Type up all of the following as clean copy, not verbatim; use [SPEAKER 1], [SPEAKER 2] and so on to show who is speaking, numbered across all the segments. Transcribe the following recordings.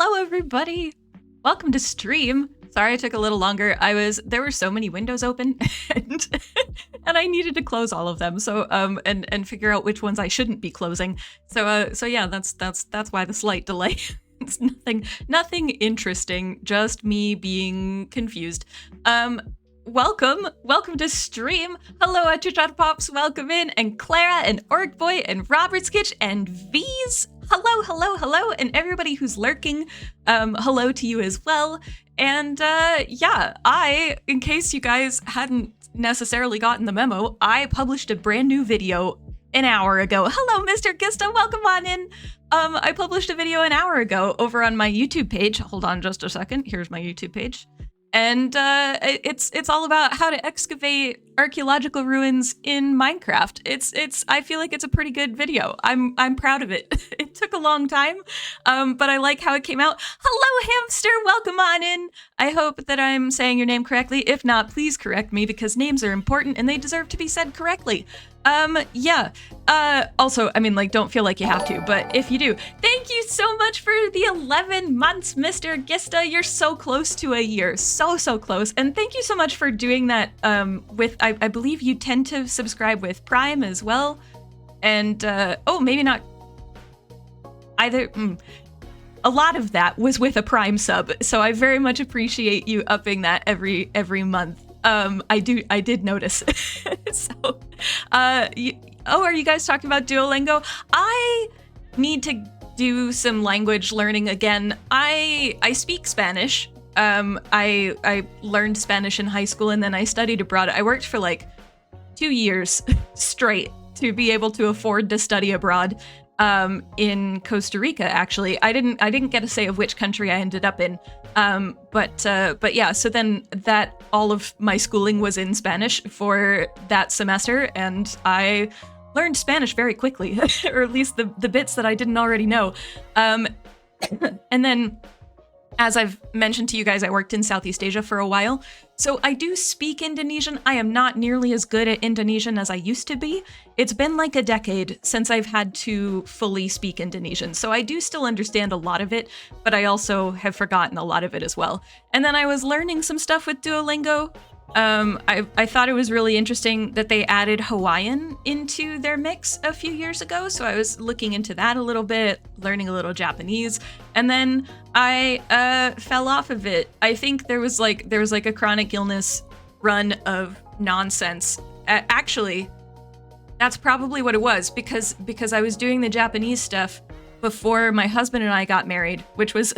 [SPEAKER 1] Hello, everybody. Welcome to stream. Sorry I took a little longer. There were so many windows open and I needed to close all of them. So and figure out which ones I shouldn't be closing. So yeah, that's why the slight delay. It's nothing interesting, just me being confused. Welcome to stream. Hello, Pops, welcome in, and Clara, and Orc Boy, and Robert Skitch, and V's. Hello, and everybody who's lurking. Hello to you as well. And yeah, in case you guys hadn't necessarily gotten the memo, I published a brand new video an hour ago. Hello, Mr. Gista, welcome on in. I published a video an hour ago over on my YouTube page. Hold on just a second. Here's my YouTube page. And it's all about how to excavate archaeological ruins in Minecraft. I feel like it's a pretty good video. I'm proud of it. It took a long time, but I like how it came out. Hello, Hamster, welcome on in. I hope that I'm saying your name correctly. If not, please correct me because names are important and they deserve to be said correctly. Yeah. Also, I mean, like, don't feel like you have to, but if you do, thank you so much for the 11 months, Mr. Gista. You're so close to a year. So close. And thank you so much for doing that, with, I believe you tend to subscribe with Prime as well. And, oh, maybe not either. A lot of that was with a Prime sub. So I very much appreciate you upping that every month. I did notice. So, are you guys talking about Duolingo? I need to do some language learning again. I speak Spanish. I learned Spanish in high school and then I studied abroad. I worked for like 2 years straight to be able to afford to study abroad. In Costa Rica, actually. I didn't get a say of which country I ended up in. But yeah, so then that all of my schooling was in Spanish for that semester, and I learned Spanish very quickly, or at least the bits that I didn't already know. And then, as I've mentioned to you guys, I worked in Southeast Asia for a while. So I do speak Indonesian. I am not nearly as good at Indonesian as I used to be. It's been like a decade since I've had to fully speak Indonesian. So I do still understand a lot of it, but I also have forgotten a lot of it as well. And then I was learning some stuff with Duolingo. I thought it was really interesting that they added Hawaiian into their mix a few years ago. So I was looking into that a little bit, learning a little Japanese, and then I fell off of it. I think there was like a chronic illness run of nonsense. Actually, that's probably what it was because I was doing the Japanese stuff before my husband and I got married, which was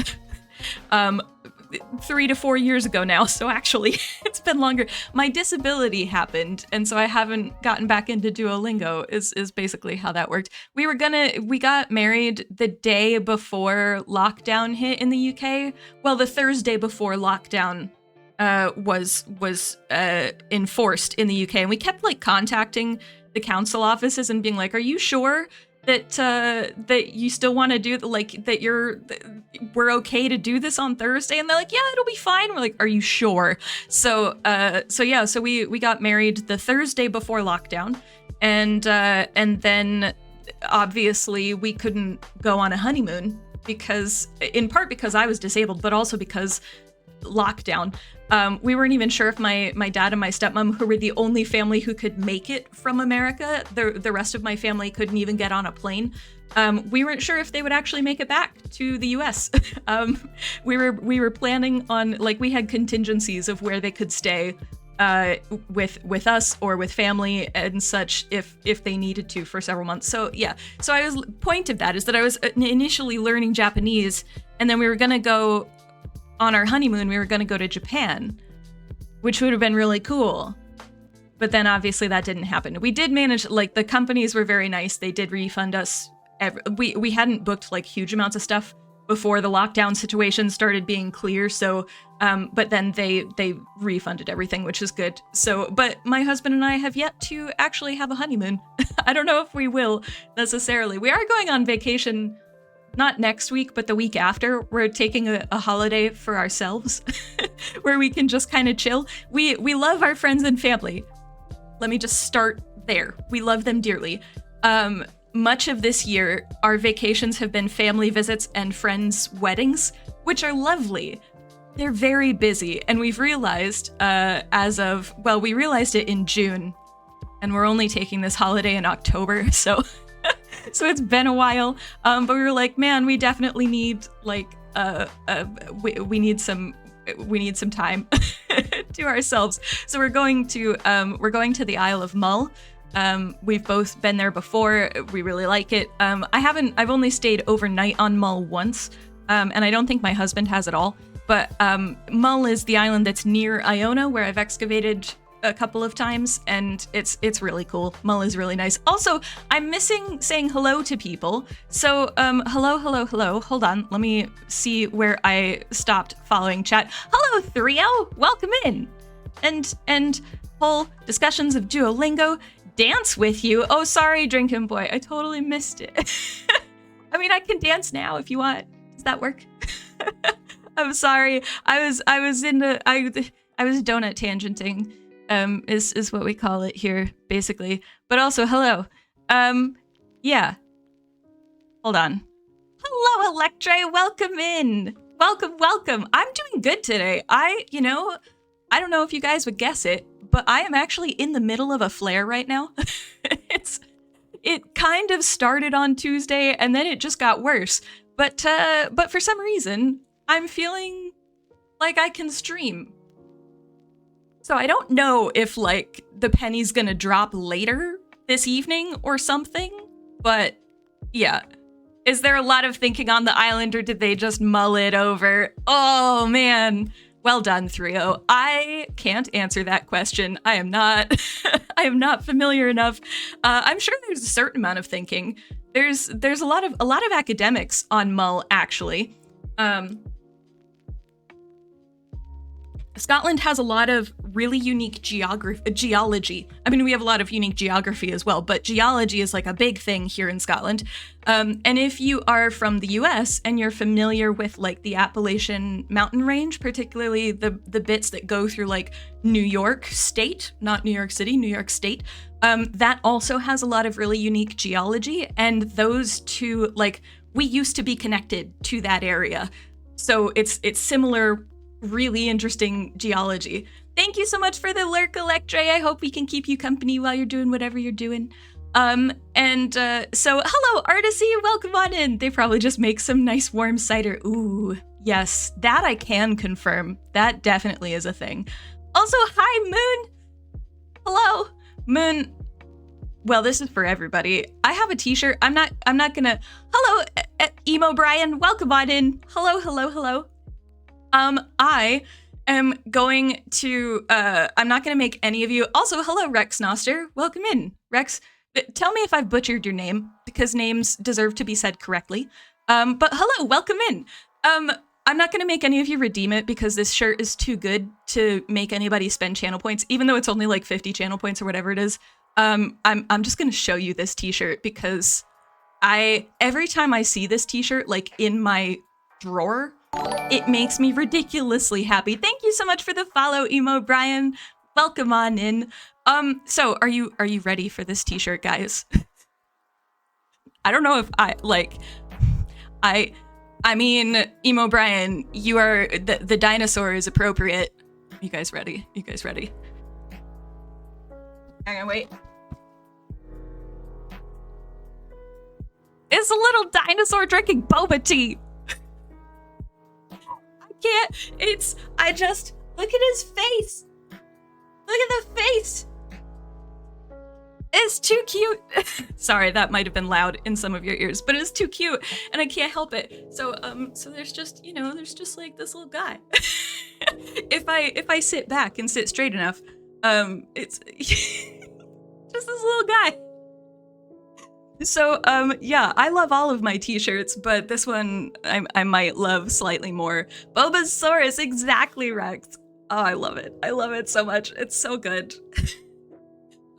[SPEAKER 1] 3 to 4 years ago now, so actually it's been longer. My disability happened, and so I haven't gotten back into Duolingo is basically how that worked. We got married the day before lockdown hit in the UK. Well, the Thursday before lockdown was enforced in the UK, and we kept like contacting the council offices and being like, "Are you sure that you still want to do we're okay to do this on Thursday?" And they're like, "Yeah, it'll be fine." We're like, "Are you sure?" So we got married the Thursday before lockdown, and then obviously we couldn't go on a honeymoon in part because I was disabled, but also because lockdown. We weren't even sure if my dad and my stepmom, who were the only family who could make it from America, the rest of my family couldn't even get on a plane. We weren't sure if they would actually make it back to the US. We were planning on, like, we had contingencies of where they could stay with us or with family and such if they needed to for several months. So yeah, so point of that is that I was initially learning Japanese, and then we were gonna go on our honeymoon, we were going to go to Japan, which would have been really cool. But then obviously that didn't happen. We did manage, like, the companies were very nice. They did refund us. We hadn't booked like huge amounts of stuff before the lockdown situation started being clear. So, but then they refunded everything, which is good. So, but my husband and I have yet to actually have a honeymoon. I don't know if we will necessarily. We are going on vacation. Not next week, but the week after. We're taking a holiday for ourselves where we can just kind of chill. We love our friends and family. Let me just start there. We love them dearly. Much of this year, our vacations have been family visits and friends' weddings, which are lovely. They're very busy, and we've realized we realized it in June, and we're only taking this holiday in October, so so it's been a while. But we were like, man, we definitely need we need some time to ourselves. So we're going to the Isle of Mull. We've both been there before. We really like it. I've only stayed overnight on Mull once, and I don't think my husband has at all. But Mull is the island that's near Iona, where I've excavated a couple of times, and it's really cool. Mull is really nice. Also, I'm missing saying hello to people. So hello. Hold on, let me see where I stopped following chat. Hello, Thrio, welcome in. And whole discussions of Duolingo. Dance with you. Oh, sorry, Drinking Boy, I totally missed it. I mean, I can dance now if you want. Does that work? I'm sorry. I was donut tangenting. Is what we call it here, basically. But also, hello. Yeah. Hold on. Hello, Electre. Welcome in. Welcome. I'm doing good today. I don't know if you guys would guess it, but I am actually in the middle of a flare right now. It kind of started on Tuesday, and then it just got worse. But for some reason, I'm feeling like I can stream. So I don't know if, like, the penny's gonna drop later this evening or something, but yeah. Is there a lot of thinking on the island, or did they just mull it over? Oh, man. Well done, Thrio. I can't answer that question. I am not familiar enough. I'm sure there's a certain amount of thinking. There's a lot of academics on Mull, actually. Scotland has a lot of really unique geology. I mean, we have a lot of unique geography as well, but geology is like a big thing here in Scotland. And if you are from the US and you're familiar with like the Appalachian mountain range, particularly the bits that go through like New York State, not New York City, New York State, that also has a lot of really unique geology. And those two, like, we used to be connected to that area. So it's similar, really interesting geology. Thank you so much for the lurk, Electre. I hope we can keep you company while you're doing whatever you're doing. So hello, Artisy, welcome on in. They probably just make some nice warm cider. Ooh, yes, that I can confirm. That definitely is a thing. Also, hi, Moon. Hello, Moon. Well, this is for everybody. I have a t-shirt. I'm not gonna, hello, Emo Brian, welcome on in. Hello. I am going to, I'm not going to make any of you. Also, hello, Rex Noster. Welcome in. Rex, tell me if I've butchered your name, because names deserve to be said correctly. But hello, welcome in. I'm not going to make any of you redeem it, because this shirt is too good to make anybody spend channel points, even though it's only like 50 channel points or whatever it is. I'm just going to show you this t-shirt, because every time I see this t-shirt, like in my drawer, it makes me ridiculously happy. Thank you so much for the follow, Emo Brian. Welcome on in. So are you ready for this t-shirt, guys? I don't know if I mean, Emo Brian, you are the dinosaur is appropriate. You guys ready? Hang on, wait. It's a little dinosaur drinking boba tea. Look at his face. Look at the face. It's too cute. Sorry, that might have been loud in some of your ears, but it's too cute and I can't help it. So there's just, there's just like this little guy. If I sit back and sit straight enough, it's just this little guy. So, yeah, I love all of my t-shirts, but this one I might love slightly more. Bobasaurus, exactly, Rex. Oh, I love it. I love it so much. It's so good.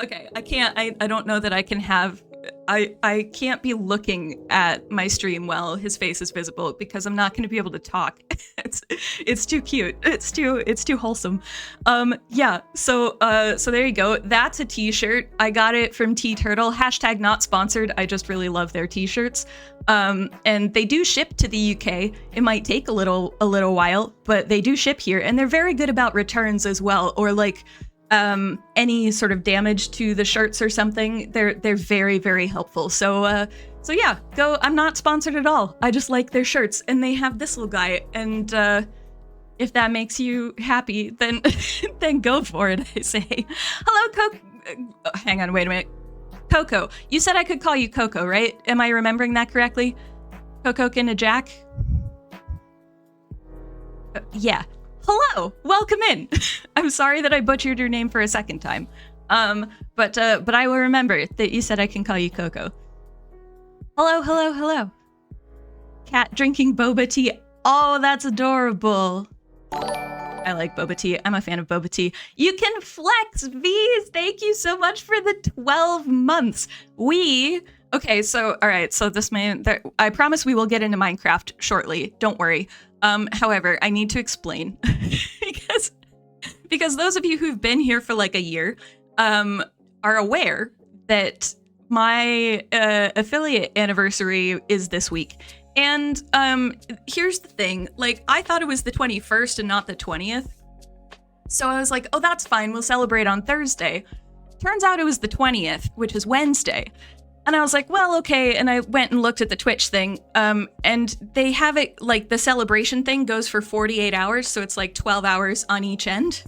[SPEAKER 1] Okay, I don't know that I can have I can't be looking at my stream while his face is visible because I'm not going to be able to talk. It's too cute. It's too wholesome. Yeah. So there you go. That's a t-shirt. I got it from Tea Turtle. # not sponsored. I just really love their t-shirts. And they do ship to the UK. It might take a little while, but they do ship here, and they're very good about returns as well, or like any sort of damage to the shirts or something. They're very, very helpful. So yeah, go. I'm not sponsored at all. I just like their shirts, and they have this little guy. And if that makes you happy, then then go for it. I say, hello, Coco. Hang on, wait a minute. Coco. You said I could call you Coco, right? Am I remembering that correctly? Coco and a Jack. Yeah. Hello, welcome in. I'm sorry that I butchered your name for a second time. But I will remember that you said I can call you Coco. Hello. Cat drinking boba tea. Oh, that's adorable. I like boba tea. I'm a fan of boba tea. You can flex V's. Thank you so much for the 12 months. Okay, so all right, so this man, I promise we will get into Minecraft shortly. Don't worry. However, I need to explain because those of you who've been here for like a year are aware that my affiliate anniversary is this week. And here's the thing, like I thought it was the 21st and not the 20th. So I was like, oh, that's fine. We'll celebrate on Thursday. Turns out it was the 20th, which is Wednesday. And I was like, well, okay. And I went and looked at the Twitch thing. And they have it like the celebration thing goes for 48 hours. So it's like 12 hours on each end.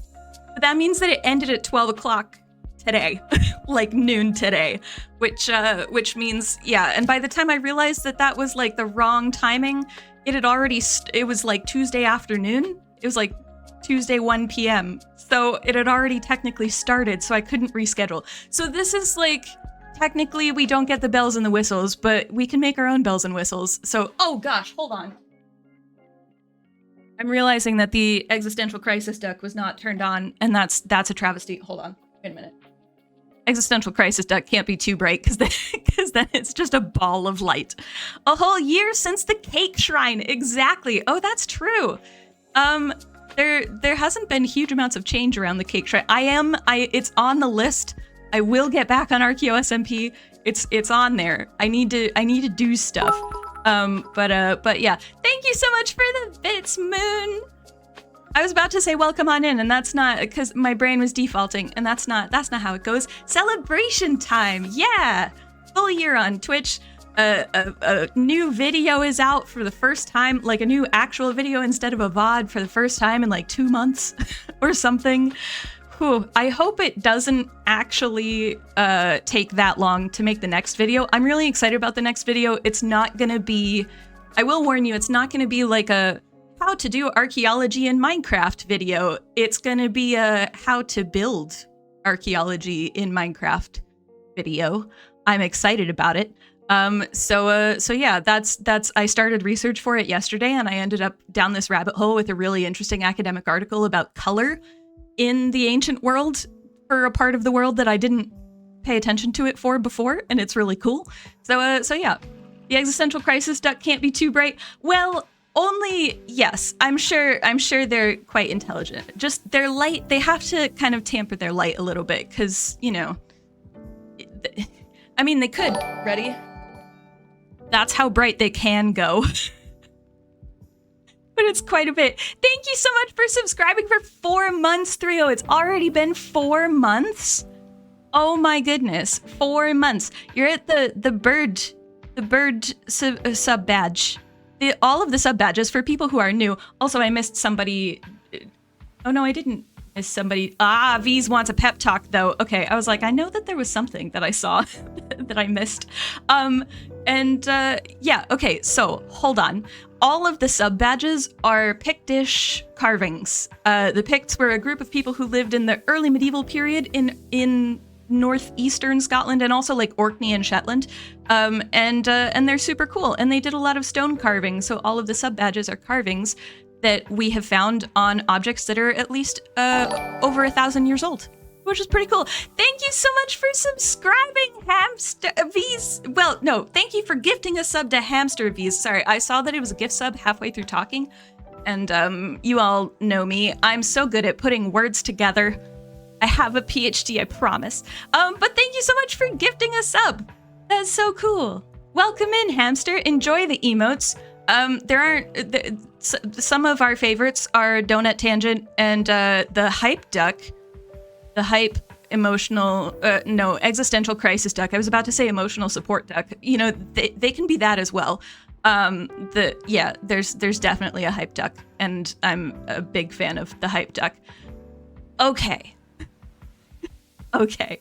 [SPEAKER 1] But that means that it ended at 12 o'clock today, like noon today, which means, yeah. And by the time I realized that that was like the wrong timing, it had already, it was like Tuesday afternoon. It was like Tuesday, 1 p.m. So it had already technically started. So I couldn't reschedule. So this is like, technically, we don't get the bells and the whistles, but we can make our own bells and whistles. So, oh gosh, hold on. I'm realizing that the existential crisis duck was not turned on, and that's a travesty. Hold on, wait a minute. Existential crisis duck can't be too bright because then it's just a ball of light. A whole year since the cake shrine, exactly. Oh, that's true. There hasn't been huge amounts of change around the cake shrine. It's on the list. I will get back on ArchaeoSMP. It's on there. I need to do stuff. But yeah. Thank you so much for the bits, Moon. I was about to say welcome on in, and that's not because my brain was defaulting, and that's not how it goes. Celebration time, yeah. Full year on Twitch. A new video is out for the first time, like a new actual video instead of a VOD for the first time in like 2 months or something. Whew, I hope it doesn't actually take that long to make the next video. I'm really excited about the next video. It's not gonna be, I will warn you, it's not gonna be like a how to do archaeology in Minecraft video. It's gonna be a how to build archaeology in Minecraft video. I'm excited about it. So yeah, that's I started research for it yesterday, and I ended up down this rabbit hole with a really interesting academic article about color in the ancient world for a part of the world that I didn't pay attention to it for before, and it's really cool. So yeah, the existential crisis duck can't be too bright. Well, only, yes, I'm sure they're quite intelligent. Just their light, they have to kind of tamper their light a little bit, because, you know, I mean, they could. Ready? That's how bright they can go. But it's quite a bit. Thank you so much for subscribing for 4 months, 3-0. It's already been 4 months? Oh my goodness, 4 months. You're at the bird sub badge. All of the sub badges for people who are new. Also, I missed somebody. Oh no, I didn't miss somebody. Ah, V's wants a pep talk though. Okay, I was like, I know that there was something that I saw that I missed. Yeah, okay, so hold on. All of the sub badges are Pictish carvings. The Picts were a group of people who lived in the early medieval period in northeastern Scotland, and also like Orkney and Shetland. And they're super cool, and they did a lot of stone carving. So all of the sub badges are carvings that we have found on objects that are at least over 1,000 years old. which is pretty cool. Thank you so much for subscribing, Hamster V's. Well, no, thank you for gifting a sub to Hamster V's. Sorry, I saw that it was a gift sub halfway through talking, and you all know me. I'm so good at putting words together. I have a PhD, I promise. But thank you so much for gifting a sub. That's so cool. Welcome in, Hamster. Enjoy the emotes. Some of our favorites are Donut Tangent and the Hype Duck. The Hype Emotional, Existential Crisis Duck. I was about to say Emotional Support Duck. You know, they can be that as well. There's definitely a Hype Duck, and I'm a big fan of the Hype Duck. Okay. Okay.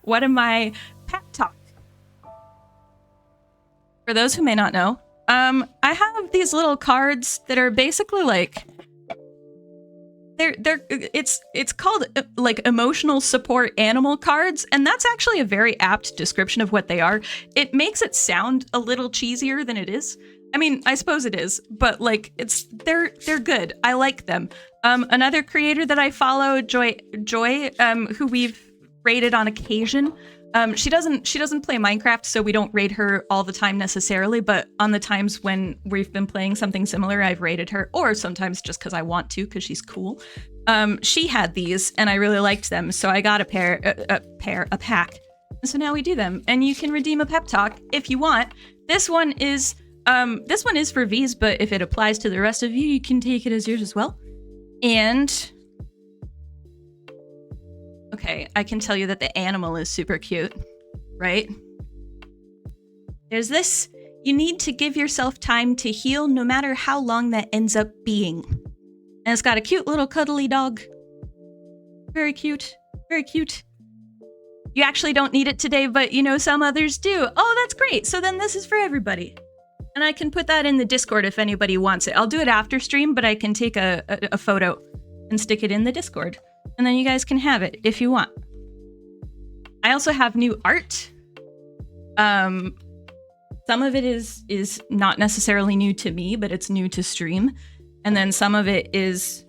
[SPEAKER 1] What am I? Pep talk. For those who may not know, I have these little cards that are basically like it's called like emotional support animal cards, and that's actually a very apt description of what they are. It makes it sound a little cheesier than it is. I mean, I suppose it is, but like they're good. I like them. Another creator that I follow, Joy, who we've raided on occasion. She doesn't play Minecraft, so we don't raid her all the time necessarily, but on the times when we've been playing something similar, I've raided her, or sometimes just because I want to, because she's cool. She had these, and I really liked them, so I got a pack. And so now we do them, and you can redeem a pep talk if you want. This one is for V's, but if it applies to the rest of you, you can take it as yours as well. And okay, I can tell you that the animal is super cute, right? There's this. You need to give yourself time to heal, no matter how long that ends up being. And it's got a cute little cuddly dog. Very cute. Very cute. You actually don't need it today, but you know, some others do. Oh, that's great. So then this is for everybody. And I can put that in the Discord if anybody wants it. I'll do it after stream, but I can take a photo and stick it in the Discord. And then you guys can have it if you want. I also have new art. Some of it is not necessarily new to me, but it's new to stream. And then some of it is...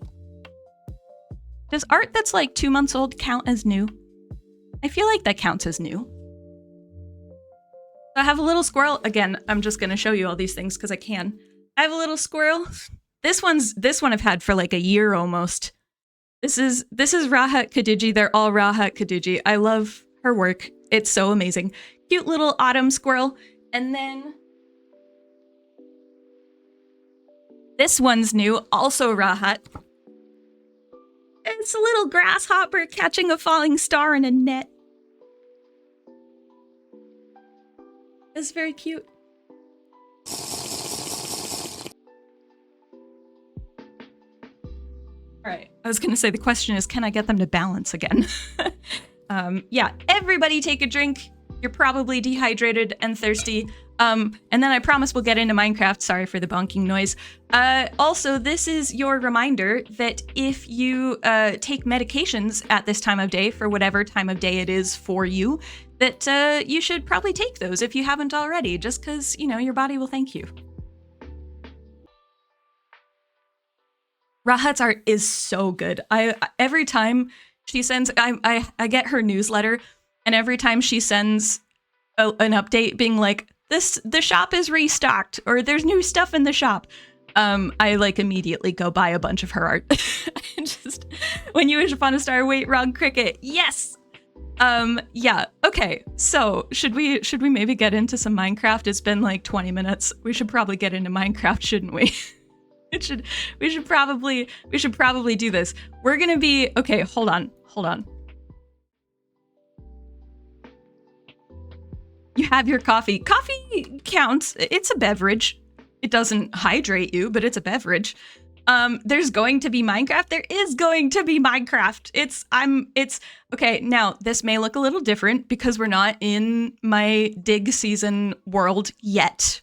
[SPEAKER 1] Does art that's like 2 months old count as new? I feel like that counts as new. I have a little squirrel. Again, I'm just going to show you all these things because I can. I have a little squirrel. This one I've had for like a year almost. This is Rahat Khadiji. They're all Rahat Khadiji. I love her work. It's so amazing. Cute little autumn squirrel. And then this one's new, also Rahat. It's a little grasshopper catching a falling star in a net. It's very cute. All right, I was gonna say the question is, can I get them to balance again? Yeah, everybody take a drink. You're probably dehydrated and thirsty. And then I promise we'll get into Minecraft. Sorry for the bonking noise. Also, this is your reminder that if you take medications at this time of day, for whatever time of day it is for you, that you should probably take those if you haven't already, just because, you know, your body will thank you. Rahat's art is so good. Every time she sends, I get her newsletter, and every time she sends an update being like, the shop is restocked, or there's new stuff in the shop, I like immediately go buy a bunch of her art. Just when you wish upon a star, wait, wrong cricket. Yes. Yeah. Okay. So should we maybe get into some Minecraft? It's been like 20 minutes. We should probably get into Minecraft, shouldn't we? We should probably do this. We're gonna be okay. Hold on. You have your coffee. Coffee counts. It's a beverage. It doesn't hydrate you, but it's a beverage. There's going to be Minecraft. There is going to be Minecraft. It's okay. Now this may look a little different because we're not in my dig season world yet.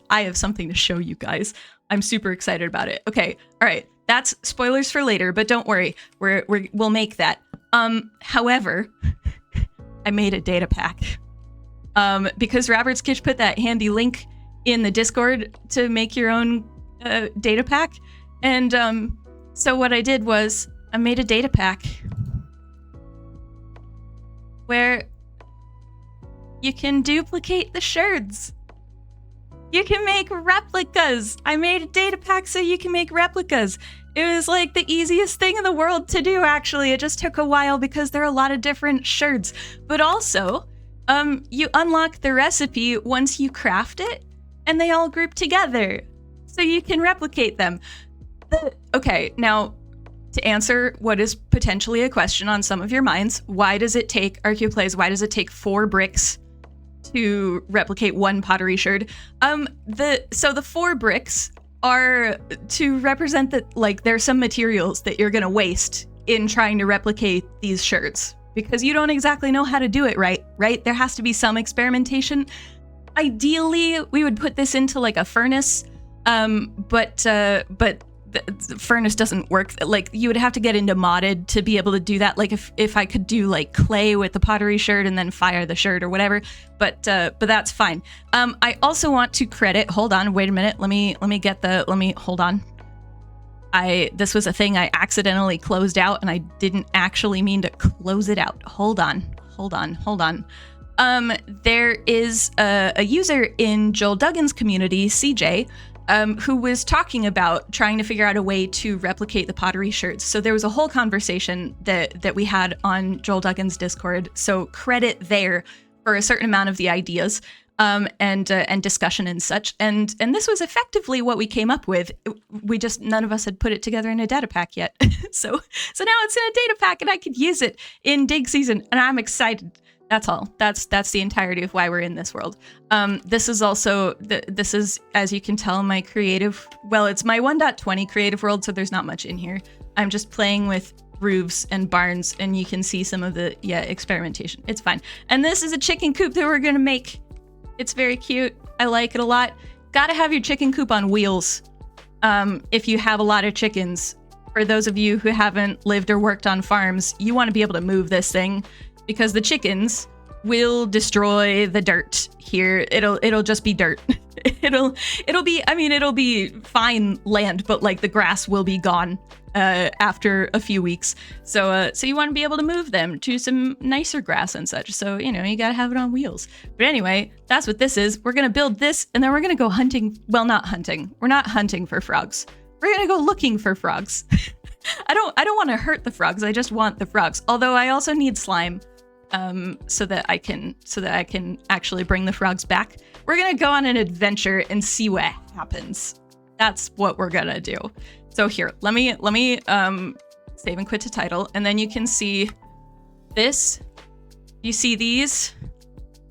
[SPEAKER 1] I have something to show you guys. I'm super excited about it. Okay. All right. That's spoilers for later, but don't worry. We'll make that. However, I made a data pack. Because Robert's Kitch put that handy link in the Discord to make your own data pack. And so what I did was I made a data pack where you can duplicate the sherds. You can make replicas. I made a data pack so you can make replicas. It was like the easiest thing in the world to do, actually. It just took a while because there are a lot of different sherds. But also, you unlock the recipe once you craft it, and they all group together. So you can replicate them. Okay, now, to answer what is potentially a question on some of your minds, why does it take, ArchaeoPlays, why does it take 4 bricks to replicate 1 pottery sherd? So the 4 bricks are to represent that, like, there's some materials that you're gonna waste in trying to replicate these sherds because you don't exactly know how to do it right? There has to be some experimentation. Ideally, we would put this into like a furnace, but the furnace doesn't work. Like, you would have to get into modded to be able to do that. Like, if I could do like clay with the pottery sherd and then fire the sherd or whatever, but that's fine. I also want to credit, hold on, wait a minute. Hold on. This was a thing I accidentally closed out and I didn't actually mean to close it out. Hold on. There is a user in Joel Duggan's community, CJ, who was talking about trying to figure out a way to replicate the pottery sherds. So there was a whole conversation that we had on Joel Duggan's Discord. So credit there for a certain amount of the ideas and discussion and such. And this was effectively what we came up with. We just, none of us had put it together in a data pack yet. So now it's in a data pack and I could use it in dig season and I'm excited. That's all. That's the entirety of why we're in this world. This is also, this is, as you can tell, my creative, well, it's my 1.20 creative world, so there's not much in here. I'm just playing with roofs and barns, and you can see some of the, experimentation. It's fine. And this is a chicken coop that we're gonna make. It's very cute. I like it a lot. Gotta have your chicken coop on wheels if you have a lot of chickens. For those of you who haven't lived or worked on farms, you want to be able to move this thing, because the chickens will destroy the dirt here. It'll just be dirt. it'll be fine land, but like the grass will be gone after a few weeks. So you want to be able to move them to some nicer grass and such. So, you gotta have it on wheels. But anyway, that's what this is. We're gonna build this and then we're gonna go hunting. Well, not hunting. We're not hunting for frogs. We're gonna go looking for frogs. I don't want to hurt the frogs. I just want the frogs. Although I also need slime. So that I can actually bring the frogs back. We're gonna go on an adventure and see what happens. That's what we're gonna do. So here, let me save and quit to title, and then you can see this. You see these?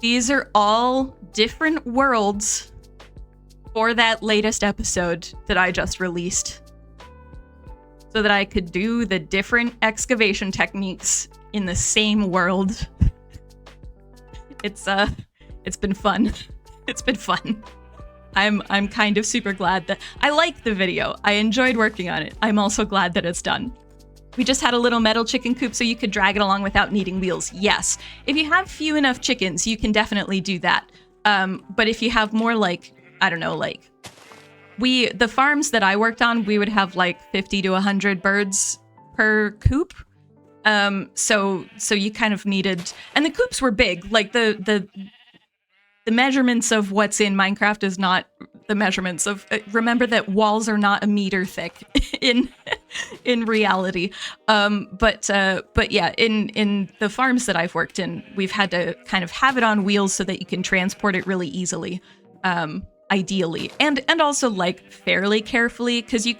[SPEAKER 1] These are all different worlds for that latest episode that I just released, so that I could do the different excavation techniques in the same world. It's been fun. It's been fun. I'm kind of super glad that I liked the video. I enjoyed working on it. I'm also glad that it's done. We just had a little metal chicken coop so you could drag it along without needing wheels. Yes. If you have few enough chickens, you can definitely do that. But if you have more, like, I don't know, like, the farms that I worked on, we would have like 50 to 100 birds per coop. So you kind of needed, and the coops were big. Like the measurements of what's in Minecraft is not the measurements of, remember that walls are not a meter thick in reality. But yeah, in the farms that I've worked in, we've had to kind of have it on wheels so that you can transport it really easily. Ideally, and also like fairly carefully, because you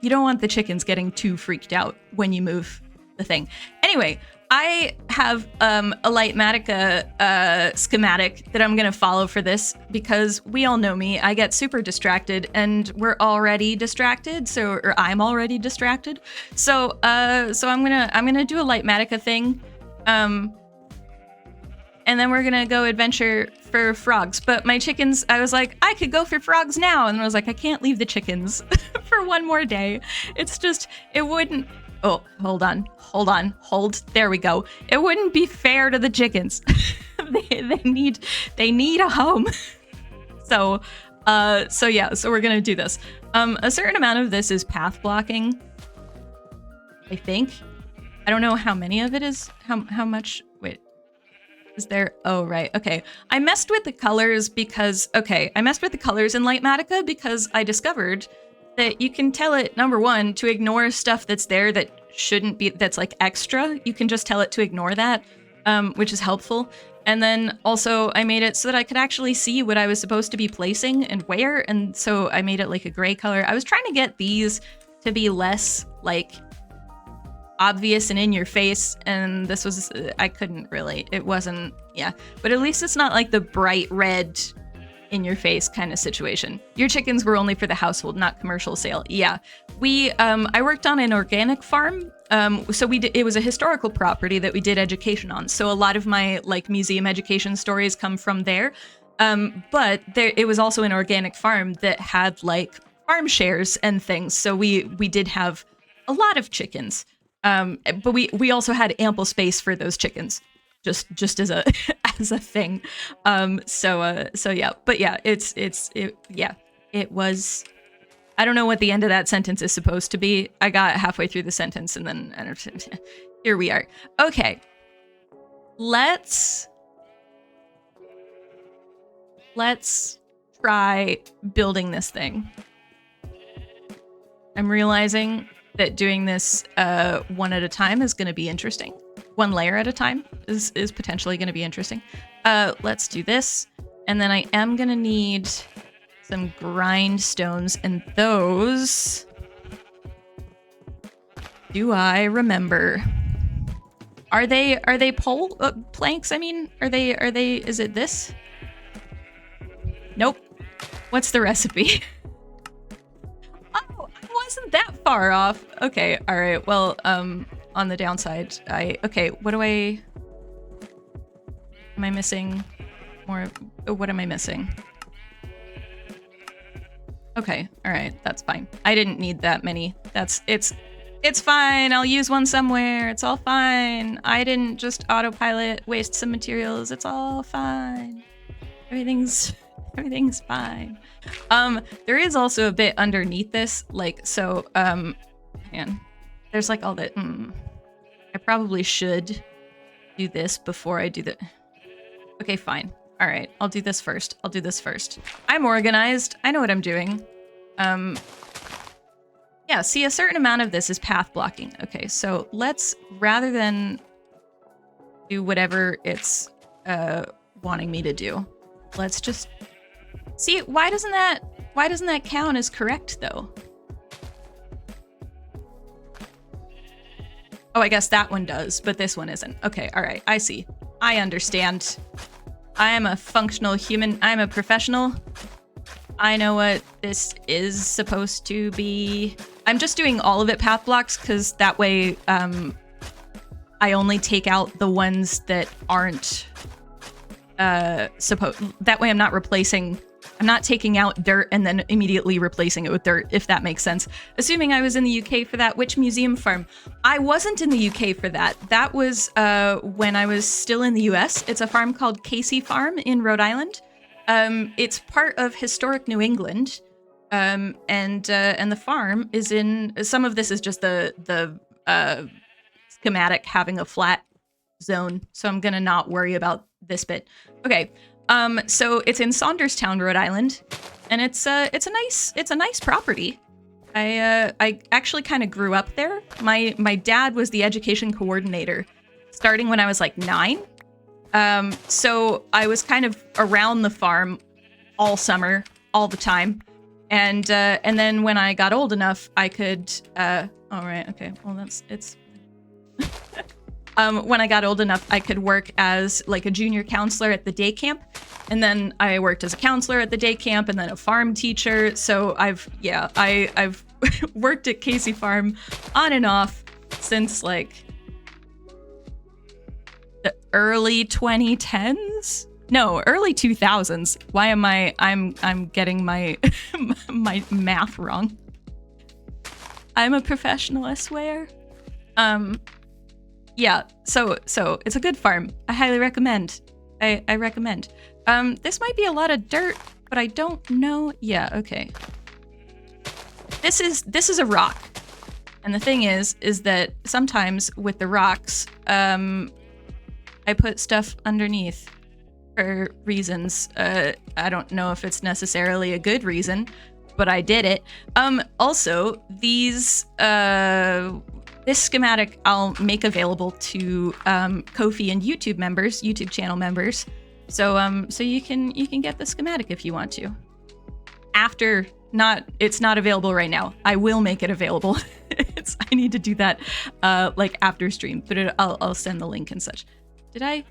[SPEAKER 1] don't want the chickens getting too freaked out when you move the thing. Anyway, I have a Lightmatica schematic that I'm gonna follow for this, because we all know me. I get super distracted, and we're already distracted. Or I'm already distracted. So I'm gonna do a Lightmatica thing. And then we're gonna go adventure for frogs. But my chickens, I was like, I could go for frogs now. And I was like, I can't leave the chickens for one more day. It's just, it wouldn't, oh, hold on. There we go. It wouldn't be fair to the chickens. they need a home. So we're gonna do this. A certain amount of this is path blocking, I think. I don't know how many of it is, how much, wait. Is there? Oh, right. Okay. I messed with the colors because, I messed with the colors in Lightmatica because I discovered that you can tell it, number one, to ignore stuff that's there that shouldn't be, that's like extra. You can just tell it to ignore that, which is helpful. And then also I made it so that I could actually see what I was supposed to be placing and where. And so I made it like a gray color. I was trying to get these to be less like obvious and in your face, and this was, I couldn't really, it wasn't, yeah. But at least it's not like the bright red in your face kind of situation. Your chickens were only for the household, not commercial sale. Yeah, I worked on an organic farm. So it was a historical property that we did education on. So a lot of my like museum education stories come from there. But it was also an organic farm that had like farm shares and things. So we did have a lot of chickens. But we also had ample space for those chickens, just as a as a thing. So yeah, but yeah, it was. I don't know what the end of that sentence is supposed to be. I got halfway through the sentence and then here we are. Okay, let's try building this thing. I'm realizing that doing this one at a time is going to be interesting. One layer at a time is potentially going to be interesting. Let's do this. And then I am going to need some grindstones, and those, do I remember? Are they pole planks? I mean, are they, is it this? Nope. What's the recipe? Oh, I wasn't that far off. Okay, all right. Well, on the downside, okay, am I missing more? What am I missing? Okay, all right, that's fine. I didn't need that many. It's fine. I'll use one somewhere. It's all fine. I didn't just autopilot waste some materials. It's all fine. Everything's fine. There is also a bit underneath this, like, so, man, there's like all that, I probably should do this before I do the, okay, fine. All right, I'll do this first. I'm organized. I know what I'm doing. Yeah, see, a certain amount of this is path blocking. Okay, so let's, rather than do whatever it's wanting me to do, let's just see, why doesn't that count as correct though? Oh, I guess that one does, but this one isn't. Okay, all right, I see. I understand. I am a functional human. I'm a professional. I know what this is supposed to be. I'm just doing all of it path blocks because that way I only take out the ones that aren't that way I'm not replacing, I'm not taking out dirt and then immediately replacing it with dirt, if that makes sense. Assuming I was in the UK for that, which museum farm? I wasn't in the UK for that. That was when I was still in the US. It's a farm called Casey Farm in Rhode Island. It's part of historic New England. And the farm is in, some of this is just the schematic having a flat zone. So I'm gonna not worry about this bit. Okay. So it's in Saunderstown, Rhode Island, and it's a nice property. I actually kind of grew up there. My dad was the education coordinator starting when I was like 9. So I was kind of around the farm all summer, all the time. And then when I got old enough, I could, all right, okay, well it's, when I got old enough, I could work as like a junior counselor at the day camp. And then I worked as a counselor at the day camp and then a farm teacher. So I've worked at Casey Farm on and off since like the early 2010s. No, early 2000s. Why am I'm getting my my math wrong. I'm a professional, I swear. Yeah, so it's a good farm. I highly recommend. I recommend. This might be a lot of dirt, but I don't know. Yeah, okay. This is a rock. And the thing is that sometimes with the rocks, I put stuff underneath for reasons. I don't know if it's necessarily a good reason, but I did it. Also, these this schematic I'll make available to Ko-fi and YouTube channel members. So so you can get the schematic if you want to. After it's not available right now. I will make it available. I need to do that like after stream, but I'll send the link and such. Did I?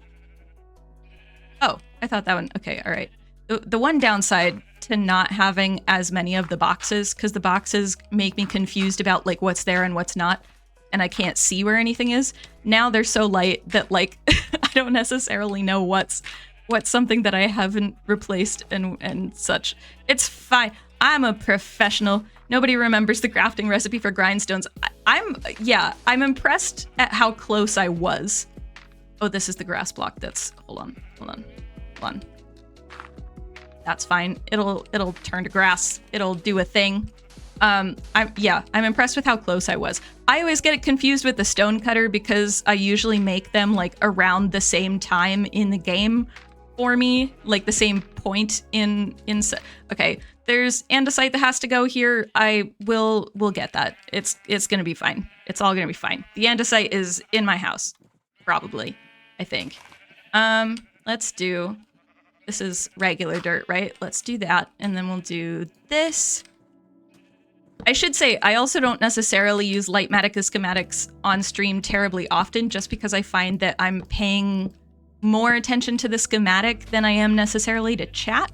[SPEAKER 1] Oh, I thought that one. Okay, all right. The one downside to not having as many of the boxes, because the boxes make me confused about like what's there and what's not, and I can't see where anything is. Now they're so light that like I don't necessarily know what's something that I haven't replaced and such. It's fine. I'm a professional. Nobody remembers the crafting recipe for grindstones. I'm impressed at how close I was. Oh, this is the grass block. Hold on. That's fine. It'll turn to grass. It'll do a thing. I'm impressed with how close I was. I always get it confused with the stone cutter because I usually make them like around the same time in the game for me, like the same point in okay. There's andesite that has to go here. We'll get that. It's gonna be fine. It's all gonna be fine. The andesite is in my house, probably, I think. This is regular dirt, right? Let's do that, and then we'll do this. I should say, I also don't necessarily use Lightmatica schematics on stream terribly often, just because I find that I'm paying more attention to the schematic than I am necessarily to chat.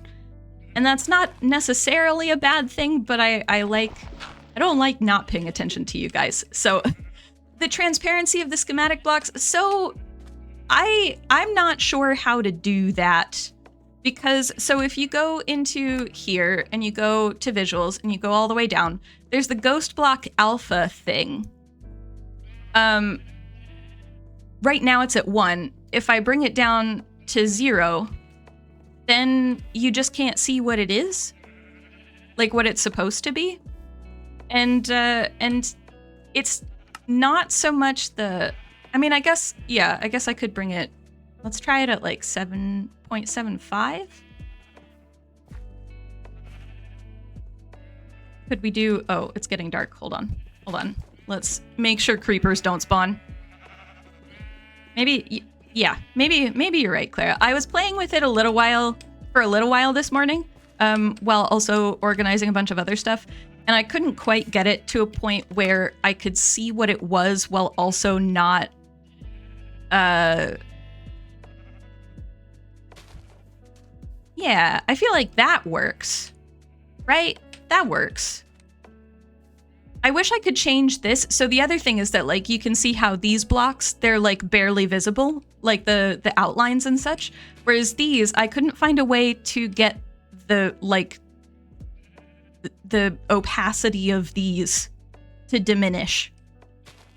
[SPEAKER 1] And that's not necessarily a bad thing, but I don't like not paying attention to you guys. So the transparency of the schematic blocks, so I'm not sure how to do that. Because, so if you go into here and you go to visuals and you go all the way down, there's the ghost block alpha thing. Right now it's at 1. If I bring it down to 0, then you just can't see what it is, like what it's supposed to be. And it's not so much I guess I could bring it, let's try it at like 7.75. Could we do, oh, it's getting dark. Hold on. Let's make sure creepers don't spawn. Maybe you're right, Clara. I was playing with it for a little while this morning, while also organizing a bunch of other stuff, and I couldn't quite get it to a point where I could see what it was while also not, yeah, I feel like that works, right? That works. I wish I could change this. So the other thing is that, like, you can see how these blocks, they're like barely visible, like the outlines and such. Whereas these, I couldn't find a way to get the opacity of these to diminish.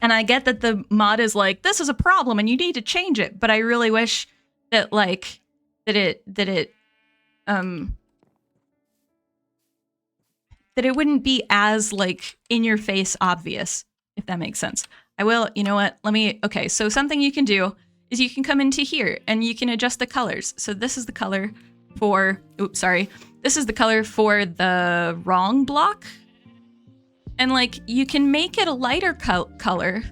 [SPEAKER 1] And I get that the mod is like, this is a problem and you need to change it. But I really wish that like, that it wouldn't be as like in your face obvious, if that makes sense. I will, you know what, okay, so something you can do is you can come into here and you can adjust the colors. So this is the color for, this is the color for the wrong block. And like, you can make it a lighter color.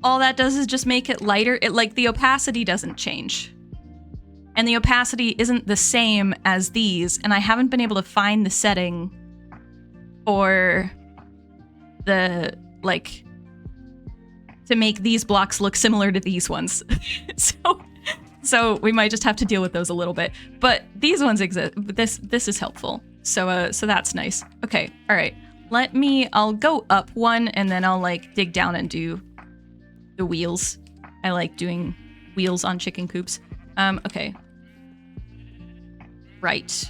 [SPEAKER 1] All that does is just make it lighter. Like the opacity doesn't change. And the opacity isn't the same as these, and I haven't been able to find the setting for the, like, to make these blocks look similar to these ones. So we might just have to deal with those a little bit. But these ones exist. This is helpful. So that's nice. Okay, all right. I'll go up one, and then I'll, like, dig down and do the wheels. I like doing wheels on chicken coops. Okay. Right.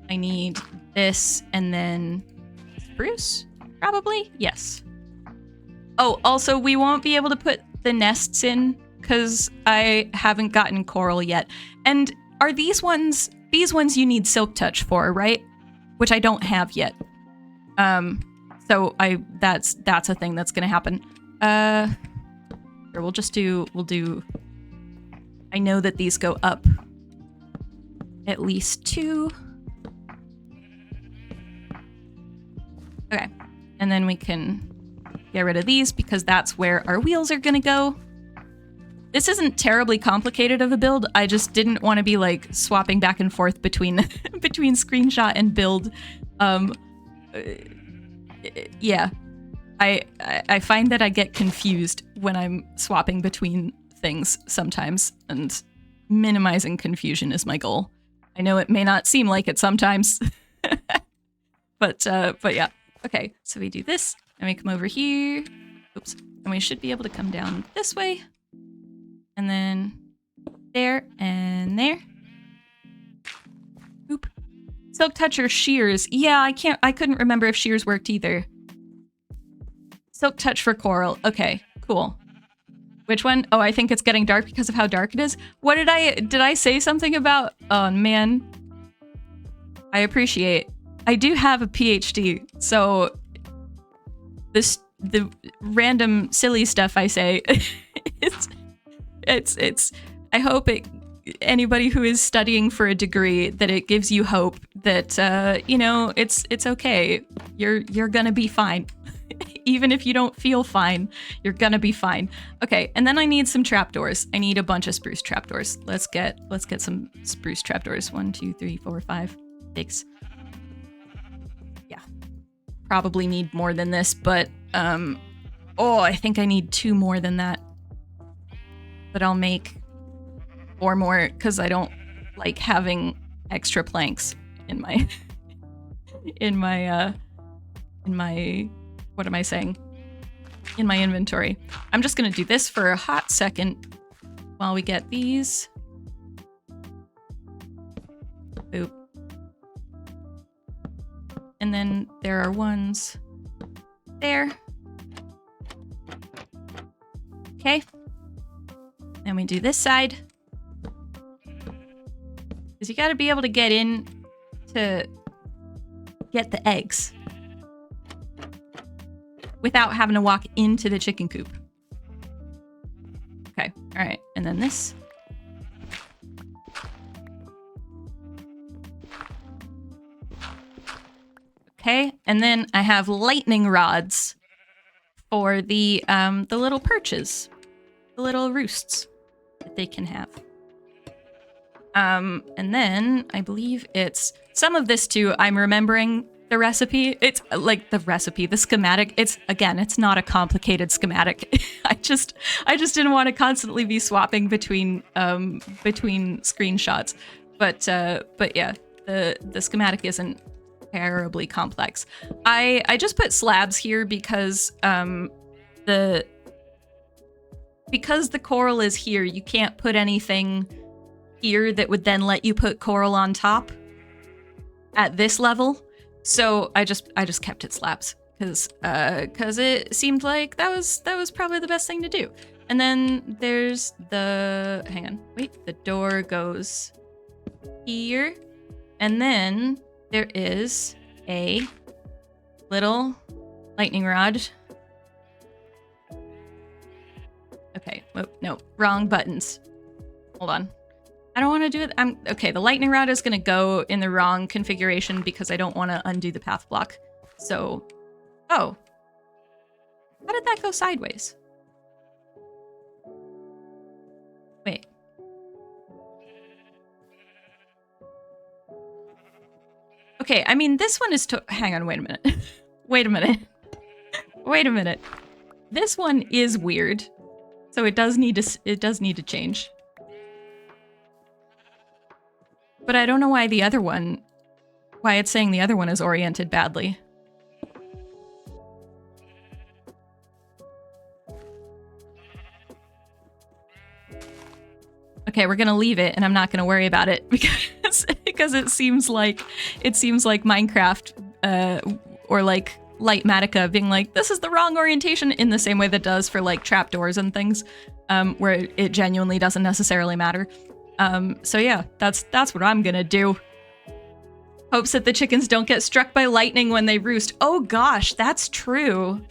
[SPEAKER 1] I need this and then spruce, probably? Yes. Oh, also, we won't be able to put the nests in because I haven't gotten coral yet. And are these ones you need silk touch for, right? Which I don't have yet. So that's a thing that's gonna happen. Here, we'll do I know that these go up at least 2. Okay, and then we can get rid of these because that's where our wheels are gonna go. This isn't terribly complicated of a build. I just didn't want to be like swapping back and forth between between screenshot and build. Yeah, I find that I get confused when I'm swapping between things sometimes, and minimizing confusion is my goal. I know it may not seem like it sometimes, but yeah. Okay, so we do this, and we come over here. Oops, and we should be able to come down this way. And then there and there. Oop. Silk touch or shears. Yeah, I couldn't remember if shears worked either. Silk touch for coral. Okay, cool. Which one? Oh, I think it's getting dark because of how dark it is. What did I say something about? Oh man. I appreciate. I do have a PhD, so the random silly stuff I say it's I hope anybody who is studying for a degree, that it gives you hope that you know, it's okay. You're gonna be fine. Even if you don't feel fine, you're gonna be fine. Okay, and then I need some trapdoors. I need a bunch of spruce trapdoors. Let's get some spruce trapdoors. 1, 2, 3, 4, 5, 6. Yeah. Probably need more than this, but oh, I think I need 2 more than that. But I'll make 4 more because I don't like having extra planks in my in my what am I saying? In my inventory. I'm just gonna do this for a hot second while we get these. Boop. And then there are ones there. Okay. Then we do this side. Because you gotta be able to get in to get the eggs without having to walk into the chicken coop. Okay, all right, and then this. Okay, and then I have lightning rods for the little perches, the little roosts that they can have. And then I believe it's some of this too. I'm remembering the recipe. It's like the schematic. It's not a complicated schematic. I just didn't want to constantly be swapping between screenshots. But yeah, the schematic isn't terribly complex. I just put slabs here because the coral is here, you can't put anything here that would then let you put coral on top at this level. So I just kept it slabs because it seemed like that was probably the best thing to do. And then there's the the door goes here, and then there is a little lightning rod. Okay, no, wrong buttons. Hold on. I don't want to do it. Okay, the lightning rod is going to go in the wrong configuration because I don't want to undo the path block. So, oh. How did that go sideways? Wait. Okay, I mean, this one is hang on, wait a minute. Wait a minute. Wait a minute. This one is weird. So it does need to change. But I don't know why why it's saying the other one is oriented badly. Okay, we're gonna leave it, and I'm not gonna worry about it because it seems like Minecraft or like Lightmatica being like, this is the wrong orientation, in the same way that does for like trapdoors and things, where it genuinely doesn't necessarily matter. So yeah, that's what I'm gonna do. Hopes that the chickens don't get struck by lightning when they roost. Oh gosh, that's true.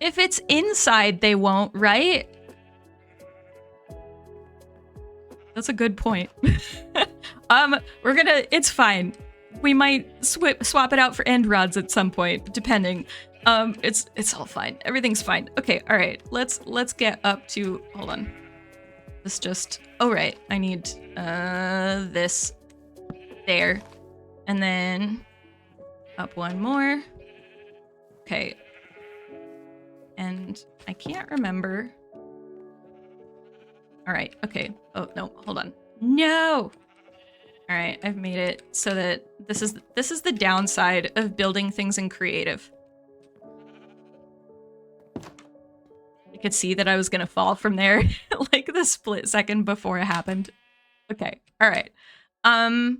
[SPEAKER 1] If it's inside, they won't, right? That's a good point. It's fine. We might swap it out for end rods at some point, depending. It's all fine. Everything's fine. Okay, all right. Let's get up to, hold on. This just, oh right, I need this there. And then up one more. Okay. And I can't remember. All right, okay. Oh, no, hold on. No! All right, I've made it so that this is the downside of building things in creative. I could see that I was gonna fall from there like the split second before it happened. Okay, all right. Of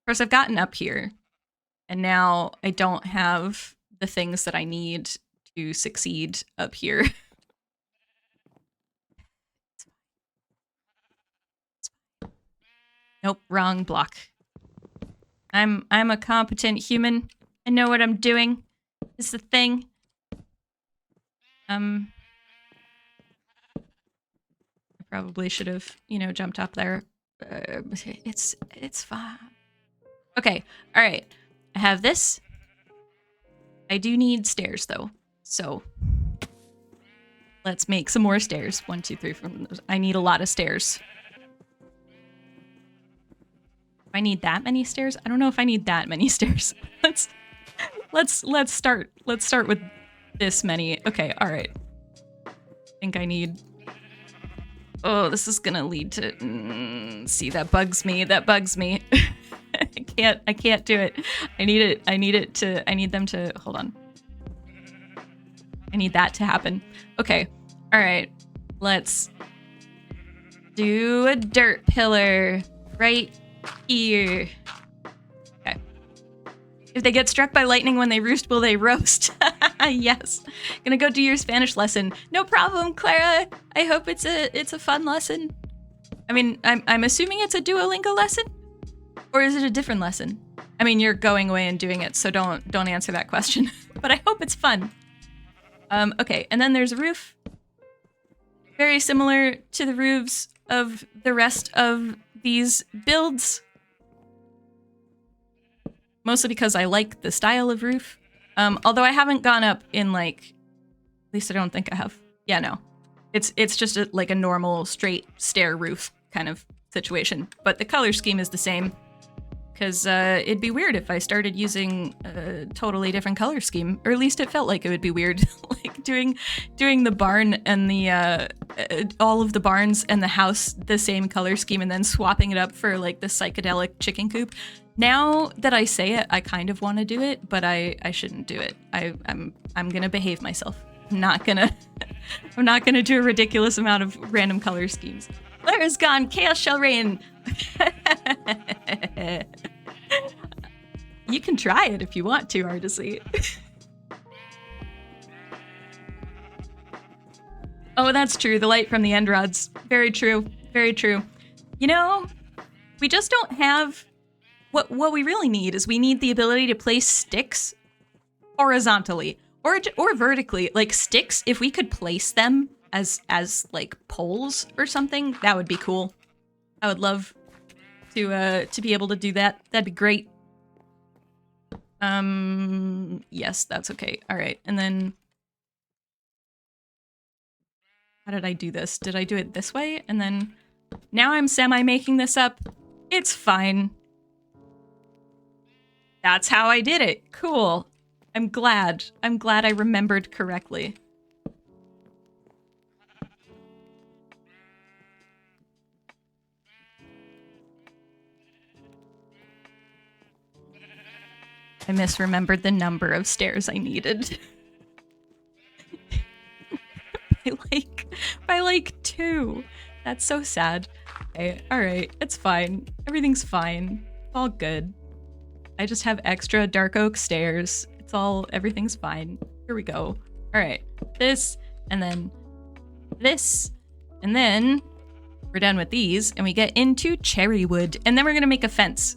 [SPEAKER 1] course, I've gotten up here, and now I don't have the things that I need to succeed up here. Nope, wrong block. I'm a competent human. I know what I'm doing. Is the thing. I probably should have, you know, jumped up there. It's fine. Okay, all right. I have this. I do need stairs though, so let's make some more stairs. 1, 2, 3. I need a lot of stairs. I need that many stairs? I don't know if I need that many stairs. Let's start with this many. Okay, all right. I think I need. Oh, this is gonna lead to. See, that bugs me. That bugs me. I can't do it. I need them to. Hold on. I need that to happen. Okay. All right. Let's do a dirt pillar right here. Okay. If they get struck by lightning when they roost, will they roast? Yes. Gonna go do your Spanish lesson. No problem, Clara. I hope it's a fun lesson. I mean, I'm assuming it's a Duolingo lesson, or is it a different lesson? I mean, you're going away and doing it, so don't answer that question. But I hope it's fun. Okay, and then there's a roof. Very similar to the roofs of the rest of these builds. Mostly because I like the style of roof. Although I haven't gone up in like, at least I don't think I have. Yeah, no. It's just like a normal straight stair roof kind of situation. But the color scheme is the same. Because it'd be weird if I started using a totally different color scheme. Or at least it felt like it would be weird. Like doing the barn and the all of the barns and the house the same color scheme and then swapping it up for like the psychedelic chicken coop. Now that I say it, I kind of want to do it, but I shouldn't do it. I'm gonna behave myself. I'm not gonna do a ridiculous amount of random color schemes. Claire's gone, chaos shall reign. You can try it if you want to, Artisy. Oh, that's true. The light from the end rods. Very true. Very true. You know, we just don't have... What we really need is we need the ability to place sticks horizontally or vertically. Like sticks, if we could place them as like poles or something, that would be cool. I would love to be able to do that. That'd be great. Yes, that's okay. All right, and then how did I do this? Did I do it this way? And then now I'm semi-making this up. It's fine. That's how I did it. Cool. I'm glad I remembered correctly. I misremembered the number of stairs I needed. by like 2. That's so sad. Okay, alright, it's fine. Everything's fine. All good. I just have extra dark oak stairs. Everything's fine. Here we go. Alright, this, and then this, and then we're done with these, and we get into cherry wood. And then we're gonna make a fence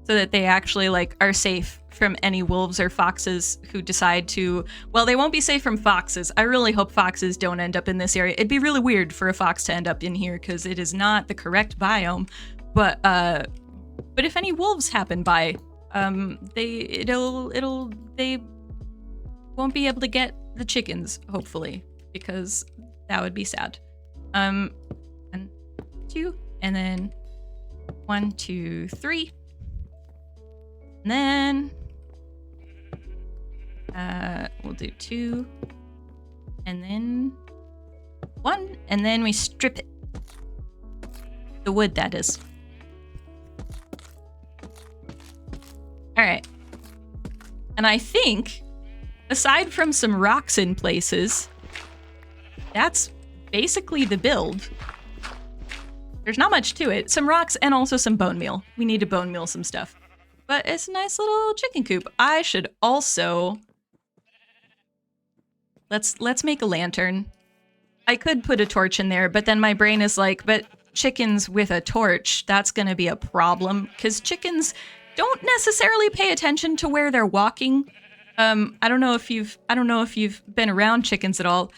[SPEAKER 1] so that they actually like are safe from any wolves or foxes who decide to, well, they won't be safe from foxes. I really hope foxes don't end up in this area. It'd be really weird for a fox to end up in here because it is not the correct biome. But if any wolves happen by, they won't be able to get the chickens, hopefully, because that would be sad. 1, 2, and then 1, 2, 3. And then we'll do 2, and then 1, and then we strip it. The wood, that is. All right. And I think, aside from some rocks in places, that's basically the build. There's not much to it. Some rocks and also some bone meal. We need to bone meal some stuff. But it's a nice little chicken coop. I should also... Let's make a lantern. I could put a torch in there, but then my brain is like, but chickens with a torch, that's gonna be a problem. Because chickens don't necessarily pay attention to where they're walking. I don't know if you've been around chickens at all.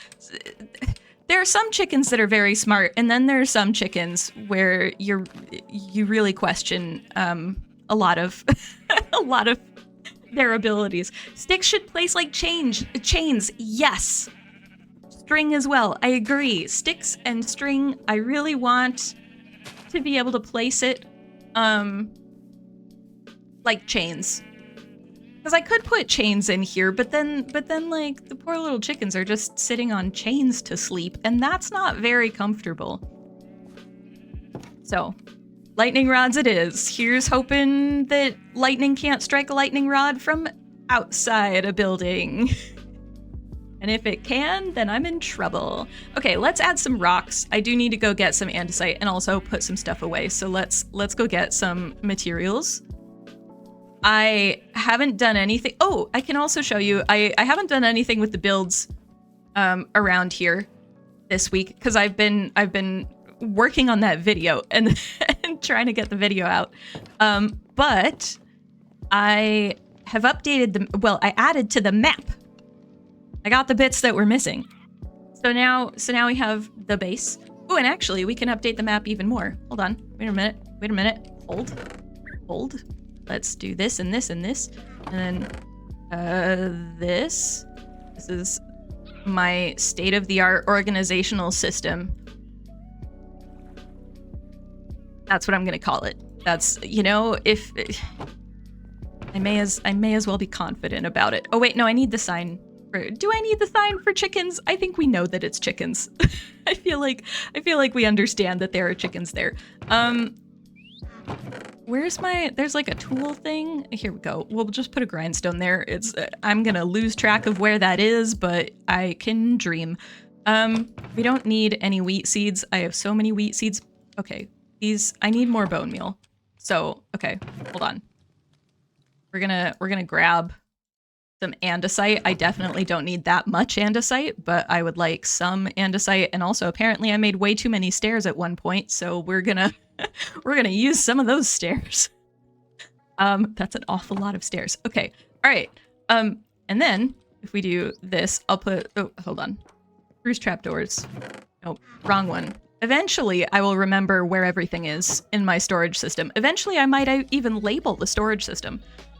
[SPEAKER 1] There are some chickens that are very smart, and then there are some chickens where you really question a lot of their abilities. Sticks should place like chains. Yes. String as well. I agree. Sticks and string. I really want to be able to place it like chains. Because I could put chains in here, but then like the poor little chickens are just sitting on chains to sleep, and that's not very comfortable. So, lightning rods it is. Here's hoping that lightning can't strike a lightning rod from outside a building. And if it can, then I'm in trouble. Okay, let's add some rocks. I do need to go get some andesite and also put some stuff away. So let's go get some materials. I haven't done anything. Oh, I can also show you. I haven't done anything with the builds around here this week because I've been working on that video and trying to get the video out. But I have updated I added to the map. I got the bits that were missing. So now we have the base. Oh, and actually we can update the map even more. Hold on. Wait a minute. Hold. Let's do this and this and this. And then this. This is my state-of-the-art organizational system. That's what I'm gonna call it. That's, if I may as well be confident about it. Oh wait, no, I need the sign. Do I need the sign for chickens? I think we know that it's chickens. I feel like we understand that there are chickens there. There's like a tool thing. Here we go. We'll just put a grindstone there. I'm gonna lose track of where that is, but I can dream. We don't need any wheat seeds. I have so many wheat seeds. Okay, I need more bone meal. So, okay, hold on. We're gonna grab some andesite. I definitely don't need that much andesite, but I would like some andesite. And also, apparently I made way too many stairs at one point, so we're gonna use some of those stairs. That's an awful lot of stairs. Okay, all right. And then if we do this, I'll put, oh, hold on. Spruce trapdoors. Nope, wrong one. Eventually, I will remember where everything is in my storage system. Eventually, I might even label the storage system.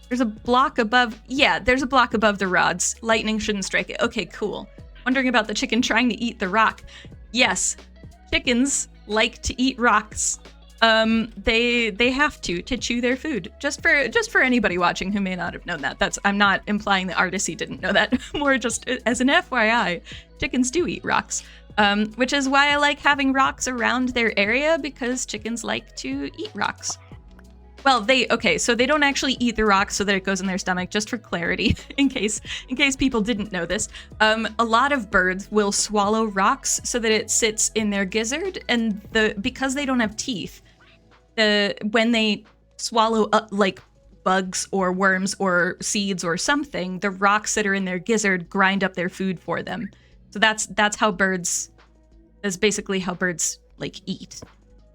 [SPEAKER 1] There's a block above, yeah, there's a block above the rods. Lightning shouldn't strike it. Okay, cool. Wondering about the chicken trying to eat the rock. Yes, chickens like to eat rocks. They have to chew their food. Just for anybody watching who may not have known that. I'm not implying that Artisy didn't know that. More just as an FYI, chickens do eat rocks. Which is why I like having rocks around their area, because chickens like to eat rocks. Well, so they don't actually eat the rock so that it goes in their stomach, just for clarity, in case people didn't know this. A lot of birds will swallow rocks so that it sits in their gizzard, and because they don't have teeth, when they swallow up like bugs or worms or seeds or something, the rocks that are in their gizzard grind up their food for them. So that's basically how birds like eat.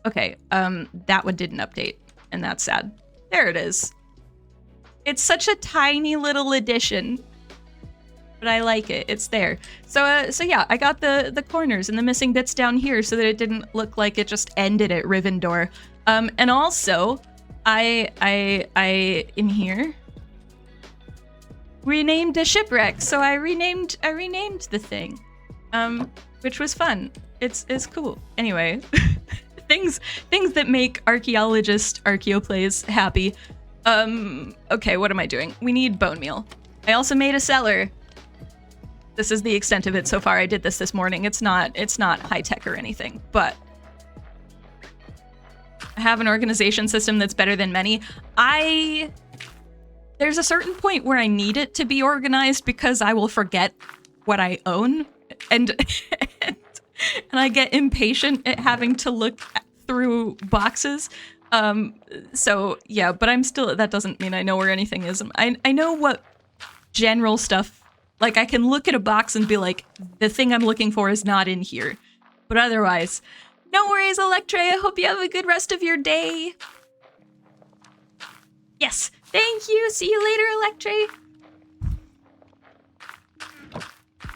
[SPEAKER 1] Okay, that one didn't update. And that's sad. There it is. It's such a tiny little addition, but I like it. It's there. So yeah, I got the corners and the missing bits down here so that it didn't look like it just ended at Rivendor. And also, I in here renamed a shipwreck. So I renamed the thing, which was fun. It's cool. Anyway, things that make archaeologist ArchaeoPlays happy. Okay, what am I doing? We need bone meal. I also made a cellar. This is the extent of it so far. I did this morning. It's not high tech or anything, but I have an organization system that's better than many. There's a certain point where I need it to be organized because I will forget what I own, and I get impatient at having to look through boxes. So yeah, but that doesn't mean I know where anything is. I know what general stuff, like I can look at a box and be like, the thing I'm looking for is not in here. But otherwise, no worries, Electra. I hope you have a good rest of your day. Yes, thank you. See you later, Electra.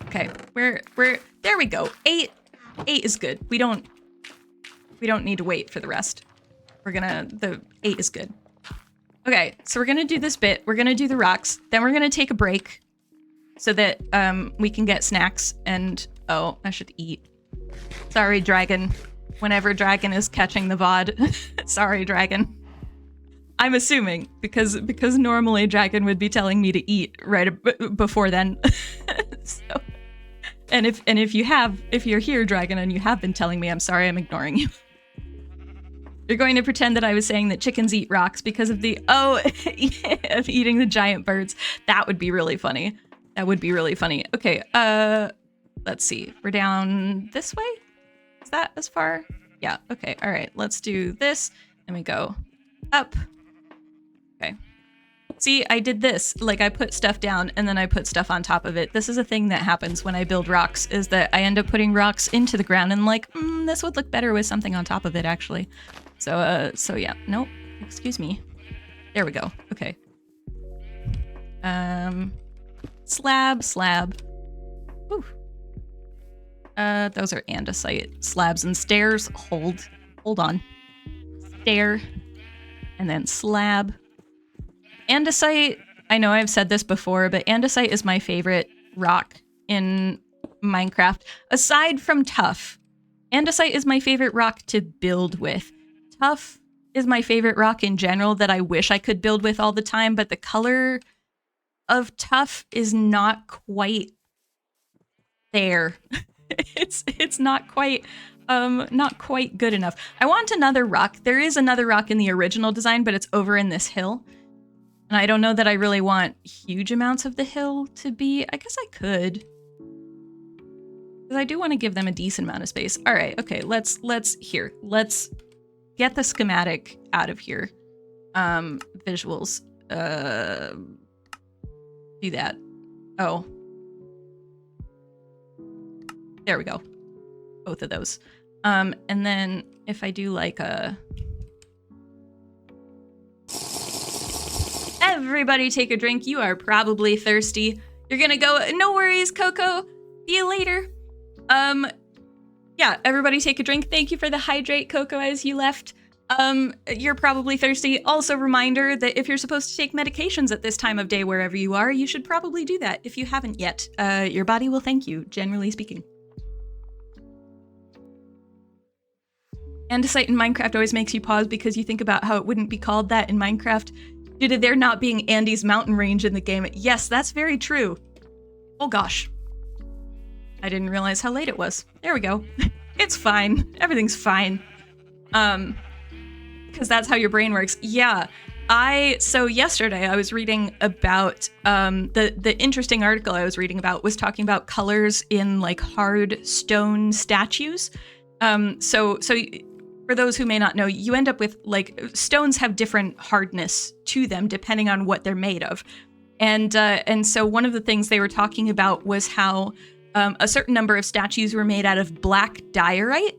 [SPEAKER 1] Okay, we're there we go. 8 is good. We don't need to wait for the rest. The 8 is good. Okay, so we're gonna do this bit. We're gonna do the rocks. Then we're gonna take a break so that we can get snacks and, oh, I should eat. Sorry, Dragon. Whenever Dragon is catching the VOD. Sorry, Dragon. I'm assuming because normally Dragon would be telling me to eat right before then. So, and if you're here, Dragon, and you have been telling me, I'm sorry, I'm ignoring you. You're going to pretend that I was saying that chickens eat rocks because of of eating the giant birds. That would be really funny. That would be really funny. Okay, let's see. We're down this way? Is that as far? Yeah, okay, all right. Let's do this. Then we go up. Okay. See, I did this. Like, I put stuff down and then I put stuff on top of it. This is a thing that happens when I build rocks, is that I end up putting rocks into the ground and like, this would look better with something on top of it, actually. So yeah. Nope. Excuse me. There we go. Okay. Slab. Whew. Those are andesite slabs and stairs. Hold on. Stair. And then slab. Andesite, I know I've said this before, but andesite is my favorite rock in Minecraft. Aside from tuff, andesite is my favorite rock to build with. Tuff is my favorite rock in general that I wish I could build with all the time, but the color of tuff is not quite there. It's not quite good enough. I want another rock. There is another rock in the original design, but it's over in this hill. And I don't know that I really want huge amounts of the hill to be. I guess I could. Because I do want to give them a decent amount of space. All right, okay, let's get the schematic out of here. Visuals. Do that. Oh. There we go. Both of those. And then if I do like a... Everybody take a drink. You are probably thirsty. You're gonna go, no worries, Coco. See you later. Yeah, everybody take a drink. Thank you for the hydrate, Coco, as you left. You're probably thirsty. Also, reminder that if you're supposed to take medications at this time of day wherever you are, you should probably do that if you haven't yet. Your body will thank you, generally speaking. Andesite in Minecraft always makes you pause because you think about how it wouldn't be called that in Minecraft due to there not being Andy's mountain range in the game. Yes, that's very true. Oh gosh. I didn't realize how late it was. There we go. It's fine. Everything's fine. Because that's how your brain works. Yeah. So yesterday I was reading about, the interesting article I was reading about was talking about colors in like hard stone statues. So for those who may not know, you end up with like stones have different hardness to them depending on what they're made of. And so one of the things they were talking about was how a certain number of statues were made out of black diorite.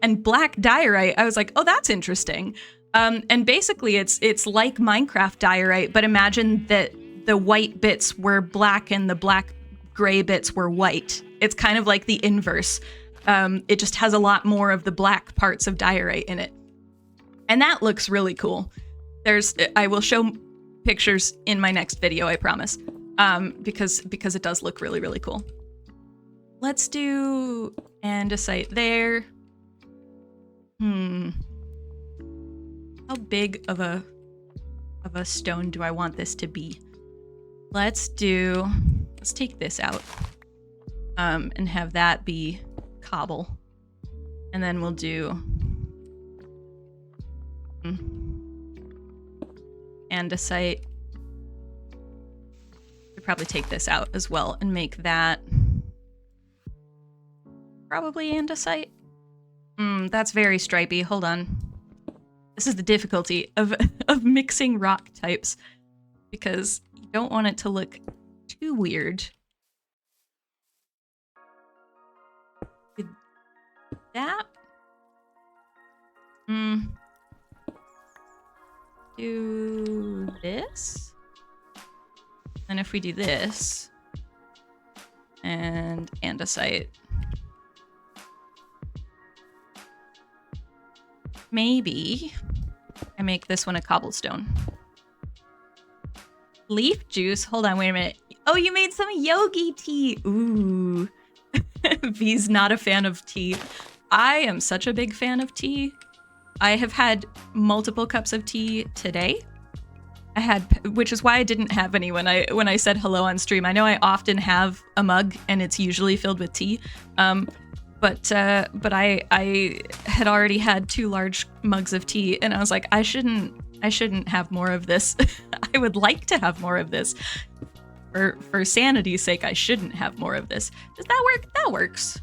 [SPEAKER 1] And black diorite, I was like, oh, that's interesting. And basically it's like Minecraft diorite, but imagine that the white bits were black and the black gray bits were white. It's kind of like the inverse. It just has a lot more of the black parts of diorite in it. And that looks really cool. I will show pictures in my next video, I promise. Because it does look really, really cool. Let's do andesite there. How big of a stone do I want this to be? Let's take this out. And have that be cobble. And then we'll do andesite. Could probably take this out as well and make that probably andesite. That's very stripy. Hold on. This is the difficulty of mixing rock types, because you don't want it to look too weird. Did that? Do this. And if we do this and andesite, maybe I make this one a cobblestone. Leaf juice? Hold on, wait a minute. Oh, you made some yogi tea. Ooh. V's not a fan of tea. I am such a big fan of tea. I have had multiple cups of tea today. Which is why I didn't have any when I said hello on stream. I know I often have a mug and it's usually filled with tea. But I had already had 2 large mugs of tea, and I was like, I shouldn't have more of this. I would like to have more of this. For sanity's sake, I shouldn't have more of this. Does that work? That works.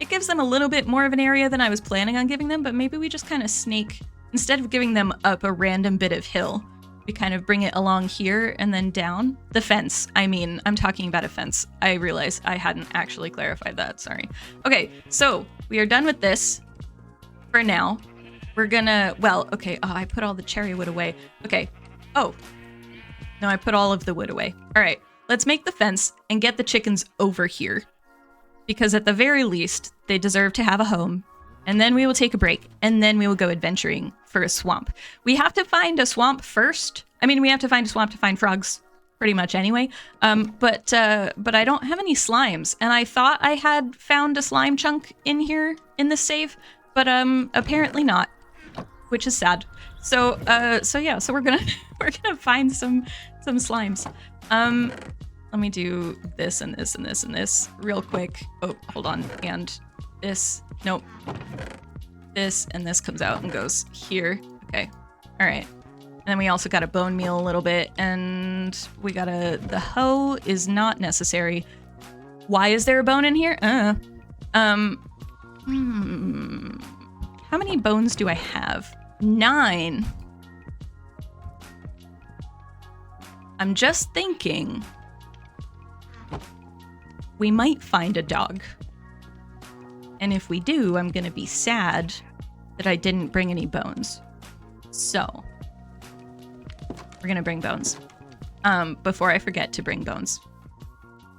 [SPEAKER 1] It gives them a little bit more of an area than I was planning on giving them, but maybe we just kind of snake, instead of giving them up a random bit of hill, we kind of bring it along here and then down. The fence, I mean, I'm talking about a fence. I realize I hadn't actually clarified that, sorry. Okay, so we are done with this for now. We're gonna, well, okay, I put all the cherry wood away. Okay, oh, no, I put all of the wood away. All right, let's make the fence and get the chickens over here, because at the very least, they deserve to have a home. And then we will take a break, and then we will go adventuring for a swamp. We have to find a swamp first. I mean, we have to find a swamp to find frogs, pretty much anyway. But I don't have any slimes, and I thought I had found a slime chunk in here in this save, but apparently not, which is sad. So yeah, so we're gonna find some slimes. Let me do this and this and this and this real quick. Oh, hold on, and this. Nope. This and this comes out and goes here. Okay. All right. And then we also got a bone meal a little bit, and we got the hoe is not necessary. Why is there a bone in here? How many bones do I have? 9. I'm just thinking we might find a dog. And if we do, I'm gonna be sad that I didn't bring any bones. So, we're gonna bring bones. Before I forget to bring bones.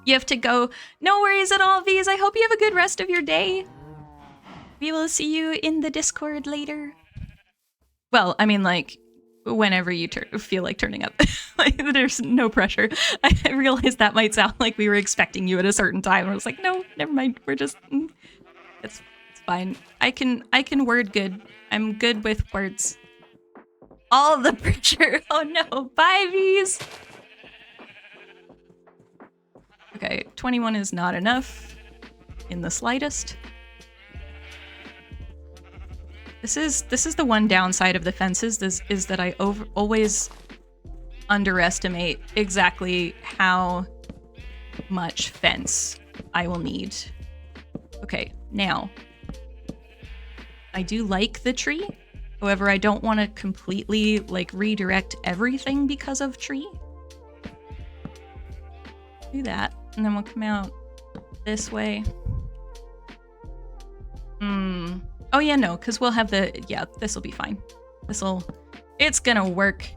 [SPEAKER 1] You have to go. No worries at all, V's. I hope you have a good rest of your day. We will see you in the Discord later. Well, I mean, like, whenever you feel like turning up. Like, there's no pressure. I realized that might sound like we were expecting you at a certain time. I was like, no, never mind. We're just... It's fine. I can word good. I'm good with words. All the pressure. Oh no. Bye, V's. Okay, 21 is not enough in the slightest. This is the one downside of the fences is that I always underestimate exactly how much fence I will need. Okay, now, I do like the tree. However, I don't want to completely, like, redirect everything because of tree. Do that, and then we'll come out this way. Oh yeah, no, because we'll have yeah, this will be fine. It's gonna work.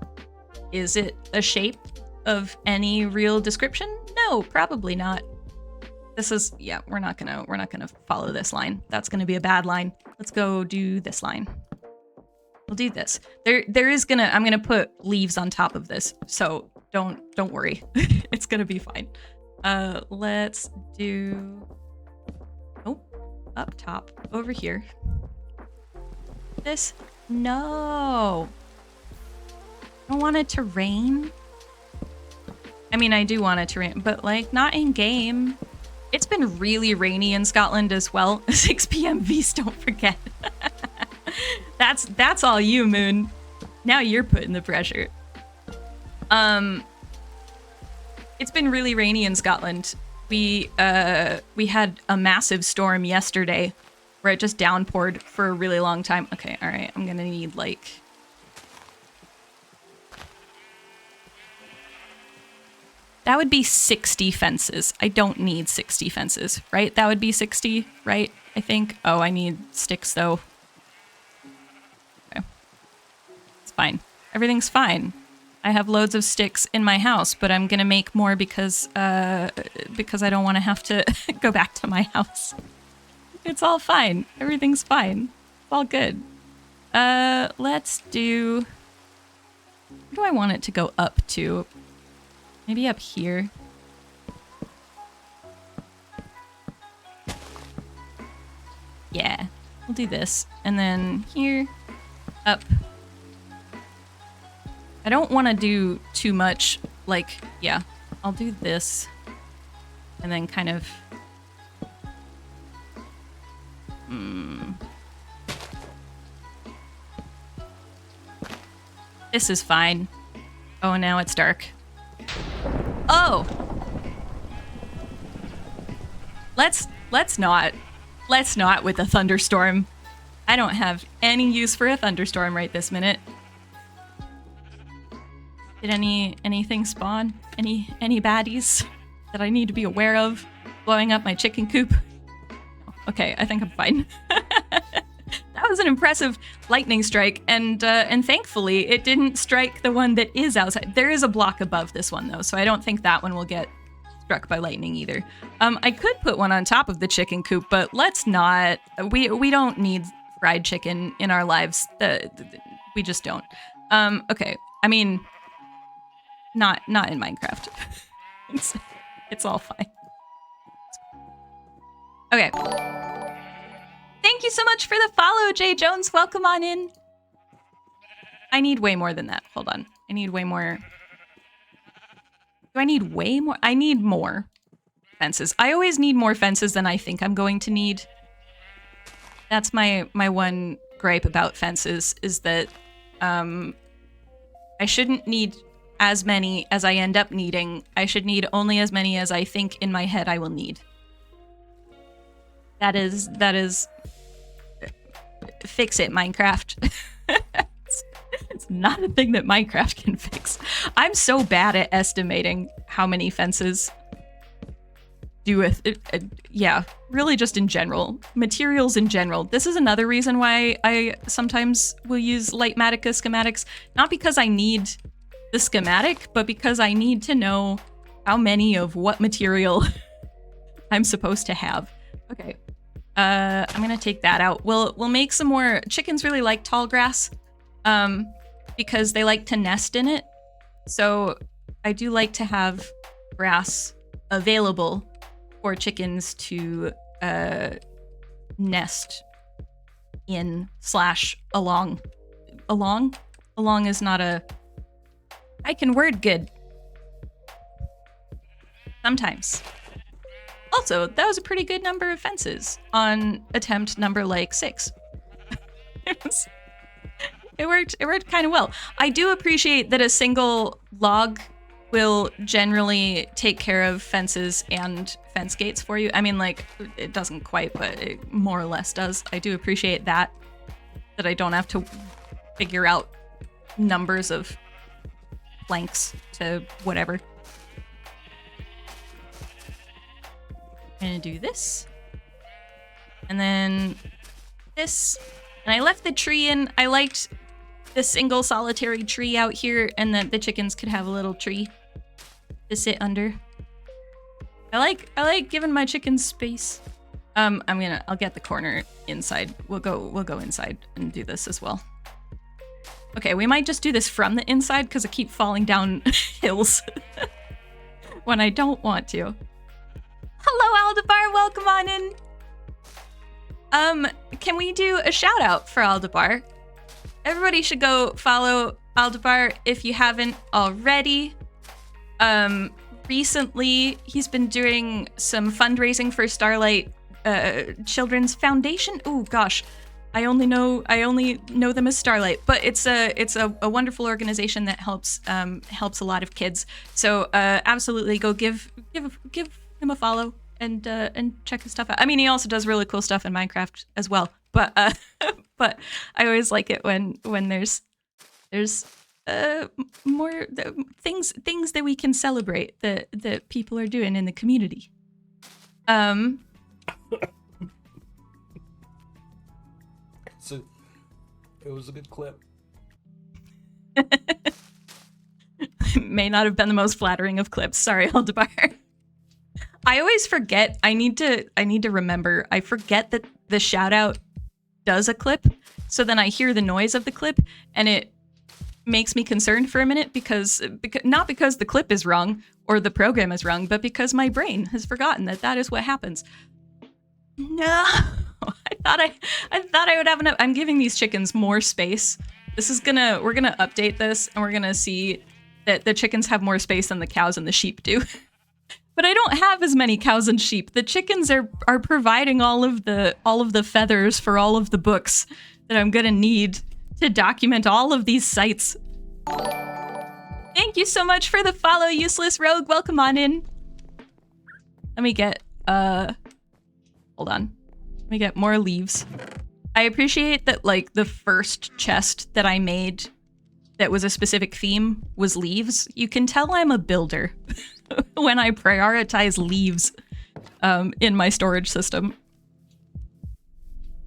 [SPEAKER 1] Is it a shape of any real description? No, probably not. This is, yeah, we're not gonna follow this line. That's gonna be a bad line. Let's go do this line. We'll do this. I'm gonna put leaves on top of this, so don't worry. It's gonna be fine. Let's do, oh, up top over here. This, no. I don't want it to rain. I mean, I do want it to rain, but like not in game. It's been really rainy in Scotland as well. 6 p.m. Vs, don't forget. That's all you, Moon. Now you're putting the pressure. It's been really rainy in Scotland. We had a massive storm yesterday where it just downpoured for a really long time. Okay, all right. I'm gonna need like, that would be 60 fences. I don't need 60 fences, right? That would be 60, right? I think. Oh, I need sticks though. Okay. It's fine. Everything's fine. I have loads of sticks in my house, but I'm gonna make more because I don't want to have to go back to my house. It's all fine. Everything's fine. It's all good. Let's do, where do I want it to go up to? Maybe up here. Yeah, we'll do this. And then here, up. I don't want to do too much, like, yeah, I'll do this. And then kind of, this is fine. Oh, now it's dark. Oh! Let's not with a thunderstorm. I don't have any use for a thunderstorm right this minute. Did anything spawn? Any baddies that I need to be aware of? Blowing up my chicken coop? Okay, I think I'm fine. That was an impressive lightning strike, and thankfully it didn't strike the one that is outside. There is a block above this one though, so I don't think that one will get struck by lightning either. I could put one on top of the chicken coop, but let's not. We don't need fried chicken in our lives. We just don't. Okay, I mean, not in Minecraft. It's all fine. Okay. Thank you so much for the follow, Jay Jones. Welcome on in. I need way more than that. Hold on. I need way more. Do I need way more? I need more fences. I always need more fences than I think I'm going to need. That's my one gripe about fences, is that I shouldn't need as many as I end up needing. I should need only as many as I think in my head I will need. That is fix it, Minecraft. It's not a thing that Minecraft can fix. I'm so bad at estimating how many fences do with yeah, really just in general. Materials in general. This is another reason why I sometimes will use Lightmatica schematics. Not because I need the schematic, but because I need to know how many of what material I'm supposed to have. Okay. I'm gonna take that out. We'll make some more. Chickens really like tall grass, because they like to nest in it. So I do like to have grass available for chickens to nest in / along. Along is not a. I can word good. Sometimes. Also, that was a pretty good number of fences on attempt number like 6. It worked kind of well. I do appreciate that a single log will generally take care of fences and fence gates for you. I mean, like, it doesn't quite, but it more or less does. I do appreciate that I don't have to figure out numbers of planks to whatever. I'm gonna do this. And then this. And I left the tree in. I liked the single solitary tree out here, and that the chickens could have a little tree to sit under. I like giving my chickens space. I'll get the corner inside. We'll go inside and do this as well. Okay, we might just do this from the inside because I keep falling down hills when I don't want to. Hello, Aldebar, welcome on in. Can we do a shout out for Aldebar? Everybody should go follow Aldebar if you haven't already. Recently, he's been doing some fundraising for Starlight Children's Foundation. Oh gosh, I only know them as Starlight, but it's a wonderful organization that helps a lot of kids. So absolutely go give him a follow and check his stuff out. I mean, he also does really cool stuff in Minecraft as well. But but I always like it when there's more things that we can celebrate that people are doing in the community.
[SPEAKER 2] So it was a good clip.
[SPEAKER 1] May not have been the most flattering of clips. Sorry, Aldebar. I always forget. I need to remember. I forget that the shout out does a clip. So then I hear the noise of the clip and it makes me concerned for a minute because not because the clip is wrong or the program is wrong, but because my brain has forgotten that is what happens. No, I thought I would have enough. I'm giving these chickens more space. We're gonna update this and we're gonna see that the chickens have more space than the cows and the sheep do. But I don't have as many cows and sheep. The chickens are providing all of the feathers for all of the books that I'm gonna need to document all of these sites. Thank you so much for the follow, Useless Rogue. Welcome on in. Let me get hold on. Let me get more leaves. I appreciate that like the first chest that I made that was a specific theme was leaves. You can tell I'm a builder when I prioritize leaves in my storage system.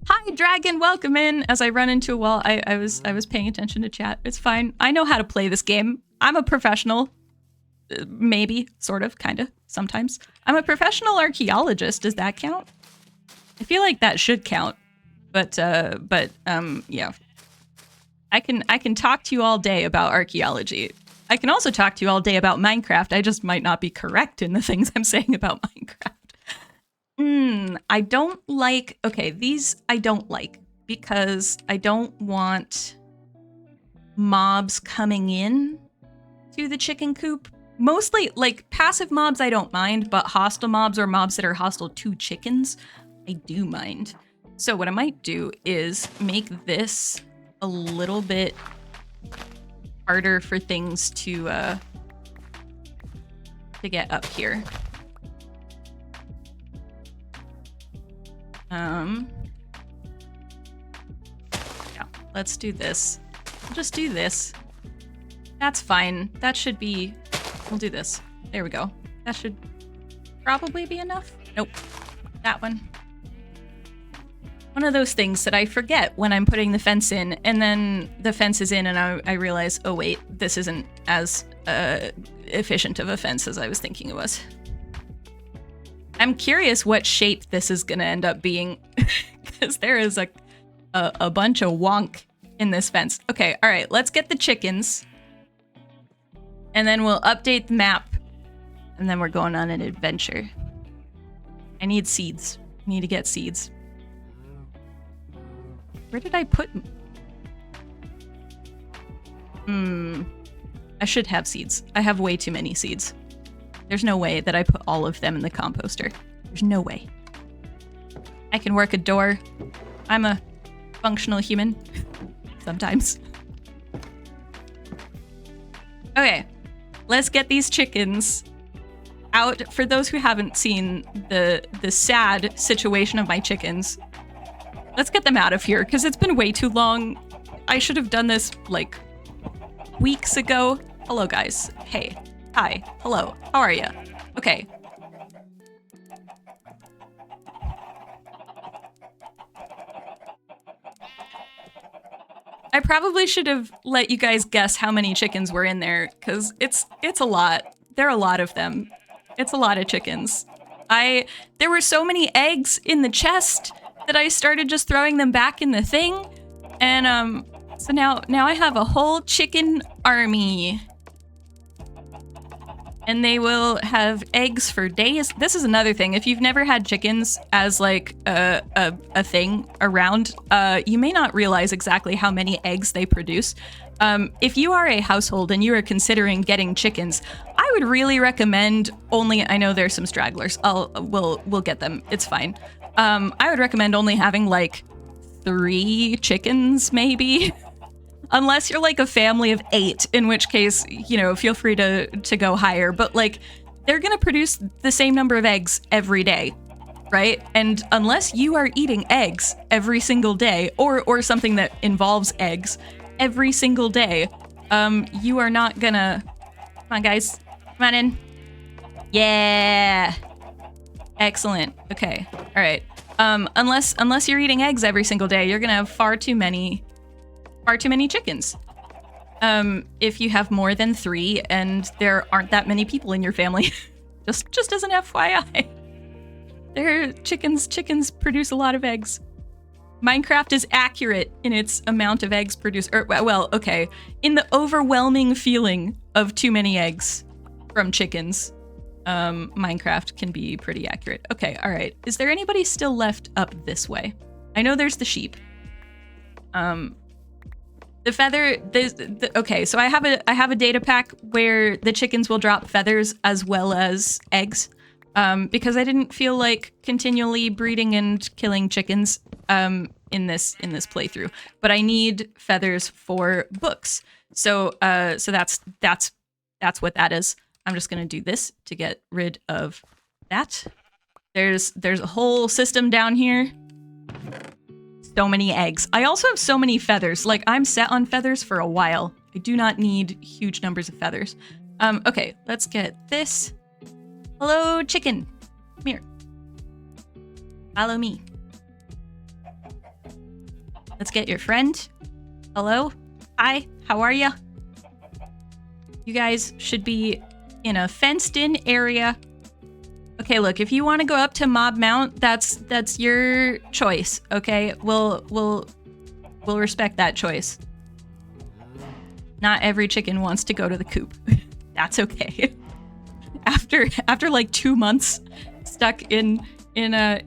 [SPEAKER 1] Hi, Dragon, welcome in. As I run into a wall, I was paying attention to chat. It's fine. I know how to play this game. I'm a professional. Maybe, sort of, kind of, sometimes. I'm a professional archaeologist. Does that count? I feel like that should count. But yeah. I can talk to you all day about archaeology. I can also talk to you all day about Minecraft. I just might not be correct in the things I'm saying about Minecraft. I don't like... Okay, these I don't like because I don't want mobs coming in to the chicken coop. Mostly, like, passive mobs I don't mind, but hostile mobs or mobs that are hostile to chickens, I do mind. So what I might do is make this a little bit harder for things to get up here. Yeah, let's do this. We'll just do this. That's fine. That should be... We'll do this. There we go. That should probably be enough. Nope. That one. One of those things that I forget when I'm putting the fence in, and then the fence is in and I realize, oh wait, this isn't as efficient of a fence as I was thinking it was. I'm curious what shape this is gonna end up being, because there is a bunch of wonk in this fence. Okay, all right, let's get the chickens, and then we'll update the map, and then we're going on an adventure. I need seeds. I need to get seeds. Where did I put... I should have seeds. I have way too many seeds. There's no way that I put all of them in the composter. There's no way. I can work a door. I'm a functional human. Sometimes. Okay. Let's get these chickens out. For those who haven't seen the sad situation of my chickens, let's get them out of here, because it's been way too long. I should have done this, like, weeks ago. Hello, guys. Hey. Hi. Hello. How are you? Okay. I probably should have let you guys guess how many chickens were in there, because it's a lot. There are a lot of them. It's a lot of chickens. There were so many eggs in the chest that I started just throwing them back in the thing, and so now I have a whole chicken army. And they will have eggs for days. This is another thing. If you've never had chickens as like a thing around, you may not realize exactly how many eggs they produce. If you are a household and you are considering getting chickens, I would really recommend only, I know there's some stragglers. We'll get them. It's fine. I would recommend only having like 3 chickens, maybe. Unless you're like a family of 8, in which case, you know, feel free to go higher. But like, they're gonna produce the same number of eggs every day, right? And unless you are eating eggs every single day, or something that involves eggs every single day, you are not gonna. Come on, guys, come on in. Yeah, excellent. Okay, all right. Unless you're eating eggs every single day, you're gonna have far too many chickens. If you have more than 3 and there aren't that many people in your family, just as an FYI. Chickens produce a lot of eggs. Minecraft is accurate in its amount of eggs produced, in the overwhelming feeling of too many eggs from chickens. Minecraft can be pretty accurate. Okay, all right. Is there anybody still left up this way? I know there's the sheep. The feather, okay, so I have a data pack where the chickens will drop feathers as well as eggs, because I didn't feel like continually breeding and killing chickens in this playthrough. But I need feathers for books, so that's what that is. I'm just gonna do this to get rid of that. There's a whole system down here. So many eggs. I also have so many feathers. Like, I'm set on feathers for a while. I do not need huge numbers of feathers. Okay, let's get this. Hello, chicken. Come here. Follow me. Let's get your friend. Hello. Hi, how are ya? You guys should be in a fenced-in area. Okay, look, if you want to go up to Mob Mount, that's your choice, okay? We'll respect that choice. Not every chicken wants to go to the coop. That's okay. After like 2 months stuck in that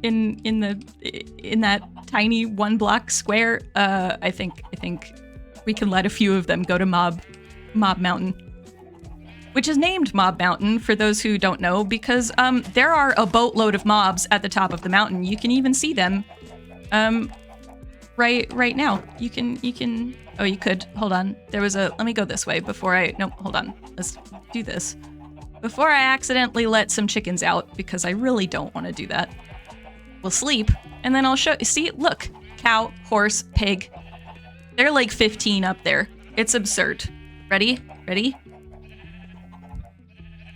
[SPEAKER 1] tiny 1 block square, I think we can let a few of them go to Mob Mountain. Which is named Mob Mountain, for those who don't know, because there are a boatload of mobs at the top of the mountain. You can even see them right now. You can. Oh, you could. Hold on. Let me go this way before nope, hold on. Let's do this. Before I accidentally let some chickens out, because I really don't want to do that. We'll sleep, and then I'll show. See, look. Cow, horse, pig. They're like 15 up there. It's absurd. Ready? Ready?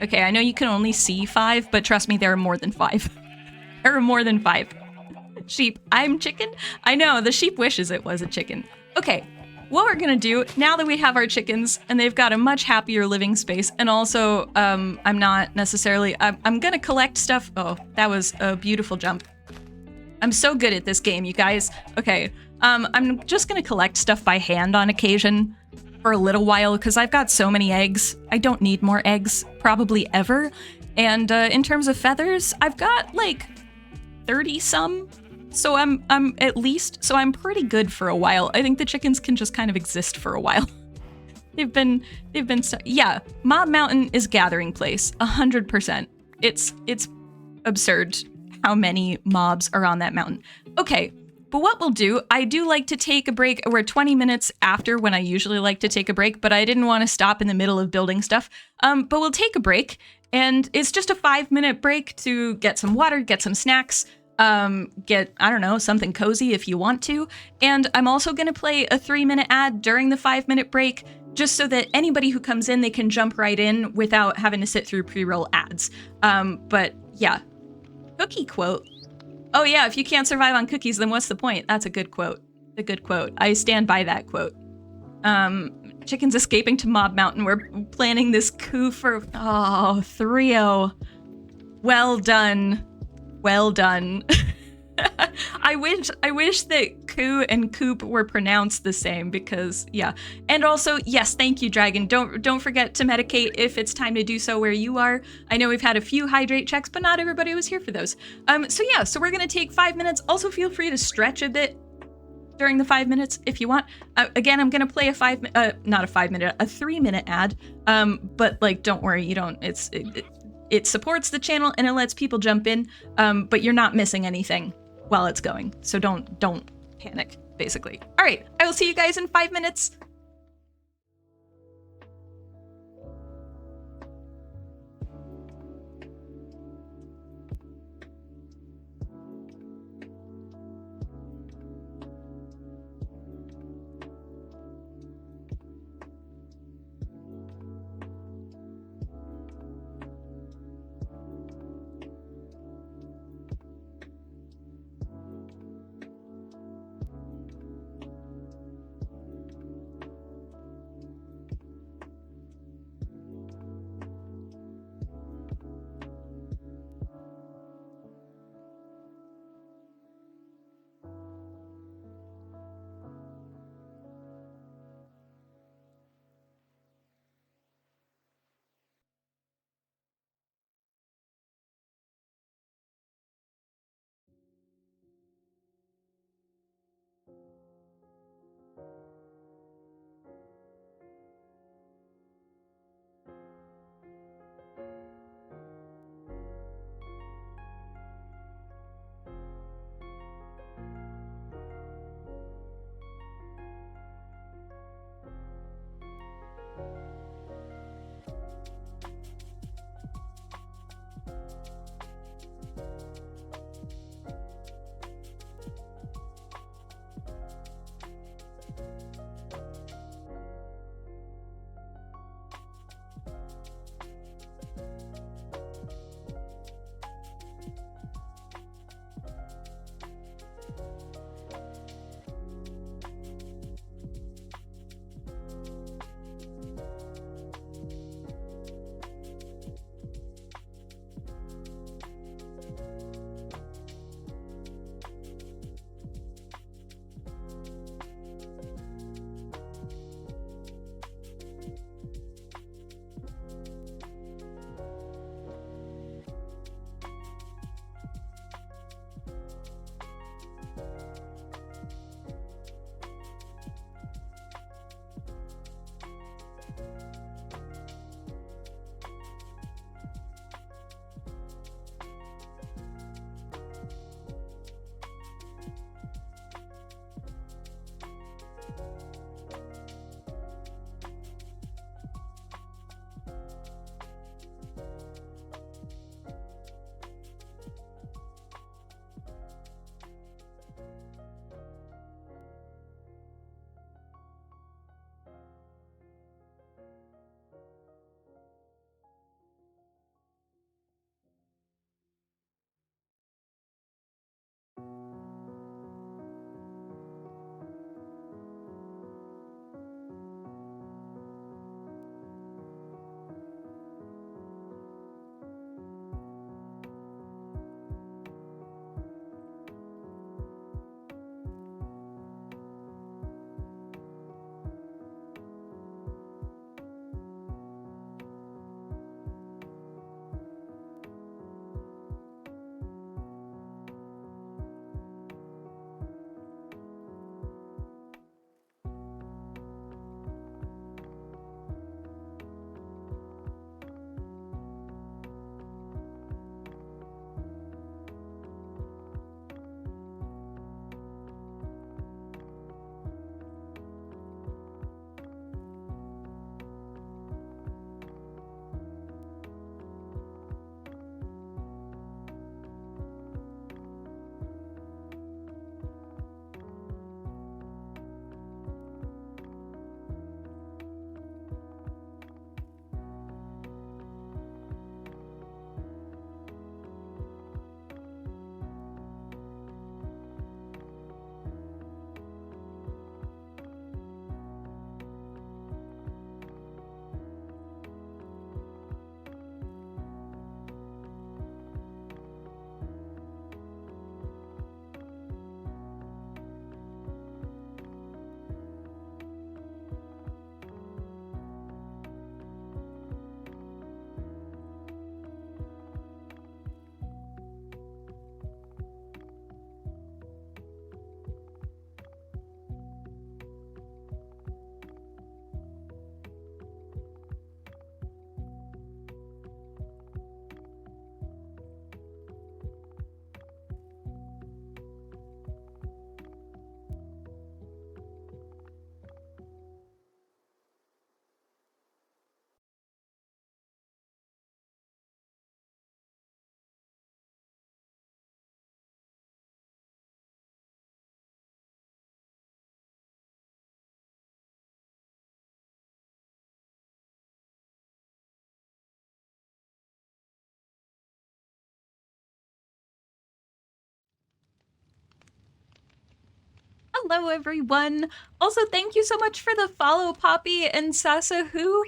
[SPEAKER 1] Okay, I know you can only see 5, but trust me, there are more than 5. There are more than 5. Sheep. I'm chicken? I know, the sheep wishes it was a chicken. Okay, what we're gonna do, now that we have our chickens, and they've got a much happier living space, and also, I'm gonna collect stuff. Oh, that was a beautiful jump. I'm so good at this game, you guys. Okay, I'm just gonna collect stuff by hand on occasion. For a little while, because I've got so many eggs. I don't need more eggs, probably ever. And in terms of feathers, I've got like 30 some. So I'm pretty good for a while. I think the chickens can just kind of exist for a while. Yeah, Mob Mountain is gathering place, 100%. It's absurd how many mobs are on that mountain. Okay. But what we'll do, I do like to take a break. We're 20 minutes after when I usually like to take a break, but I didn't want to stop in the middle of building stuff. But we'll take a break, and it's just a 5-minute break to get some water, get some snacks, get, I don't know, something cozy if you want to. And I'm also going to play a 3-minute ad during the 5-minute break, just so that anybody who comes in, they can jump right in without having to sit through pre-roll ads. But yeah, cookie quote. Oh yeah, if you can't survive on cookies, then what's the point? That's a good quote. A good quote. I stand by that quote. Chickens escaping to Mob Mountain. We're planning this coup for 3-0. Well done. Well done. I wish that coup and coop were pronounced the same because yeah. And also, yes, thank you, Dragon. Don't forget to medicate if it's time to do so where you are. I know we've had a few hydrate checks, but not everybody was here for those. So we're gonna take 5 minutes. Also feel free to stretch a bit during the 5 minutes if you want. Again, I'm gonna play a 3-minute ad. But like, don't worry, you don't. It supports the channel and it lets people jump in. But you're not missing anything while it's going, so don't panic. Basically. All right, I will see you guys in 5 minutes. Hello, everyone. Also, thank you so much for the follow, Poppy and Sasahu.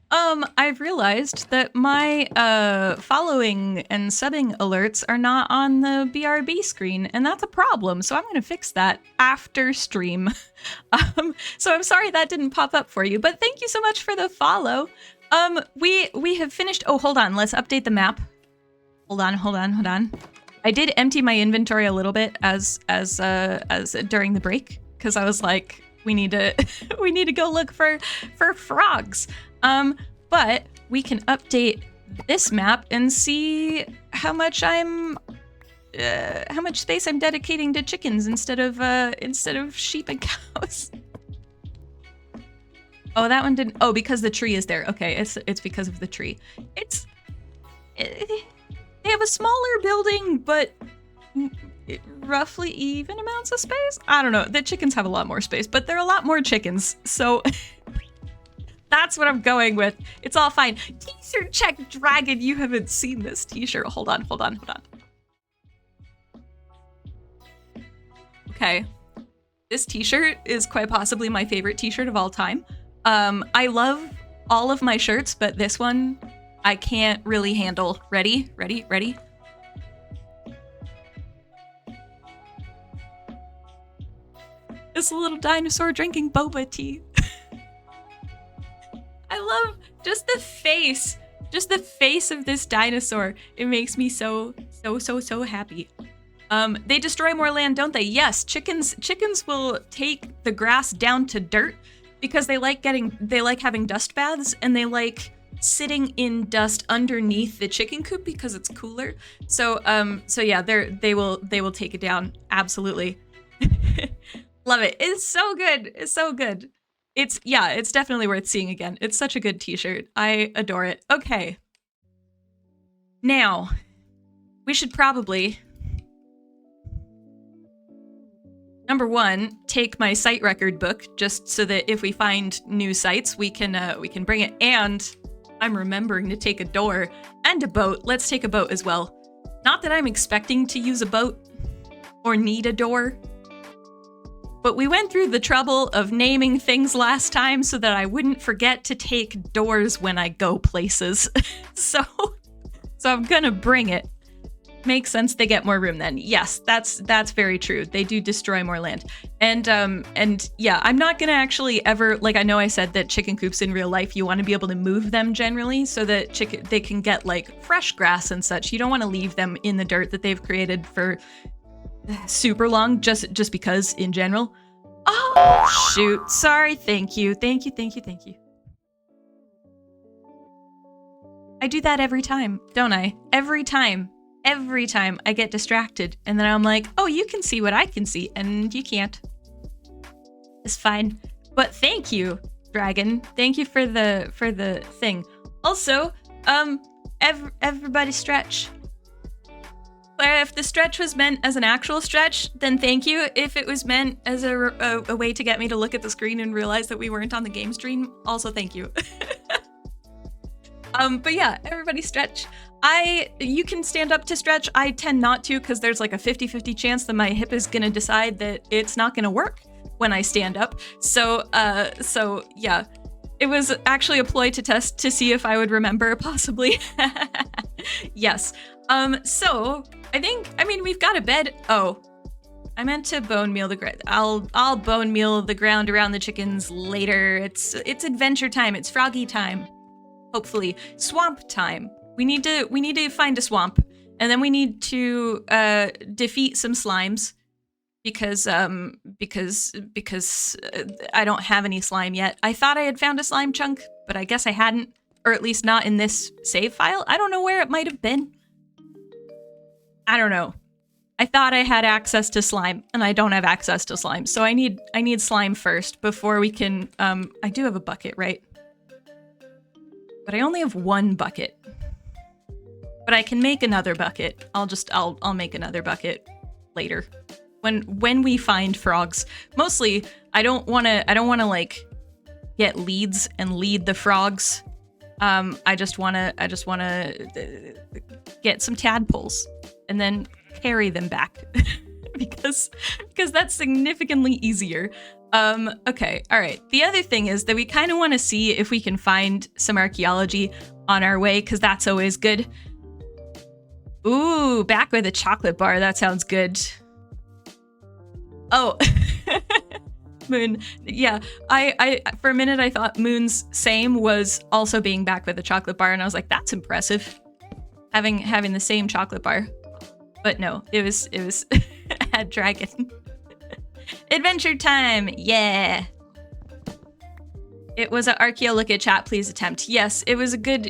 [SPEAKER 1] I've realized that my following and subbing alerts are not on the BRB screen, and that's a problem. So I'm going to fix that after stream. So I'm sorry that didn't pop up for you, but thank you so much for the follow. We have finished. Oh, hold on. Let's update the map. Hold on. I did empty my inventory a little bit as during the break, because I was like, we need to go look for frogs. But we can update this map and see how much space I'm dedicating to chickens instead of sheep and cows. Oh, that one didn't. Oh, because the tree is there. Okay, it's because of the tree. They have a smaller building, but roughly even amounts of space? I don't know. The chickens have a lot more space, but they're a lot more chickens, so that's what I'm going with. It's all fine. T-shirt check, Dragon. You haven't seen this t-shirt. Hold on. Okay. This t-shirt is quite possibly my favorite t-shirt of all time. I love all of my shirts, but this one I can't really handle. Ready? It's a little dinosaur drinking boba tea. I love just the face of this dinosaur. It makes me so happy. They destroy more land, don't they? Yes, chickens will take the grass down to dirt because they like having dust baths, and they like sitting in dust underneath the chicken coop because it's cooler. So yeah, they will take it down. Absolutely. Love it. It's so good. It's definitely worth seeing again. It's such a good t-shirt. I adore it. Okay. Now, we should probably, number one, take my site record book just so that if we find new sites, we can bring it. And I'm remembering to take a door and a boat. Let's take a boat as well. Not that I'm expecting to use a boat or need a door, but we went through the trouble of naming things last time so that I wouldn't forget to take doors when I go places. So I'm gonna bring it. Makes sense, they get more room then. Yes, that's very true. They do destroy more land. And yeah, I'm not gonna actually ever, like, I know I said that chicken coops in real life, you want to be able to move them generally so that they can get like fresh grass and such. You don't want to leave them in the dirt that they've created for super long just because in general. Oh shoot, sorry. Thank you. I do that every time, don't I? Every time I get distracted, and then I'm like, oh, you can see what I can see, and you can't. It's fine. But thank you, Dragon. Thank you for the thing. Also, everybody stretch. If the stretch was meant as an actual stretch, then thank you. If it was meant as a way to get me to look at the screen and realize that we weren't on the game stream, also thank you. But yeah, everybody stretch. You can stand up to stretch. I tend not to because there's like a 50-50 chance that my hip is gonna decide that it's not gonna work when I stand up. So yeah, it was actually a ploy to test to see if I would remember, possibly. Yes. So I mean, we've got a bed. Oh, I meant to bone meal the ground. I'll bone meal the ground around the chickens later. It's adventure time. It's froggy time. Hopefully, swamp time. We need to find a swamp, and then we need to defeat some slimes because I don't have any slime yet. I thought I had found a slime chunk, but I guess I hadn't, or at least not in this save file. I don't know where it might have been. I don't know. I thought I had access to slime, and I don't have access to slime, so I need slime first before we can. I do have a bucket, right? But I only have one bucket. But I can make another bucket. I'll make another bucket later. When we find frogs. Mostly, I don't wanna like get leads and lead the frogs. I just wanna get some tadpoles and then carry them back because that's significantly easier. Okay, all right. The other thing is that we kind of want to see if we can find some archaeology on our way, because that's always good. Ooh, back with a chocolate bar. That sounds good. Oh, Moon. Yeah, I for a minute I thought Moon's same was also being back with a chocolate bar, and I was like, that's impressive, having the same chocolate bar. But no, it was a dragon. Adventure time, yeah. It was an archaeo look at chat, please attempt. Yes, it was a good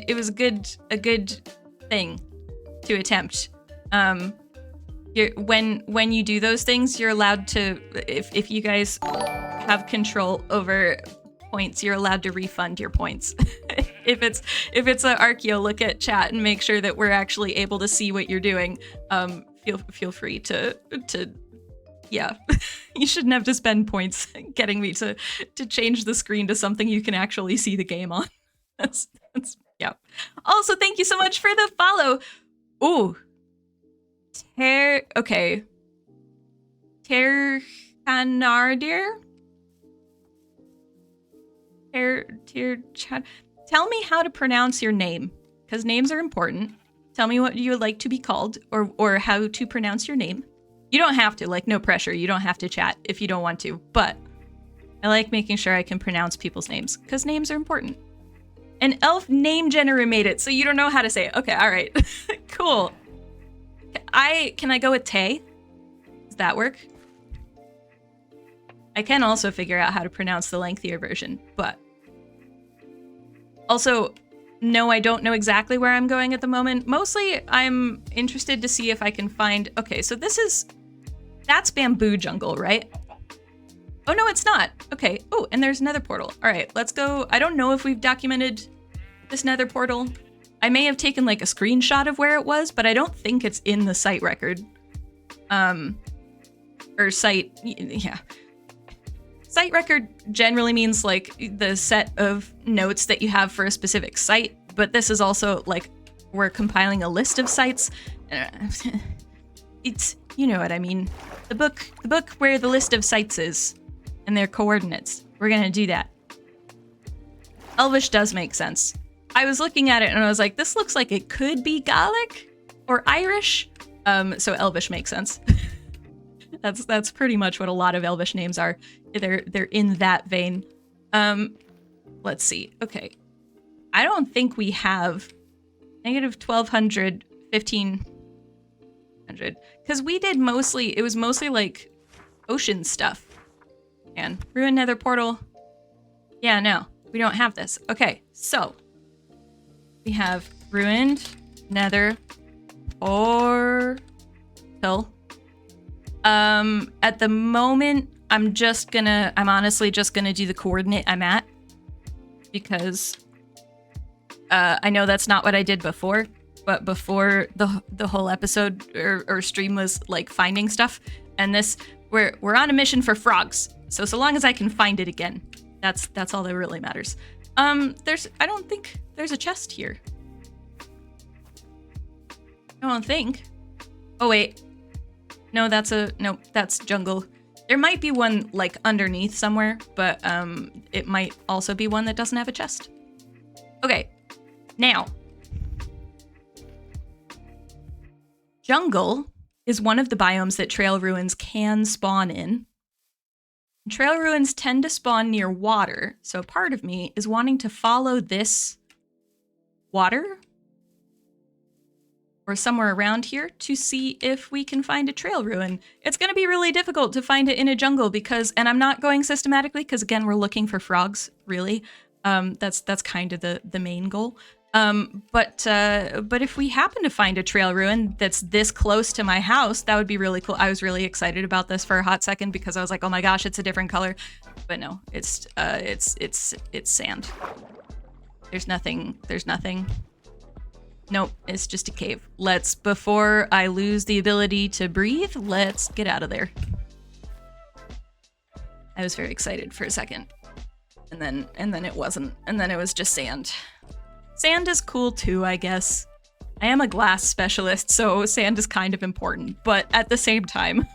[SPEAKER 1] thing to attempt. When you do those things, you're allowed to, if you guys have control over points, you're allowed to refund your points. if it's an archaeo look at chat and make sure that we're actually able to see what you're doing, feel free to yeah. You shouldn't have to spend points getting me to change the screen to something you can actually see the game on. That's yeah. Also, thank you so much for the follow. Ooh. Okay. Tercanardir? Tell me how to pronounce your name, because names are important. Tell me what you would like to be called, or how to pronounce your name. You don't have to, like, no pressure. You don't have to chat if you don't want to, but I like making sure I can pronounce people's names, because names are important. An elf name generator made it, so you don't know how to say it. Okay, all right. Cool. Can I go with Tay? Does that work? I can also figure out how to pronounce the lengthier version, but also, no, I don't know exactly where I'm going at the moment. Mostly, I'm interested to see if I can find... Okay, so that's bamboo jungle, right? Oh, no, it's not. Okay. Oh, and there's another portal. All right, let's go. I don't know if we've documented this nether portal. I may have taken like a screenshot of where it was, but I don't think it's in the site record. Or site, yeah. Site record generally means like the set of notes that you have for a specific site, but this is also like we're compiling a list of sites. It's, you know what I mean. The book where the list of sites is and their coordinates. We're gonna do that. Elvish does make sense. I was looking at it and I was like, this looks like it could be Gallic or Irish. So Elvish makes sense. That's pretty much what a lot of Elvish names are. They're in that vein. Let's see. Okay. I don't think we have negative 1200, 1500. Because we did it was mostly like ocean stuff. And ruined nether portal. Yeah, no, we don't have this. Okay, so we have ruined nether portal. At the moment, I'm honestly just gonna do the coordinate I'm at, because I know that's not what I did before, but before the whole episode or stream was like finding stuff, and we're on a mission for frogs. So long as I can find it again, that's all that really matters. I don't think there's a chest here. I don't think. Oh wait. No, that's jungle. There might be one like underneath somewhere, but it might also be one that doesn't have a chest. Okay, now. Jungle is one of the biomes that trail ruins can spawn in. Trail ruins tend to spawn near water, so part of me is wanting to follow this water or somewhere around here to see if we can find a trail ruin. It's going to be really difficult to find it in a jungle and I'm not going systematically because again, we're looking for frogs, really. That's kind of the main goal. But if we happen to find a trail ruin that's this close to my house, that would be really cool. I was really excited about this for a hot second because I was like, oh my gosh, it's a different color. But no, it's sand. There's nothing. Nope, it's just a cave. Before I lose the ability to breathe, let's get out of there. I was very excited for a second. And then it wasn't. And then it was just sand. Sand is cool too, I guess. I am a glass specialist, so sand is kind of important, but at the same time,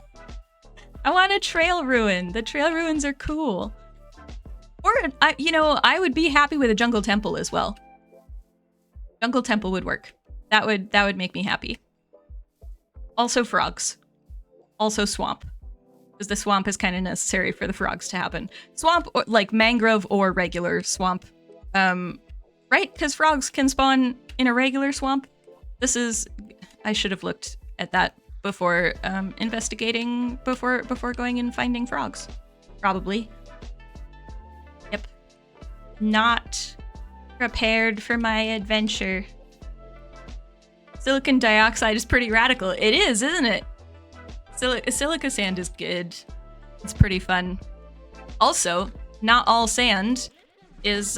[SPEAKER 1] I want a trail ruin. The trail ruins are cool. Or, I would be happy with a jungle temple as well. Jungle temple would work. That would make me happy. Also frogs. Also swamp. Because the swamp is kind of necessary for the frogs to happen. Swamp, or, like mangrove or regular swamp. Right? Because frogs can spawn in a regular swamp. I should have looked at that before investigating, before going and finding frogs. Probably. Yep. Not prepared for my adventure. Silicon dioxide is pretty radical. It is, isn't it? Silica sand is good. It's pretty fun. Also, not all sand is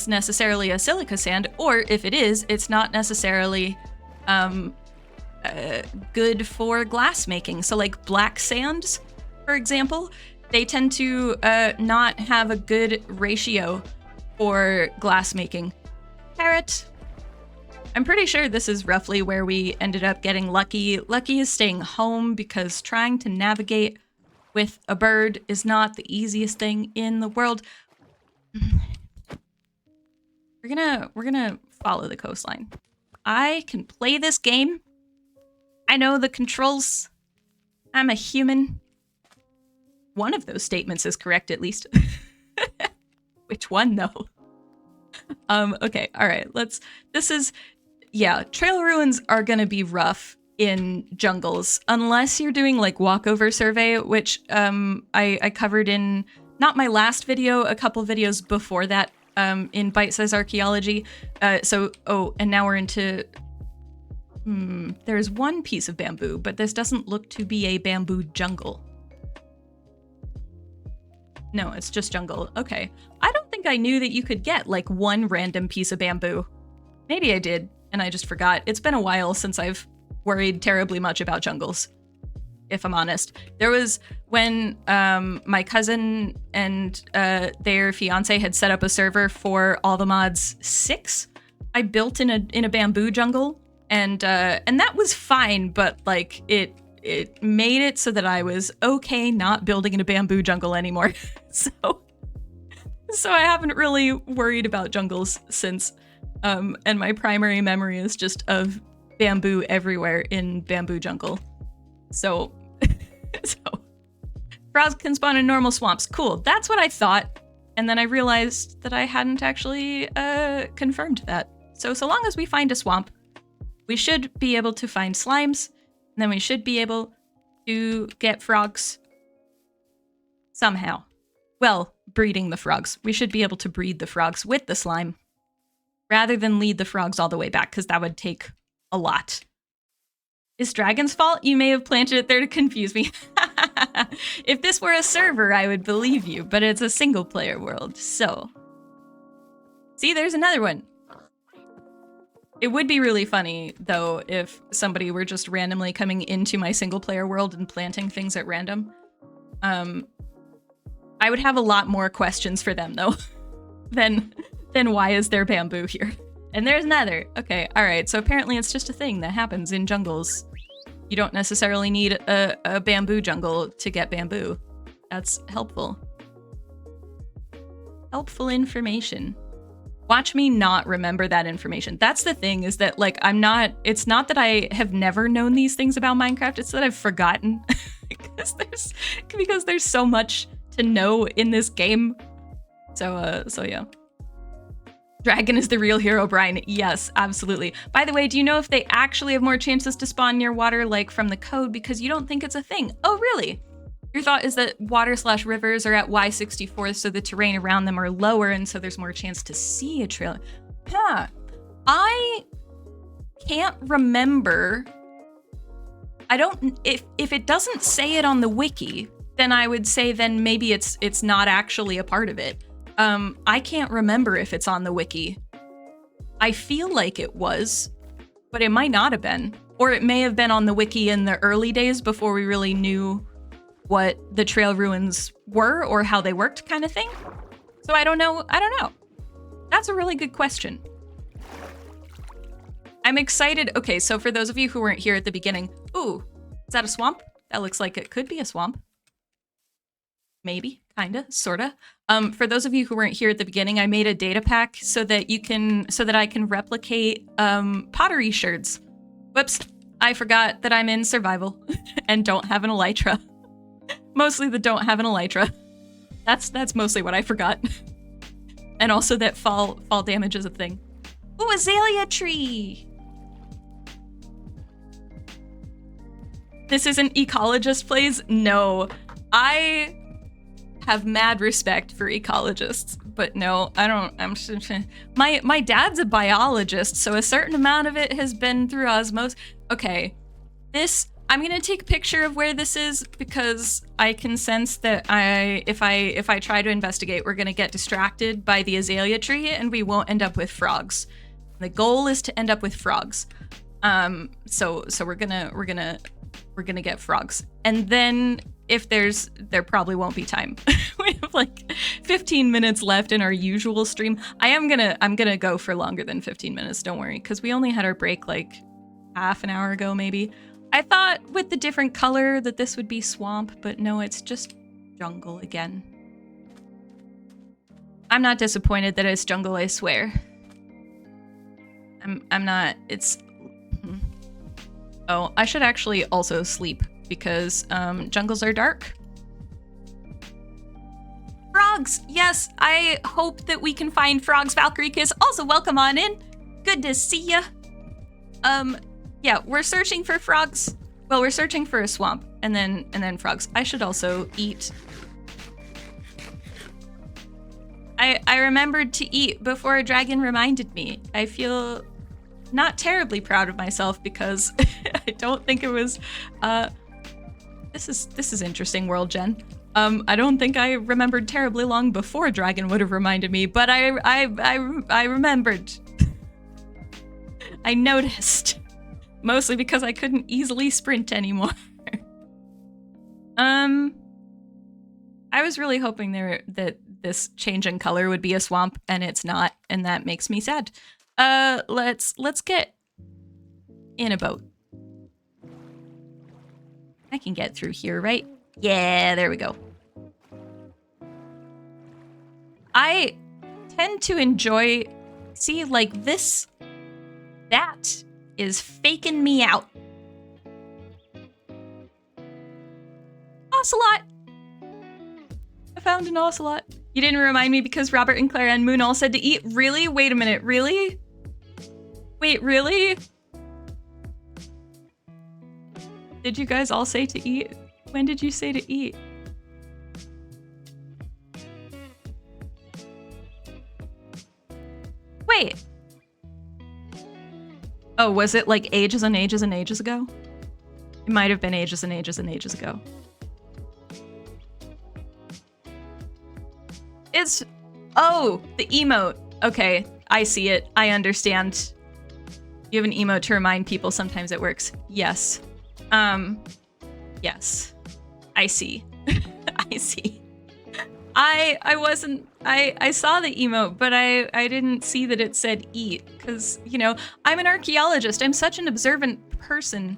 [SPEAKER 1] necessarily a silica sand, or if it is, it's not necessarily good for glass making. So like black sands, for example, they tend to not have a good ratio for glass making. Carrot. I'm pretty sure this is roughly where we ended up getting Lucky. Lucky is staying home because trying to navigate with a bird is not the easiest thing in the world. We're gonna follow the coastline. I can play this game. I know the controls. I'm a human. One of those statements is correct, at least. Which one, though? Okay, all right, trail ruins are gonna be rough in jungles, unless you're doing like walkover survey, which I covered in not my last video, a couple videos before that, in bite-size archaeology. And now we're into, there's one piece of bamboo, but this doesn't look to be a bamboo jungle. No, it's just jungle. Okay. I don't think I knew that you could get like one random piece of bamboo. Maybe I did, and I just forgot. It's been a while since I've worried terribly much about jungles, if I'm honest. There was when my cousin and their fiance had set up a server for All the Mods 6. I built in a bamboo jungle, and that was fine, but like it made it so that I was okay not building in a bamboo jungle anymore. So I haven't really worried about jungles since. And my primary memory is just of bamboo everywhere in bamboo jungle. So frogs can spawn in normal swamps. Cool. That's what I thought. And then I realized that I hadn't actually confirmed that. So long as we find a swamp, we should be able to find slimes, and then we should be able to get frogs somehow. Well, breeding the frogs. We should be able to breed the frogs with the slime, rather than lead the frogs all the way back, because that would take a lot. It's Dragon's fault? You may have planted it there to confuse me. If this were a server, I would believe you, but it's a single-player world, so... See, there's another one. It would be really funny, though, if somebody were just randomly coming into my single-player world and planting things at random. I would have a lot more questions for them, though, than why is there bamboo here? And there's another. Okay, all right. So apparently it's just a thing that happens in jungles. You don't necessarily need a bamboo jungle to get bamboo. That's helpful. Helpful information. Watch me not remember that information. That's the thing, is that like it's not that I have never known these things about Minecraft, it's that I've forgotten. because there's so much to know in this game. So yeah. Dragon is the real hero, Brian. Yes, absolutely. By the way, do you know if they actually have more chances to spawn near water, like from the code, because you don't think it's a thing? Oh, really? Your thought is that water/rivers are at Y64, so the terrain around them are lower, and so there's more chance to see a trail. Huh. I can't remember. I don't, if it doesn't say it on the wiki, then I would say then maybe it's not actually a part of it. I can't remember if it's on the wiki. I feel like it was, but it might not have been. Or it may have been on the wiki in the early days before we really knew what the trail ruins were or how they worked, kind of thing. So I don't know. That's a really good question. I'm excited. Okay, so for those of you who weren't here at the beginning, ooh, is that a swamp? That looks like it could be a swamp. maybe, kinda, sorta. For those of you who weren't here at the beginning, I made a data pack so that I can replicate pottery sherds. Whoops, I forgot that I'm in survival and don't have an elytra. Mostly the don't have an elytra. That's mostly what I forgot. And also that fall damage is a thing. Ooh, azalea tree! This isn't ecologist plays? No. I have mad respect for ecologists, but no, I don't. My dad's a biologist, so a certain amount of it has been through osmosis. Okay, I'm gonna take a picture of where this is because I can sense that if I try to investigate, we're gonna get distracted by the azalea tree and we won't end up with frogs. The goal is to end up with frogs. So we're gonna get frogs, and then if there probably won't be time. We have like 15 minutes left in our usual stream. I'm gonna go for longer than 15 minutes. Don't worry, because we only had our break like half an hour ago, maybe. I thought with the different color that this would be swamp, but no, it's just jungle again. I'm not disappointed that it's jungle, I swear. I'm not. It's. Oh, I should actually also sleep because jungles are dark. Frogs! Yes, I hope that we can find frogs. Valkyrie Kiss, also welcome on in. Good to see ya. Yeah, we're searching for frogs. Well, we're searching for a swamp and then frogs. I should also eat. I remembered to eat before a dragon reminded me. I feel not terribly proud of myself because I don't think it was this is interesting, World Gen. I don't think I remembered terribly long before a dragon would have reminded me, but I remembered. I noticed. Mostly because I couldn't easily sprint anymore. I was really hoping that this change in color would be a swamp, and it's not, and that makes me sad. Let's get in a boat. I can get through here, right? Yeah, there we go. I tend to enjoy, see, like this, that is faking me out. Ocelot! I found an ocelot. You didn't remind me because Robert and Claire and Moon all said to eat. Really? Wait a minute, really? Wait, really? Did you guys all say to eat? When did you say to eat? Wait. Oh, was it like ages and ages and ages ago? It might have been ages and ages and ages ago. It's... Oh, the emote. Okay, I see it. I understand. You have an emote to remind people sometimes it works. Yes. Yes. I see. I see. I saw the emote, but I didn't see that it said eat, because, you know, I'm an archaeologist. I'm such an observant person.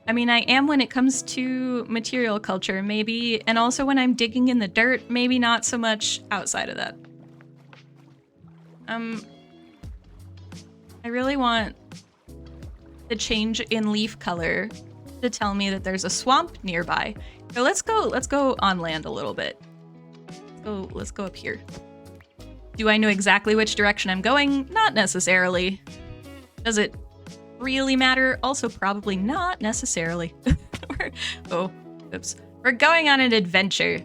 [SPEAKER 1] I mean, I am when it comes to material culture, maybe, and also when I'm digging in the dirt, maybe not so much outside of that. I really want the change in leaf color to tell me that there's a swamp nearby. So let's go on land a little bit. Let's go up here. Do I know exactly which direction I'm going? Not necessarily. Does it really matter? Also probably not necessarily. Oh, oops. We're going on an adventure.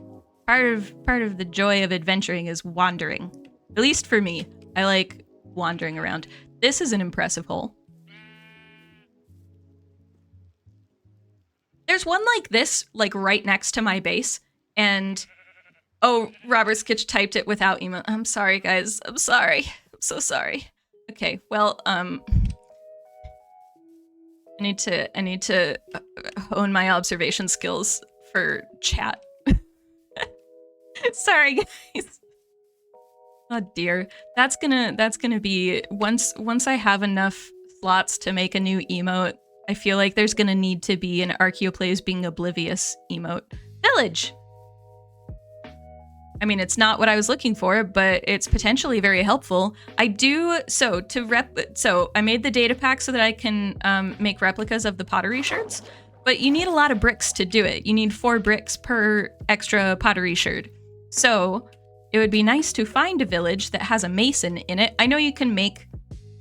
[SPEAKER 1] Part of the joy of adventuring is wandering. At least for me. I like wandering around. This is an impressive hole. There's one like this, like right next to my base, and oh, Robert Skitch typed it without email. I'm sorry, guys. I'm sorry. I'm so sorry. Okay, well, I need to hone my observation skills for chat. Sorry, guys. Oh dear, that's gonna be once I have enough slots to make a new emote. I feel like there's gonna need to be an ArchaeoPlays being oblivious emote. village. I mean, it's not what I was looking for, but it's potentially very helpful. I made the data pack so that I can make replicas of the pottery sherds, but you need a lot of bricks to do it. You need 4 bricks per extra pottery sherd. So it would be nice to find a village that has a mason in it. I know you can make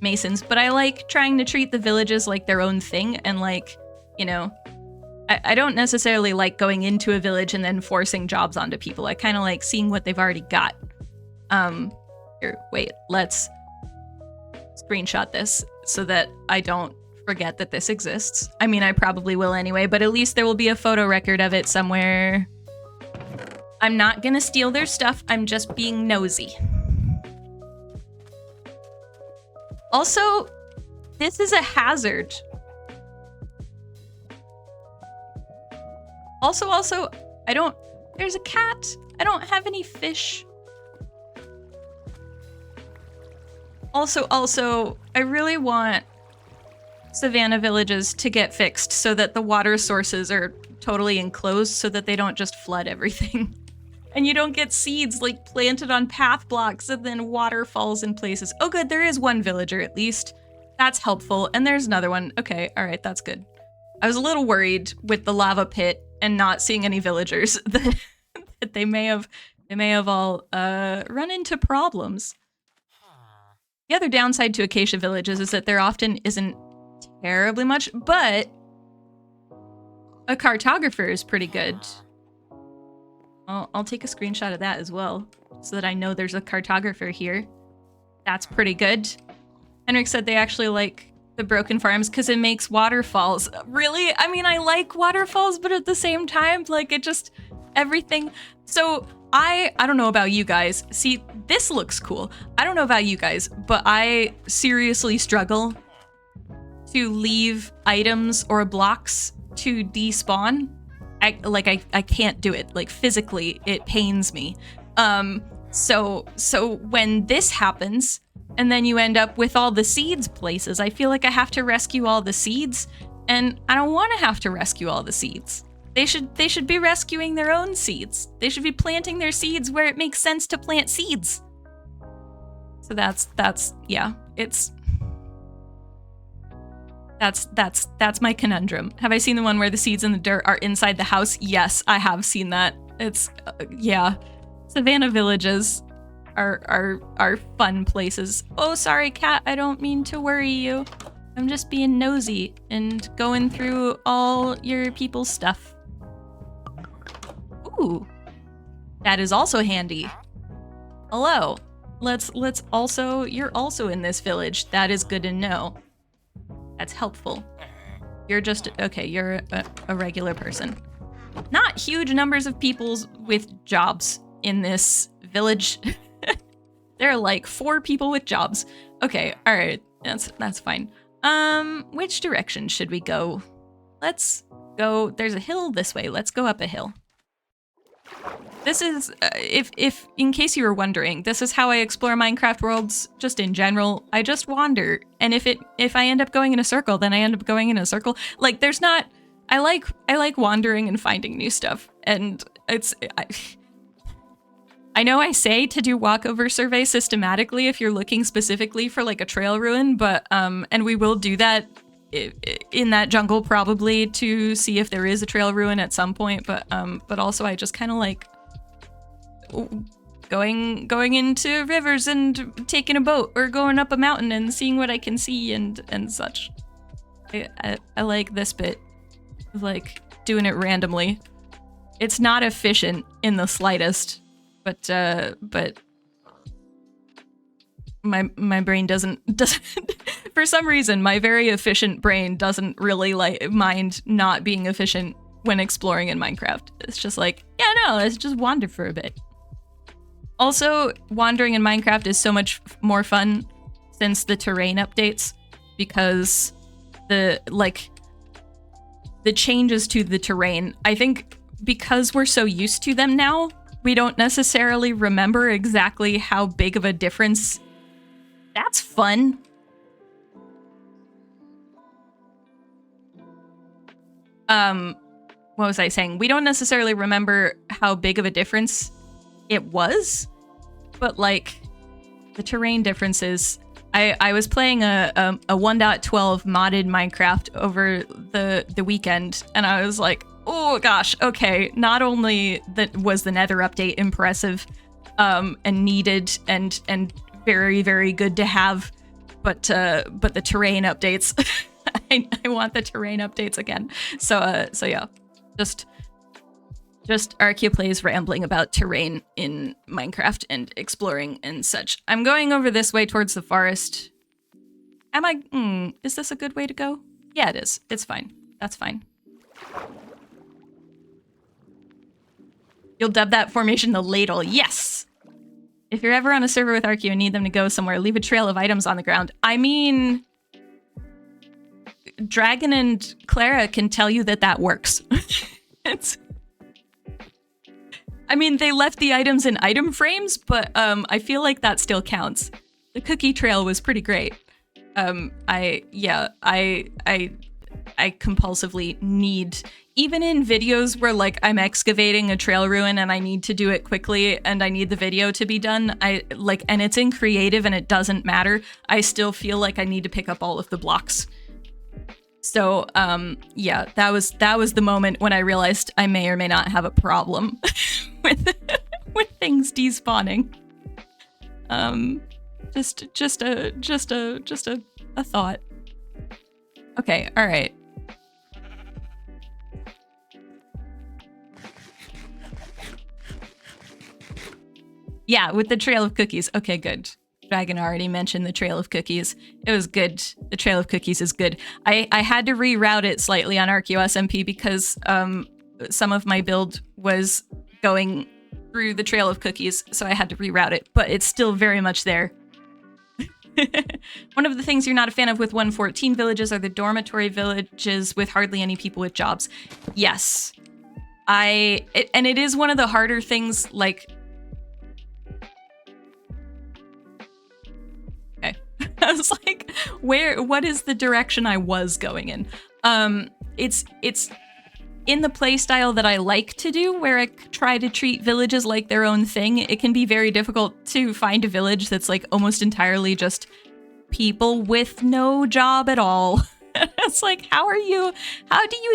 [SPEAKER 1] masons, but I like trying to treat the villages like their own thing, and like, you know, I don't necessarily like going into a village and then forcing jobs onto people. I kind of like seeing what they've already got. Here, wait, let's screenshot this so that I don't forget that this exists. I mean, I probably will anyway, but at least there will be a photo record of it somewhere. I'm not gonna steal their stuff. I'm just being nosy. Also, this is a hazard. Also, there's a cat. I don't have any fish. Also, I really want savanna villages to get fixed so that the water sources are totally enclosed so that they don't just flood everything. And you don't get seeds like planted on path blocks and then water falls in places. Oh good, there is one villager at least. That's helpful. And there's another one. Okay, all right, that's good. I was a little worried with the lava pit and not seeing any villagers that they may have all run into problems. The other downside to acacia villages is that there often isn't terribly much, but a cartographer is pretty good. I'll take a screenshot of that as well so that I know there's a cartographer here. That's pretty good. Henrik said they actually like the broken farms because it makes waterfalls. Really? I mean, I like waterfalls, but at the same time, like it just, everything. So I don't know about you guys. See, this looks cool. I don't know about you guys, but I seriously struggle to leave items or blocks to despawn. I can't do it. Like physically, it pains me. So when this happens, and then you end up with all the seeds places, I feel like I have to rescue all the seeds, and I don't want to have to rescue all the seeds. They should be rescuing their own seeds. They should be planting their seeds where it makes sense to plant seeds. So that's yeah, that's my conundrum. Have I seen the one where the seeds in the dirt are inside the house? Yes, I have seen that. It's yeah. Savannah villages are fun places. Oh, sorry, cat. I don't mean to worry you. I'm just being nosy and going through all your people's stuff. Ooh, that is also handy. Hello. Let's also, you're also in this village. That is good to know. That's helpful. You're just, okay, you're a regular person. Not huge numbers of people with jobs in this village. There are like 4 people with jobs. Okay, all right, that's fine. Which direction should we go? Let's go, there's a hill this way. Let's go up a hill. This is, if in case you were wondering, this is how I explore Minecraft worlds just in general. I just wander, and if I end up going in a circle, then I end up going in a circle. Like there's not, I like wandering and finding new stuff, and I know I say to do walkover surveys systematically if you're looking specifically for like a trail ruin, but and we will do that in that jungle probably to see if there is a trail ruin at some point, but also I just kind of like going into rivers and taking a boat or going up a mountain and seeing what I can see and such. I like this bit of like doing it randomly. It's not efficient in the slightest, but my brain doesn't for some reason my very efficient brain doesn't really like mind not being efficient when exploring in Minecraft. It's just like, yeah, no, let's just wander for a bit. Also, wandering in Minecraft is so much more fun since the terrain updates, because the changes to the terrain, I think because we're so used to them now, we don't necessarily remember exactly how big of a difference. That's fun. what was I saying? We don't necessarily remember how big of a difference it was, but like the terrain differences. I was playing a 1.12 modded Minecraft over the weekend, and I was like, oh gosh, okay. Not only that was the Nether update impressive, and needed and very, very good to have, but the terrain updates. I want the terrain updates again. So yeah, just ArchaeoPlays rambling about terrain in Minecraft and exploring and such. I'm going over this way towards the forest. Am I? Is this a good way to go? Yeah, it is. It's fine. That's fine. You'll dub that formation the ladle. Yes! If you're ever on a server with Archeo and need them to go somewhere, leave a trail of items on the ground. I mean, Dragon and Clara can tell you that works. I mean, they left the items in item frames, but I feel like that still counts. The cookie trail was pretty great. I compulsively need, even in videos where like I'm excavating a trail ruin and I need to do it quickly and I need the video to be done, and it's in creative and it doesn't matter, I still feel like I need to pick up all of the blocks. So, yeah, that was the moment when I realized I may or may not have a problem with things despawning. Just a thought. Okay, all right. Yeah, with the trail of cookies. Okay, good. Dragon already mentioned the trail of cookies. It was good. The trail of cookies is good. I had to reroute it slightly on ArchaeoSMP because some of my build was going through the trail of cookies, so I had to reroute it, but it's still very much there. One of the things you're not a fan of with 114 villages are the dormitory villages with hardly any people with jobs. Yes. And it is one of the harder things, like... Okay. I was like, what is the direction I was going in? It's in the playstyle that I like to do, where I try to treat villages like their own thing. It can be very difficult to find a village that's like almost entirely just people with no job at all. It's like, how do you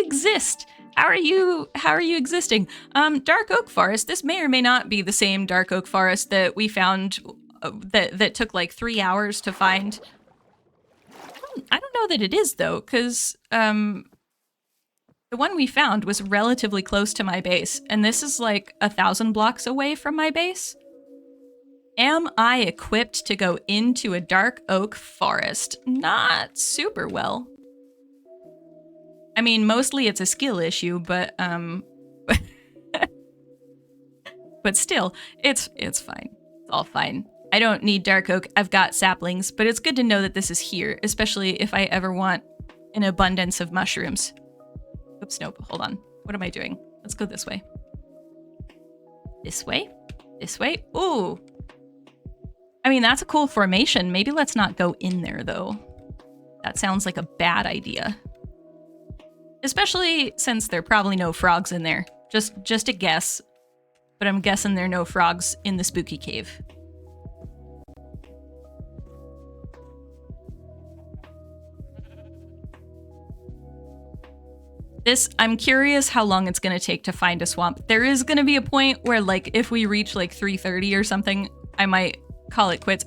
[SPEAKER 1] exist? How are you existing? Dark oak forest. This may or may not be the same dark oak forest that we found that took like 3 hours to find. I don't know that it is though, because the one we found was relatively close to my base, and this is like 1,000 blocks away from my base. Am I equipped to go into a dark oak forest? Not super well. I mean, mostly it's a skill issue, but but still, it's fine. It's all fine. I don't need dark oak. I've got saplings, but it's good to know that this is here, especially if I ever want an abundance of mushrooms. Oops, nope, hold on. What am I doing? Let's go this way. This way? This way? Ooh. I mean, that's a cool formation. Maybe let's not go in there, though. That sounds like a bad idea. Especially since there are probably no frogs in there. Just a guess. But I'm guessing there are no frogs in the spooky cave. I'm curious how long it's going to take to find a swamp. There is going to be a point where, like, if we reach, like, 3:30 or something, I might call it quits.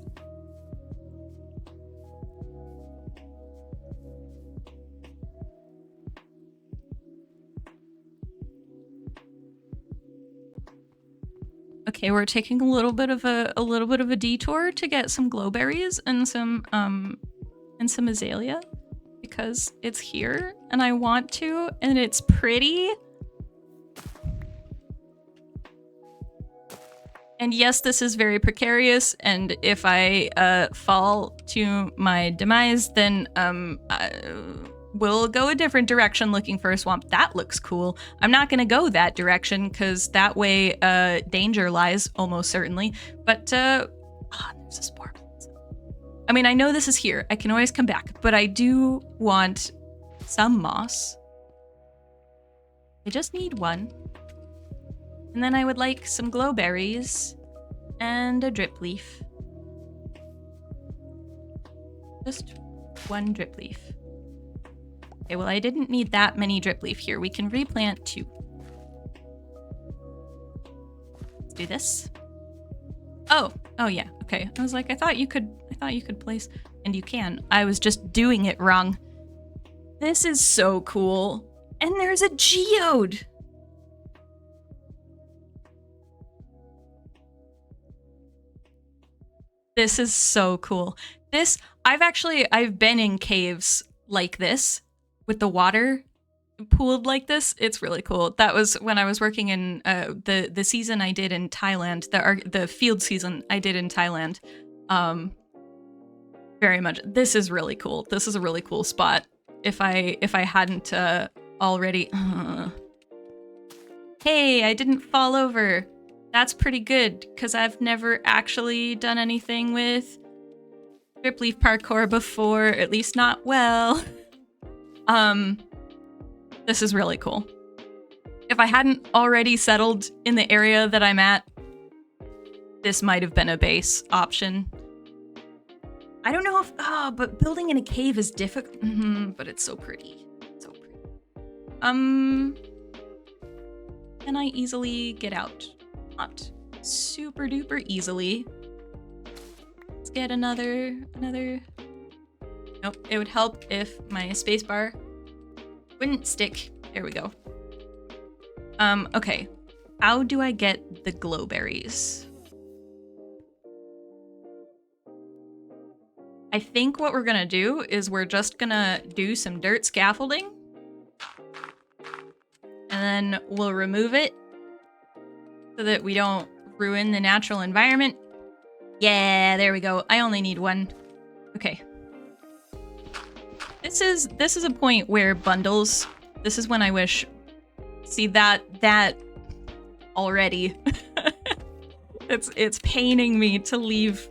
[SPEAKER 1] Okay, we're taking a little bit of a detour to get some glowberries and some azalea, because it's here and I want to, and it's pretty. And yes, this is very precarious, and if I fall to my demise, then we'll go a different direction looking for a swamp. That looks cool. I'm not gonna go that direction, because that way danger lies, almost certainly. But, there's a spore. I mean, I know this is here. I can always come back, but I do want some moss. I just need one. And then I would like some glowberries and a drip leaf. Just one drip leaf. Okay, well, I didn't need that many drip leaf here. We can replant 2. Let's do this. Oh yeah. Okay. I was like, I thought you could place, and you can. I was just doing it wrong. This is so cool. And there's a geode. This is so cool. I've been in caves like this with the water pooled like this. It's really cool. That was when I was working in the season I did in Thailand, the field season I did in Thailand. Very much. This is really cool. This is a really cool spot. If I hadn't already. Hey, I didn't fall over. That's pretty good, because I've never actually done anything with drip leaf parkour before, at least not well. This is really cool. If I hadn't already settled in the area that I'm at, this might have been a base option. I don't know if, but building in a cave is difficult. But it's so pretty. So pretty. Can I easily get out? Not super duper easily. Let's get another. Nope, it would help if my spacebar wouldn't stick. There we go. Okay. How do I get the glowberries? I think what we're gonna do is we're just gonna do some dirt scaffolding. And then we'll remove it so that we don't ruin the natural environment. Yeah, there we go. I only need 1. Okay. This is a point where bundles, this is when I wish, see that already. it's paining me to leave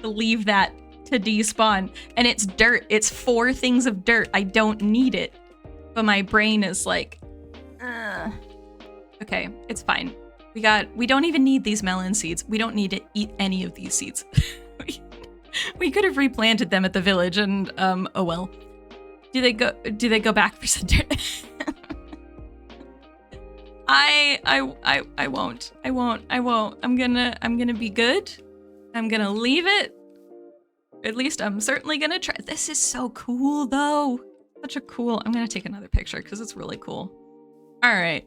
[SPEAKER 1] that to despawn, and it's dirt. It's 4 things of dirt. I don't need it, but my brain is like, okay, it's fine. We don't even need these melon seeds. We don't need to eat any of these seeds. We could have replanted them at the village, and oh well. Do they go back for some dirt? I won't. I'm gonna be good. I'm gonna leave it. At least I'm certainly gonna try. This is so cool though. Such a cool, I'm gonna take another picture because it's really cool. All right,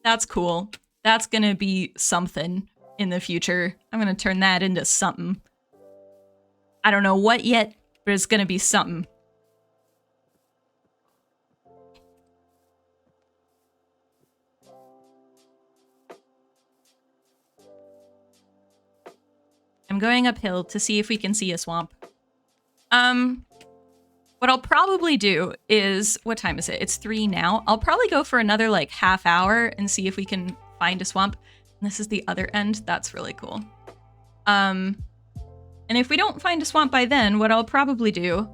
[SPEAKER 1] that's cool. That's gonna be something in the future. I'm gonna turn that into something. I don't know what yet, but it's gonna be something. I'm going uphill to see if we can see a swamp. What I'll probably do is, what time is it? It's 3 now. I'll probably go for another like half hour and see if we can find a swamp. And this is the other end. That's really cool. And if we don't find a swamp by then, what I'll probably do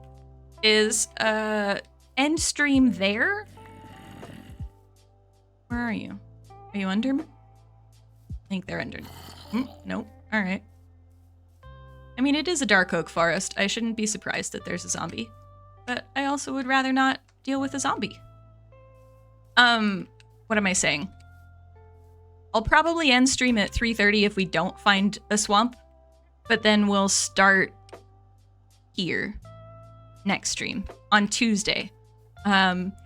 [SPEAKER 1] is end stream there. Where are you? Are you under me? I think they're under. Nope. All right. I mean, it is a dark oak forest. I shouldn't be surprised that there's a zombie. But I also would rather not deal with a zombie. What am I saying? I'll probably end stream at 3:30 if we don't find a swamp. But then we'll start here next stream on Tuesday.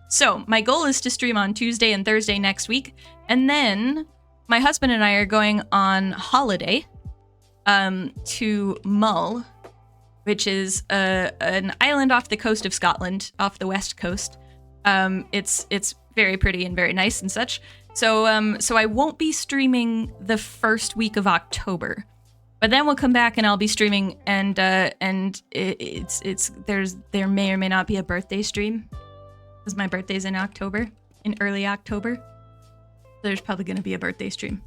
[SPEAKER 1] So my goal is to stream on Tuesday and Thursday next week. And then my husband and I are going on holiday to Mull, which is an island off the coast of Scotland, off the west coast. It's very pretty and very nice and such. So I won't be streaming the first week of October, but then we'll come back and I'll be streaming, and there may or may not be a birthday stream, because my birthday's in October, in early October. There's probably going to be a birthday stream.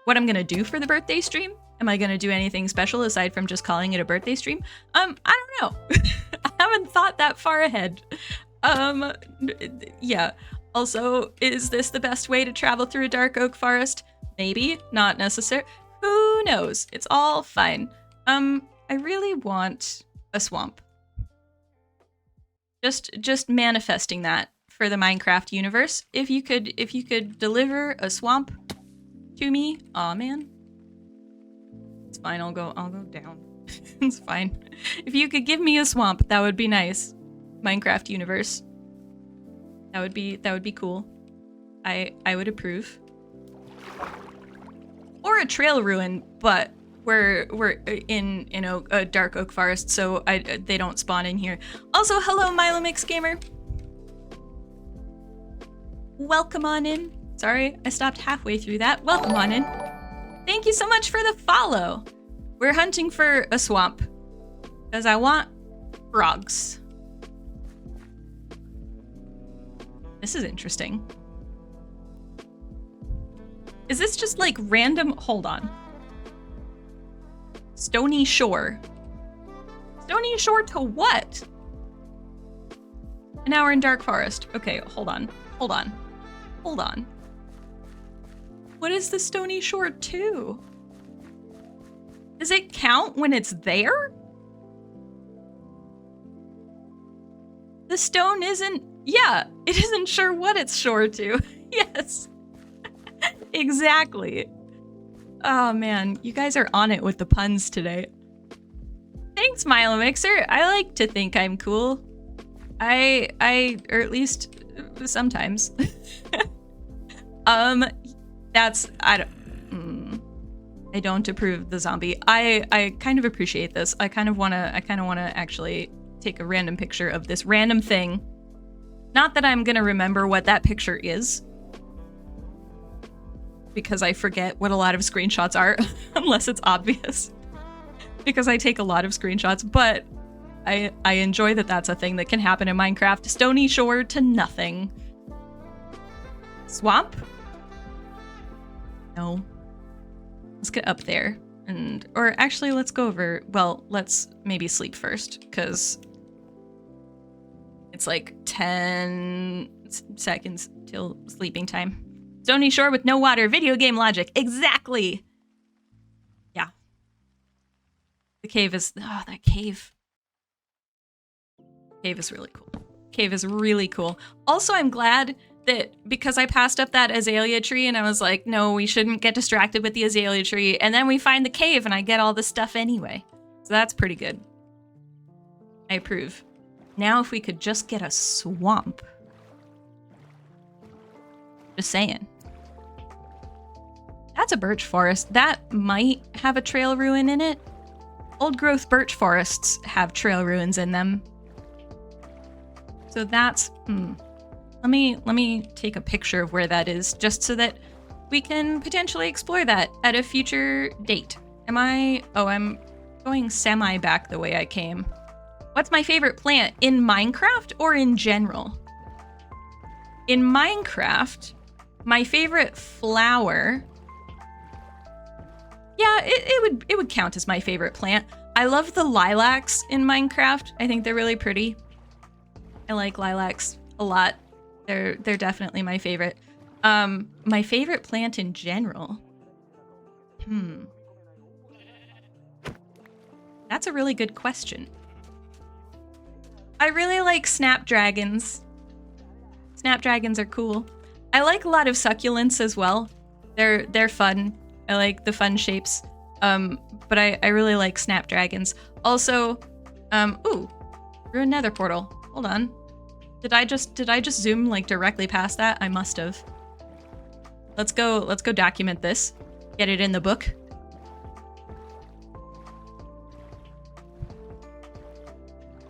[SPEAKER 1] What I'm going to do for the birthday stream? Am I going to do anything special aside from just calling it a birthday stream? I don't know. I haven't thought that far ahead. Yeah. Also, is this the best way to travel through a dark oak forest? Maybe, not necessary. Who knows? It's all fine. I really want a swamp. Just manifesting that for the Minecraft universe. If you could deliver a swamp to me, aw man. It's fine, I'll go down. It's fine. If you could give me a swamp, that would be nice. Minecraft universe. That would be cool. I would approve. Or a trail ruin, but we're in a dark oak forest, so they don't spawn in here. Also, hello Milomix Gamer. Welcome on in. Sorry, I stopped halfway through that. Welcome on in. Thank you so much for the follow. We're hunting for a swamp because I want frogs. This is interesting. Is this just like random? Hold on. Stony Shore. Stony Shore to what? An hour in Dark Forest. Okay, hold on. Hold on. Hold on. What is the Stony Shore to? Does it count when it's there? The stone isn't... Yeah, it isn't sure what it's shore to. Yes. Exactly. Oh man, you guys are on it with the puns today. Thanks, Milomixer. I like to think I'm cool. Or at least sometimes. I don't approve of the zombie. I kind of appreciate this. I kind of wanna actually take a random picture of this random thing. Not that I'm gonna remember what that picture is, because I forget what a lot of screenshots are, unless it's obvious. Because I take a lot of screenshots, but I enjoy that that's a thing that can happen in Minecraft. Stony Shore to nothing. Swamp? No. Let's get up there. Or actually, let's go over... Well, let's maybe sleep first, because it's like 10 seconds till sleeping time. Stony Shore with no water. Video game logic. Exactly! Yeah. The cave is... Oh, that cave. Cave is really cool. Cave is really cool. Also, I'm glad that because I passed up that azalea tree and I was like, no, we shouldn't get distracted with the azalea tree. And then we find the cave and I get all the stuff anyway. So that's pretty good. I approve. Now if we could just get a swamp. Just saying. That's a birch forest. That might have a trail ruin in it. Old growth birch forests have trail ruins in them. So that's, Let me take a picture of where that is, just so that we can potentially explore that at a future date. Oh, I'm going semi back the way I came. What's my favorite plant in Minecraft or in general? In Minecraft, my favorite flower, yeah, it would count as my favorite plant. I love the lilacs in Minecraft. I think they're really pretty. I like lilacs a lot. They're definitely my favorite. My favorite plant in general. That's a really good question. I really like snapdragons. Snapdragons are cool. I like a lot of succulents as well. They're fun. I like the fun shapes. But I really like snapdragons. Also, ooh, ruined nether portal. Hold on. Did I just zoom like directly past that? I must have. Let's go document this. Get it in the book.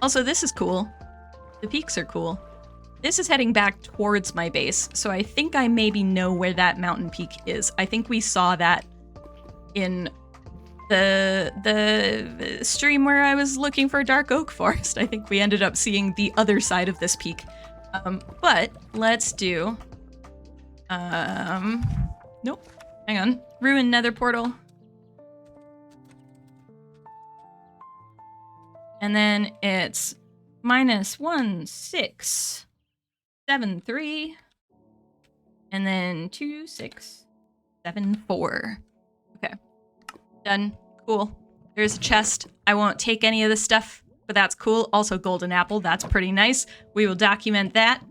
[SPEAKER 1] Also, this is cool. The peaks are cool. This is heading back towards my base, so I think I maybe know where that mountain peak is. I think we saw that in the stream where I was looking for dark oak forest. I think we ended up seeing the other side of this peak. But let's do... Nope. Hang on. Ruined nether portal. And then it's -1673. And then 2674. Okay. Done. Cool. There's a chest. I won't take any of this stuff, but that's cool. Also golden apple. That's pretty nice. We will document that.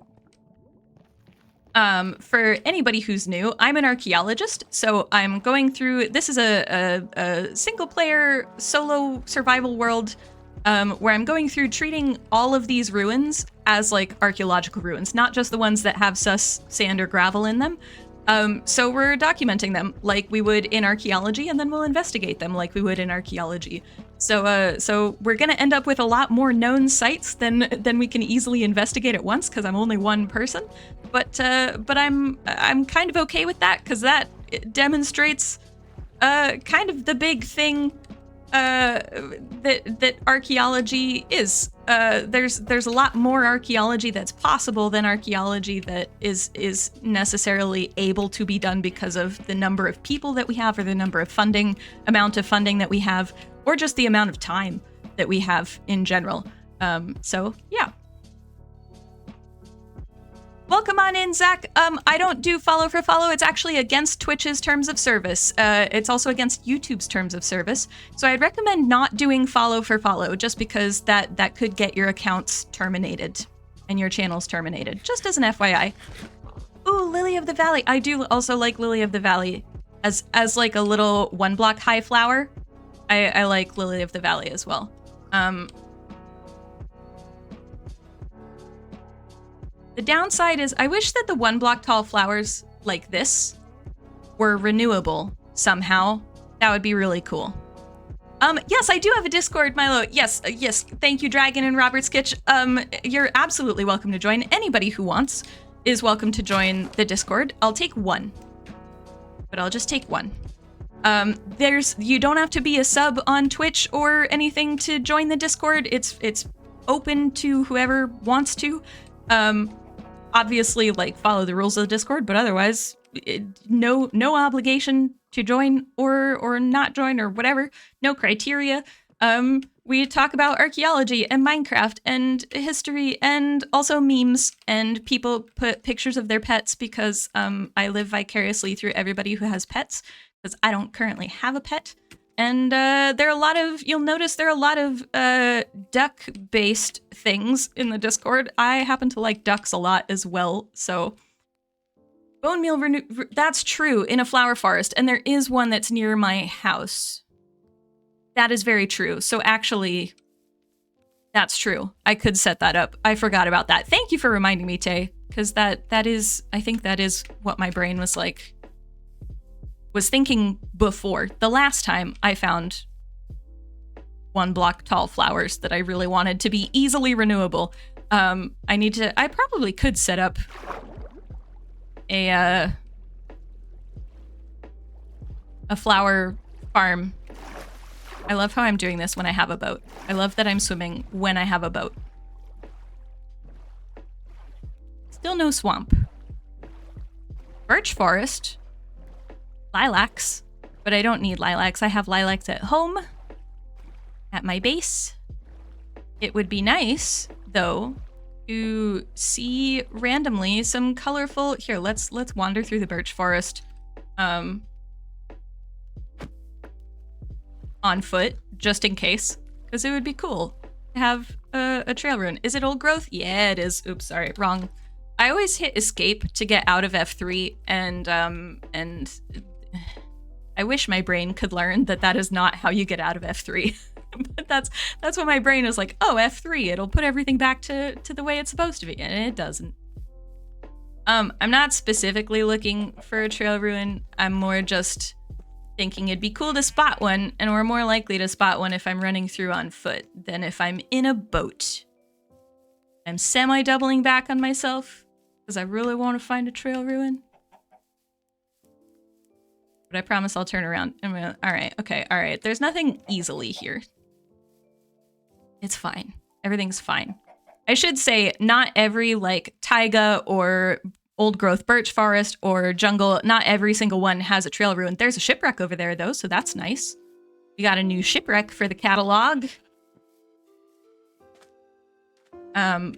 [SPEAKER 1] For anybody who's new, I'm an archaeologist, so I'm going through, this is a single player solo survival world, where I'm going through treating all of these ruins as like archaeological ruins, not just the ones that have sus, sand, or gravel in them. So we're documenting them like we would in archaeology, and then we'll investigate them like we would in archaeology. So we're gonna end up with a lot more known sites than we can easily investigate at once, because I'm only one person. But I'm kind of okay with that, because that demonstrates kind of the big thing that archaeology is. There's a lot more archaeology that's possible than archaeology that is necessarily able to be done because of the number of people that we have, or the number of amount of funding that we have, or just the amount of time that we have in general. So yeah. Welcome on in, Zach. I don't do follow for follow. It's actually against Twitch's terms of service. It's also against YouTube's terms of service. So I'd recommend not doing follow for follow, just because that could get your accounts terminated and your channels terminated, just as an FYI. Ooh, Lily of the Valley. I do also like Lily of the Valley as like a little 1 block high flower. I like Lily of the Valley as well. The downside is I wish that the 1 block tall flowers like this were renewable somehow. That would be really cool. Yes, I do have a Discord, Milo. Yes, yes. Thank you, Dragon and Robert Skitch. You're absolutely welcome to join. Anybody who wants is welcome to join the Discord. I'll take 1, but I'll just take 1. You don't have to be a sub on Twitch or anything to join the Discord. It's open to whoever wants to. Obviously, like, follow the rules of the Discord, but otherwise, no obligation to join or not join or whatever. No criteria. We talk about archaeology and Minecraft and history and also memes, and people put pictures of their pets because I live vicariously through everybody who has pets, because I don't currently have a pet. And you'll notice there are a lot of duck-based things in the Discord. I happen to like ducks a lot as well, so. Bone meal that's true, in a flower forest, and there is one that's near my house. That is very true. So actually, that's true. I could set that up. I forgot about that. Thank you for reminding me, Tay, because I think that is what my brain was thinking before. The last time I found 1 block tall flowers that I really wanted to be easily renewable. I probably could set up a flower farm. I love how I'm doing this when I have a boat. I love that I'm swimming when I have a boat. Still no swamp. Birch forest. Lilacs, but I don't need lilacs. I have lilacs at home, at my base. It would be nice, though, to see randomly some colorful. Here, let's wander through the birch forest, on foot, just in case, because it would be cool to have a trail rune. Is it old growth? Yeah, it is. Oops, sorry, wrong. I always hit escape to get out of F3, and I wish my brain could learn that is not how you get out of F3. But that's what my brain is like, oh, F3, it'll put everything back to the way it's supposed to be, and it doesn't. I'm not specifically looking for a trail ruin. I'm more just thinking it'd be cool to spot one, and we're more likely to spot one if I'm running through on foot than if I'm in a boat. I'm semi-doubling back on myself, because I really want to find a trail ruin. But I promise I'll turn around. Alright, okay, alright. There's nothing easily here. It's fine. Everything's fine. I should say, not every, like, taiga or old growth birch forest or jungle, not every single one has a trail ruin. There's a shipwreck over there, though, so that's nice. We got a new shipwreck for the catalog.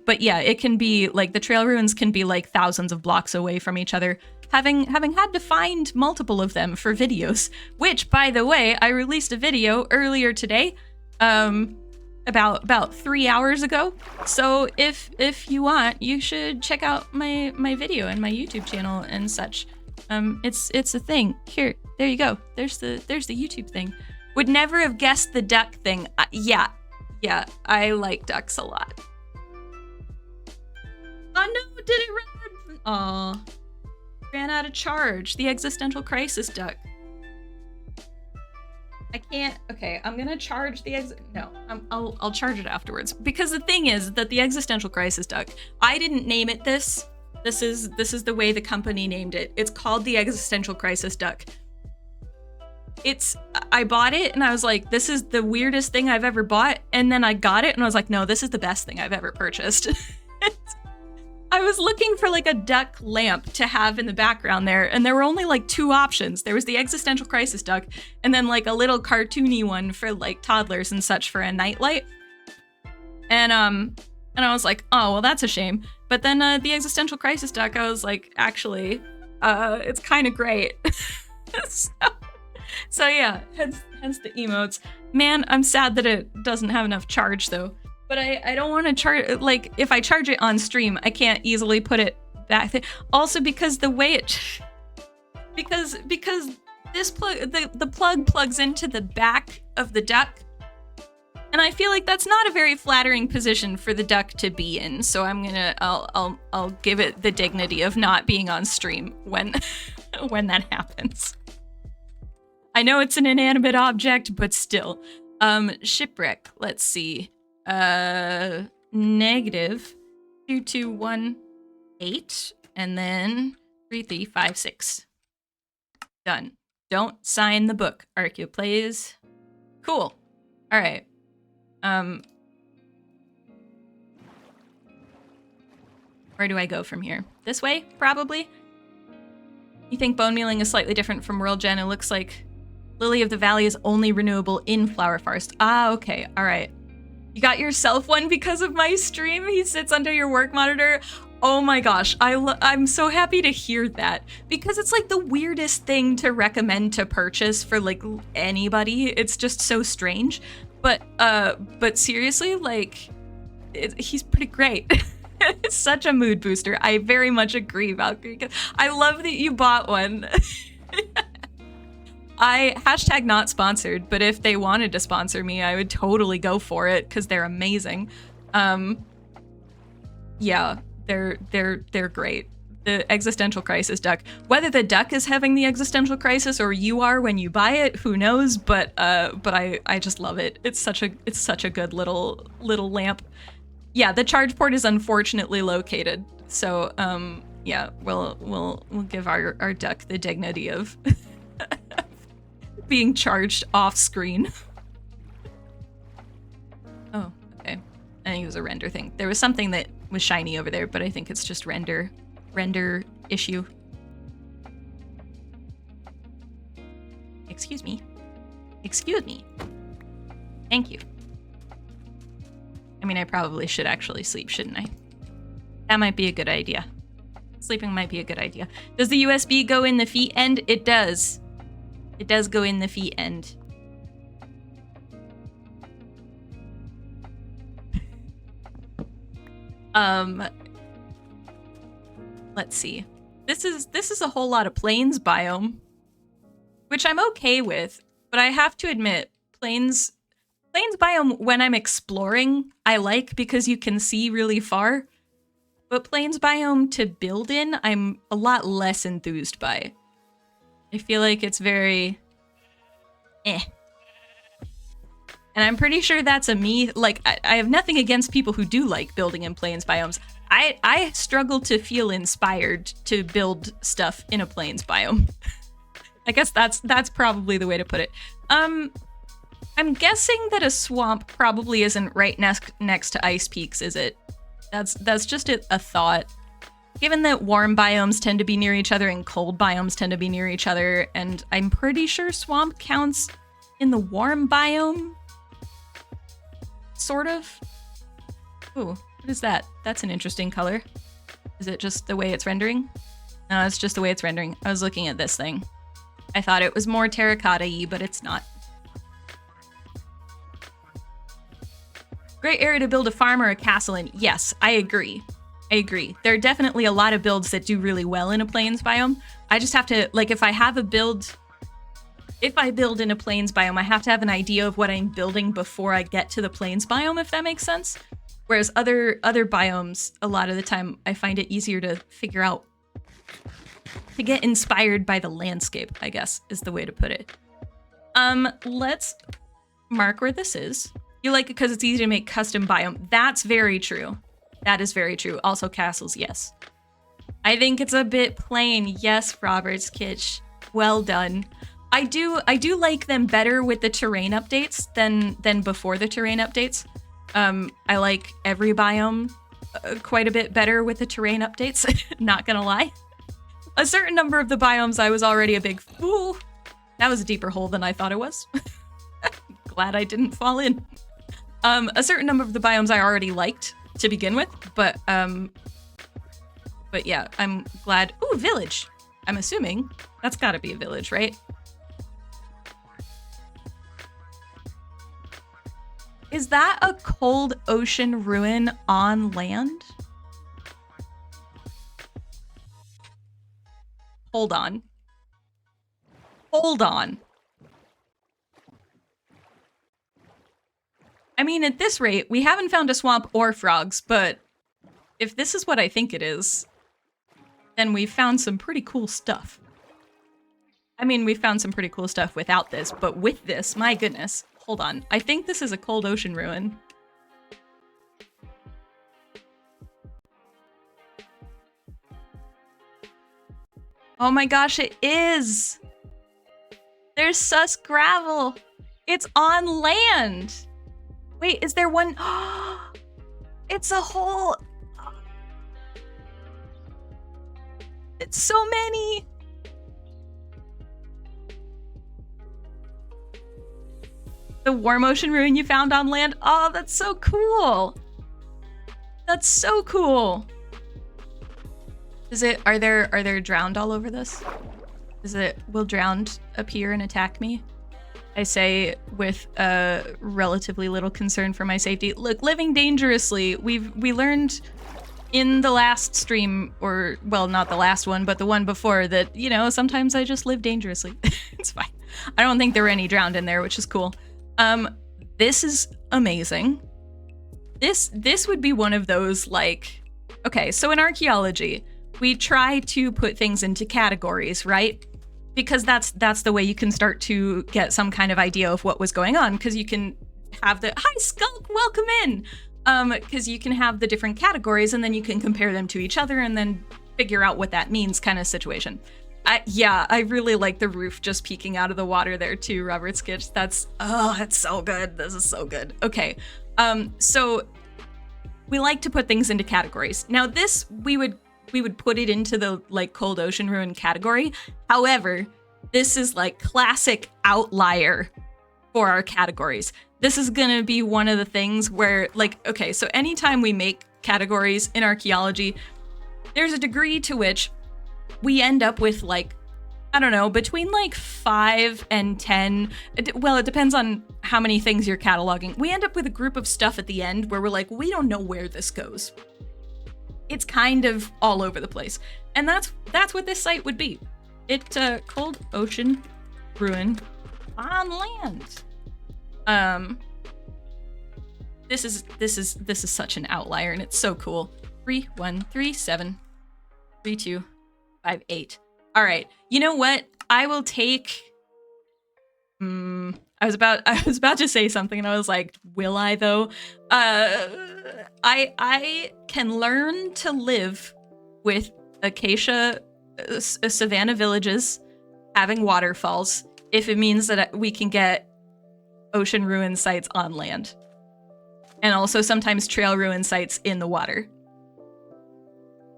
[SPEAKER 1] But yeah, it can be like the trail ruins can be like thousands of blocks away from each other. Having had to find multiple of them for videos, which, by the way, I released a video earlier today, about 3 hours ago. So if you want, you should check out my video and my YouTube channel and such. It's a thing. Here, there you go. There's the YouTube thing. Would never have guessed the duck thing. Yeah, I like ducks a lot. Oh no, did it run? Aw. Ran out of charge. The existential crisis duck. I can't. Okay, I'm gonna charge the I'll charge it afterwards. Because the thing is that the existential crisis duck, I didn't name it this. This is the way the company named it. It's called the existential crisis duck. I bought it and I was like, this is the weirdest thing I've ever bought. And then I got it and I was like, no, this is the best thing I've ever purchased. I was looking for like a duck lamp to have in the background there, and there were only like 2 options. There was the existential crisis duck, and then like a little cartoony one for like toddlers and such for a nightlight. And I was like, oh well, that's a shame. But then the existential crisis duck, I was like, actually, it's kind of great. so yeah, hence the emotes. Man, I'm sad that it doesn't have enough charge though. But I don't want to charge, like, if I charge it on stream, I can't easily put it back there. Also because the way it, because this plug, the plug plugs into the back of the duck. And I feel like that's not a very flattering position for the duck to be in. So I'll give it the dignity of not being on stream when, when that happens. I know it's an inanimate object, but still. Shipwreck, let's see. Negative 2218 and then 3356. Done. Don't sign the book. ArchaeoPlays. Cool. All right. Where do I go from here? This way, probably. You think bone mealing is slightly different from World Gen? It looks like Lily of the Valley is only renewable in Flower Forest. Ah, okay. All right. You got yourself one because of my stream? He sits under your work monitor? Oh my gosh, I'm so happy to hear that. Because it's like the weirdest thing to recommend to purchase for like anybody. It's just so strange. But seriously, like, he's pretty great. It's such a mood booster. I very much agree, Valkyrie. I love that you bought one. Hashtag not sponsored, but if they wanted to sponsor me, I would totally go for it because they're amazing. Yeah, they're great. The existential crisis duck. Whether the duck is having the existential crisis or you are when you buy it, who knows? But I just love it. It's such a good little lamp. Yeah, the charge port is unfortunately located. So yeah, we'll give our duck the dignity of being charged off screen. Oh, okay. I think it was a render thing. There was something that was shiny over there, but I think it's just render issue. Excuse me. Excuse me. Thank you. I mean, I probably should actually sleep, shouldn't I? That might be a good idea. Sleeping might be a good idea. Does the USB go in the feet end? It does. It does go in the feet end. Let's see. This is a whole lot of plains biome, which I'm okay with, but I have to admit, plains biome when I'm exploring, I like because you can see really far. But plains biome to build in, I'm a lot less enthused by. I feel like it's very And I'm pretty sure that's a me. Like, I have nothing against people who do like building in plains biomes. I struggle to feel inspired to build stuff in a plains biome. I guess that's probably the way to put it. I'm guessing that a swamp probably isn't right next to ice peaks, is it? That's just a thought. Given that warm biomes tend to be near each other and cold biomes tend to be near each other, and I'm pretty sure swamp counts in the warm biome. Sort of. Ooh, what is that? That's an interesting color. Is it just the way it's rendering? No, it's just the way it's rendering. I was looking at this thing. I thought it was more terracotta-y, but it's not. Great area to build a farm or a castle in. Yes, I agree. I agree. There are definitely a lot of builds that do really well in a plains biome. I just have to, like, if I build in a plains biome, I have to have an idea of what I'm building before I get to the plains biome, if that makes sense. Whereas other biomes, a lot of the time, I find it easier to figure out, to get inspired by the landscape, I guess, is the way to put it. Let's mark where this is. You like it because it's easy to make custom biome. That's very true. That is very true. Also castles, yes. I think it's a bit plain. Yes, Roberts Kitsch. Well done. I do like them better with the terrain updates than before the terrain updates. I like every biome quite a bit better with the terrain updates, not gonna lie. A certain number of the biomes I was already a big, ooh, that was a deeper hole than I thought it was. Glad I didn't fall in. A certain number of the biomes I already liked to begin with, but yeah, I'm glad. Ooh, village. I'm assuming that's gotta be a village, right? Is that a cold ocean ruin on land? Hold on. Hold on. I mean, at this rate, we haven't found a swamp or frogs, but if this is what I think it is, then we've found some pretty cool stuff. I mean, we found some pretty cool stuff without this, but with this, my goodness. Hold on. I think this is a cold ocean ruin. Oh my gosh, it is! There's sus gravel! It's on land! Wait, is there one? It's a whole... It's so many! The warm ocean ruin you found on land? Oh, that's so cool! That's so cool! Is it, are there drowned all over this? Is it, will drowned appear and attack me? I say with relatively little concern for my safety. Look, living dangerously, we learned in the last stream, or, well, not the last one, but the one before, that, you know, sometimes I just live dangerously. It's fine. I don't think there were any drowned in there, which is cool. This is amazing. This would be one of those, like, okay, so in archaeology, we try to put things into categories, right? Because that's the way you can start to get some kind of idea of what was going on, because you can have the, hi Skulk, welcome in! Because you can have the different categories and then you can compare them to each other and then figure out what that means kind of situation. Yeah, I really like the roof just peeking out of the water there too, Robert Skitch. That's so good. This is so good. Okay, so we like to put things into categories. Now this, we would put it into the like cold ocean ruin category. However, this is like classic outlier for our categories. This is gonna be one of the things where, like, okay, so anytime we make categories in archaeology, there's a degree to which we end up with, like, I don't know, between like 5 and 10. Well, it depends on how many things you're cataloging. We end up with a group of stuff at the end where we're like, we don't know where this goes. It's kind of all over the place. And that's what this site would be. It's a cold ocean ruin on land. This is such an outlier and it's so cool. 3, 1, 3, 7, 3, 2, 5, 8. All right. You know what? I will take. I was about to say something and I was like, will I though? I can learn to live with acacia savanna villages having waterfalls if it means that we can get ocean ruin sites on land. And also sometimes trail ruin sites in the water.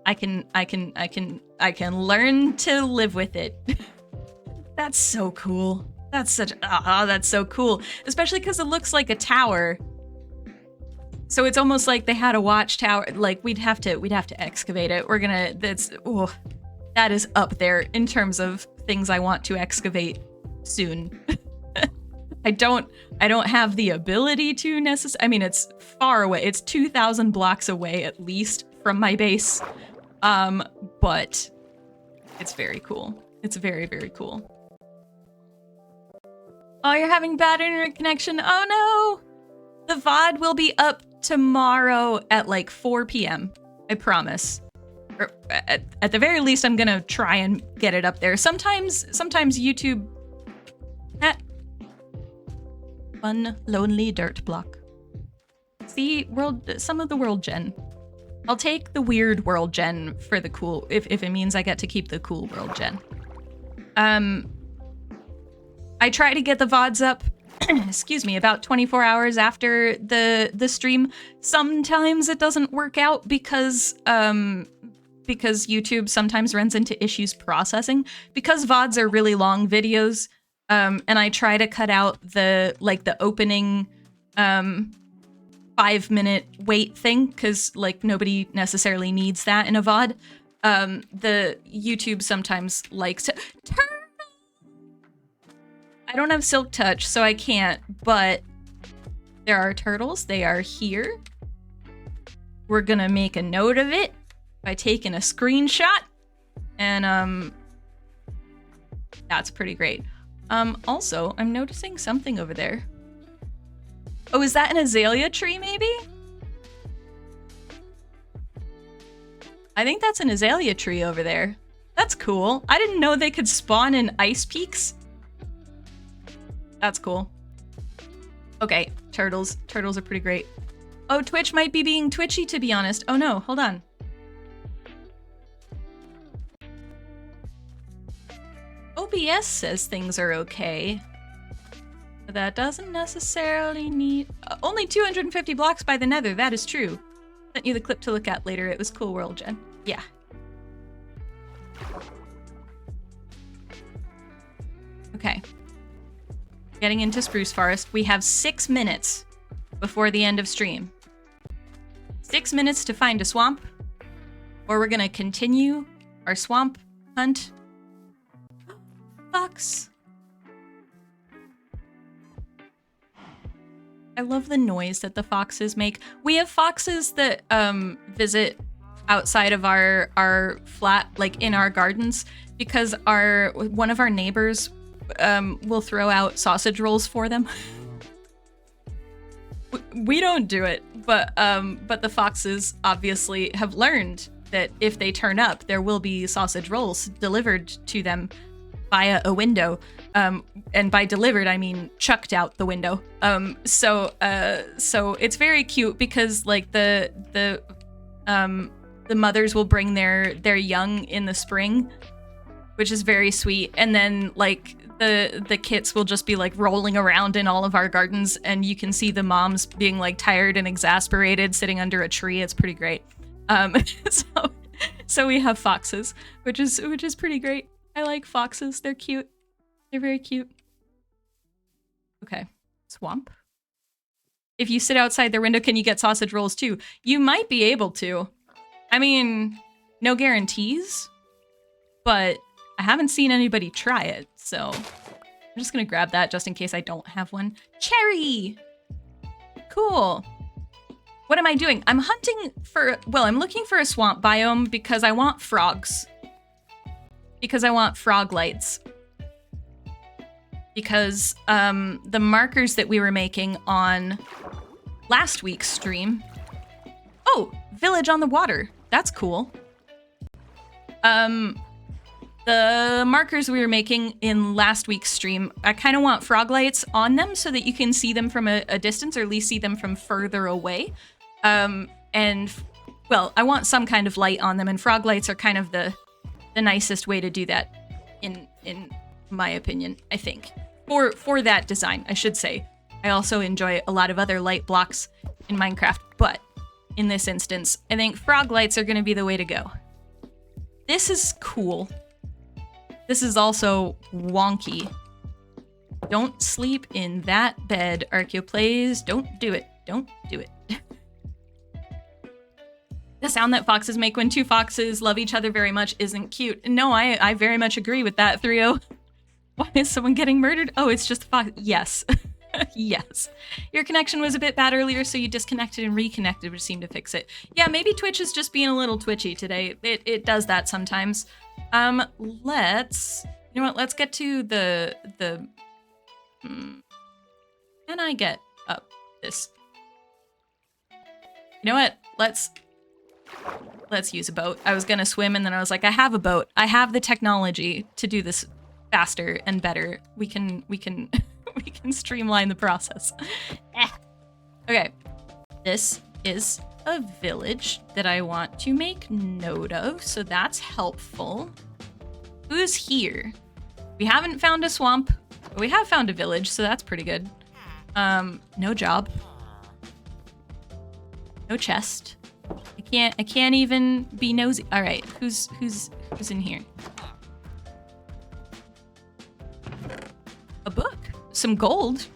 [SPEAKER 1] I can learn to live with it. That's so cool. That's so cool. Especially because it looks like a tower. So it's almost like they had a watchtower. Like we'd have to excavate it. That is up there in terms of things I want to excavate soon. I don't have the ability to necessarily. I mean, it's far away. It's 2,000 blocks away at least from my base. But it's very cool. It's very, very cool. Oh, you're having bad internet connection. Oh no! The VOD will be up tomorrow at like 4 p.m. I promise. Or at the very least, I'm gonna try and get it up there. Sometimes YouTube. Fun, lonely dirt block. See, some of the world gen. I'll take the weird world gen for the cool, if it means I get to keep the cool world gen. I try to get the VODs up, excuse me, about 24 hours after the stream. Sometimes it doesn't work out because YouTube sometimes runs into issues processing. Because VODs are really long videos, and I try to cut out the opening 5-minute wait thing, because like nobody necessarily needs that in a VOD. The YouTube sometimes likes to turn. I don't have Silk Touch, so I can't, but there are turtles. They are here. We're gonna make a note of it by taking a screenshot, and that's pretty great. Also, I'm noticing something over there. Oh, is that an azalea tree, maybe? I think that's an azalea tree over there. That's cool. I didn't know they could spawn in ice peaks. That's cool. Okay, turtles. Turtles are pretty great. Oh, Twitch might be being twitchy, to be honest. Oh no, hold on. OBS says things are okay. But that doesn't necessarily need... only 250 blocks by the nether, that is true. Sent you the clip to look at later, it was cool world gen. Yeah. Okay. Getting into Spruce Forest. We have 6 minutes before the end of stream. 6 minutes to find a swamp, or we're gonna continue our swamp hunt. Fox. I love the noise that the foxes make. We have foxes that visit outside of our flat, like in our gardens, because one of our neighbors will throw out sausage rolls for them. We don't do it, but the foxes obviously have learned that if they turn up, there will be sausage rolls delivered to them via a window. And by delivered, I mean chucked out the window. So it's very cute because like the mothers will bring their young in the spring, which is very sweet. And then like the kits will just be like rolling around in all of our gardens, and you can see the moms being like tired and exasperated sitting under a tree. It's pretty great. So we have foxes, which is pretty great. I like foxes. They're cute. They're very cute. Okay. Swamp. If you sit outside their window, can you get sausage rolls too? You might be able to. I mean, no guarantees, but I haven't seen anybody try it, so I'm just gonna grab that just in case I don't have one. Cherry! Cool. What am I doing? I'm hunting for, well, I'm looking for a swamp biome because I want frogs. Because I want frog lights. Because the markers that we were making on last week's stream. Oh, village on the water. That's cool. The markers we were making in last week's stream, I kind of want frog lights on them so that you can see them from a distance, or at least see them from further away. And, well, I want some kind of light on them, and frog lights are kind of the nicest way to do that, in my opinion, I think. For that design, I should say. I also enjoy a lot of other light blocks in Minecraft, but in this instance, I think frog lights are going to be the way to go. This is cool. This is also wonky. Don't sleep in that bed, ArchaeoPlays. Don't do it. Don't do it. the sound that foxes make when two foxes love each other very much isn't cute. No, I very much agree with that, 3-0. Why is someone getting murdered? Oh, it's just a fox. Yes. Yes. Your connection was a bit bad earlier, so you disconnected and reconnected, which seemed to fix it. Yeah, maybe Twitch is just being a little twitchy today. It does that sometimes. Let's... You know what? Let's get to the... Can I get up this? You know what? Let's use a boat. I was gonna swim, and then I was like, I have a boat. I have the technology to do this faster and better. We can we can streamline the process. Okay. This is a village that I want to make note of, so that's helpful. Who's here? We haven't found a swamp, but we have found a village, so that's pretty good. No job. No chest. I can't even be nosy. All right, who's in here? A book, some gold.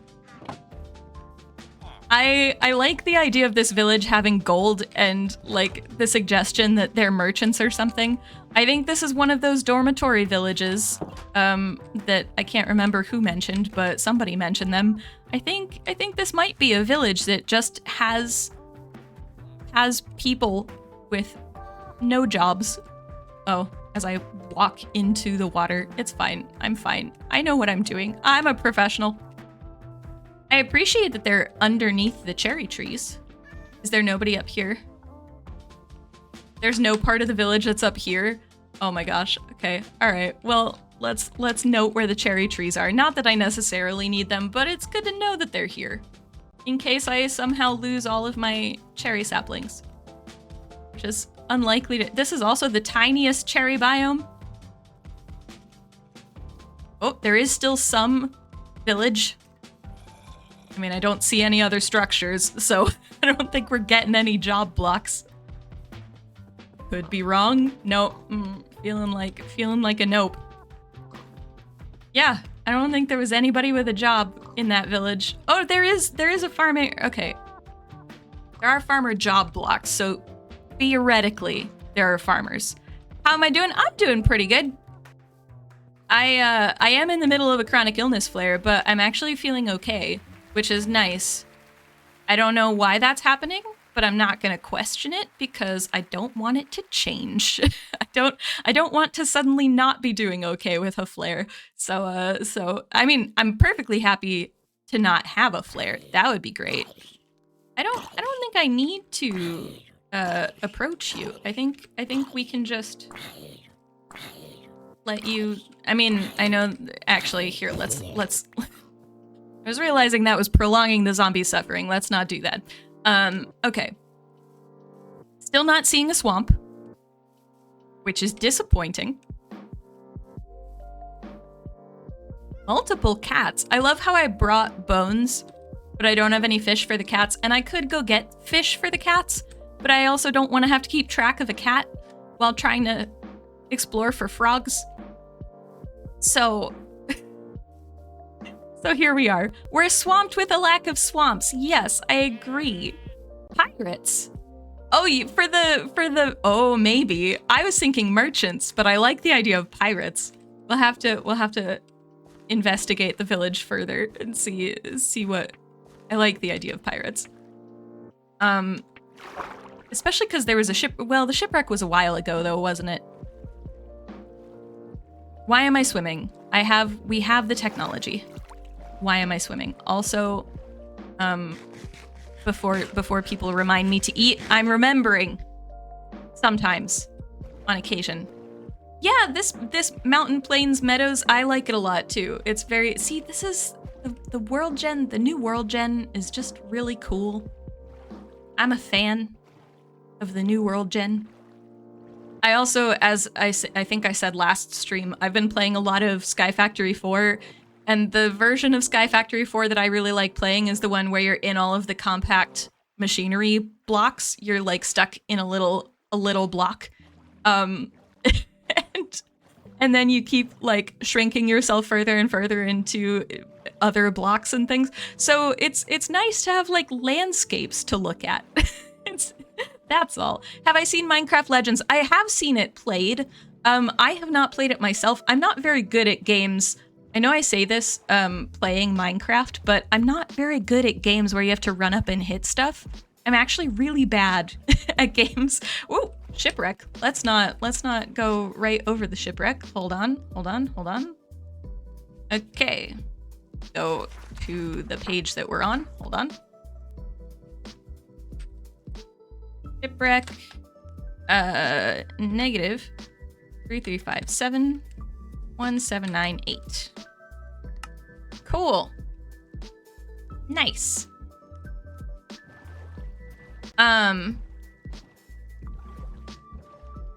[SPEAKER 1] I like the idea of this village having gold and like the suggestion that they're merchants or something. I think this is one of those dormitory villages that I can't remember who mentioned, but somebody mentioned them. I think this might be a village that just has people with no jobs. Oh, as I walk into the water, it's fine. I'm fine. I know what I'm doing. I'm a professional. I appreciate that they're underneath the cherry trees. Is there nobody up here? There's no part of the village that's up here. Oh my gosh. Okay. All right. Well, let's note where the cherry trees are. Not that I necessarily need them, but it's good to know that they're here in case I somehow lose all of my cherry saplings, which is unlikely to. This is also the tiniest cherry biome. Oh, there is still some village. I mean, I don't see any other structures, so I don't think we're getting any job blocks. Could be wrong. No, feeling like a nope. Yeah, I don't think there was anybody with a job in that village. Oh, there is a farmer. Okay, there are farmer job blocks, so theoretically there are farmers. How am I doing? I'm doing pretty good. I am in the middle of a chronic illness flare, but I'm actually feeling okay, which is nice. I don't know why that's happening, but I'm not gonna question it because I don't want it to change. I don't want to suddenly not be doing okay with a flare. So I mean, I'm perfectly happy to not have a flare. That would be great. I don't think I need to approach you. I think we can just let you. I mean, I know. Actually, here, let's. I was realizing that was prolonging the zombie suffering. Let's not do that. Okay. Still not seeing a swamp, which is disappointing. Multiple cats. I love how I brought bones, but I don't have any fish for the cats, and I could go get fish for the cats, but I also don't want to have to keep track of a cat while trying to explore for frogs. So here we are. We're swamped with a lack of swamps. Yes, I agree. Pirates. Oh, oh, maybe. I was thinking merchants, but I like the idea of pirates. We'll have to investigate the village further and see what. I like the idea of pirates. Especially because there was a ship. Well, the shipwreck was a while ago, though, wasn't it? Why am I swimming? We have the technology. Why am I swimming? Also, before people remind me to eat, I'm remembering. Sometimes, on occasion. Yeah, this Mountain Plains Meadows, I like it a lot too. It's very, see, this is the world gen, the new world gen is just really cool. I'm a fan of the new world gen. I also, as I think I said last stream, I've been playing a lot of Sky Factory 4. And the version of Sky Factory 4 that I really like playing is the one where you're in all of the compact machinery blocks. You're like stuck in a little block. And then you keep like shrinking yourself further and further into other blocks and things. So it's nice to have like landscapes to look at. That's all. Have I seen Minecraft Legends? I have seen it played. I have not played it myself. I'm not very good at games. I know I say this playing Minecraft, but I'm not very good at games where you have to run up and hit stuff. I'm actually really bad at games. Ooh, shipwreck. Let's not go right over the shipwreck. Hold on. Okay. Go to the page that we're on. Hold on. Shipwreck. Negative 33571798. Cool. Nice.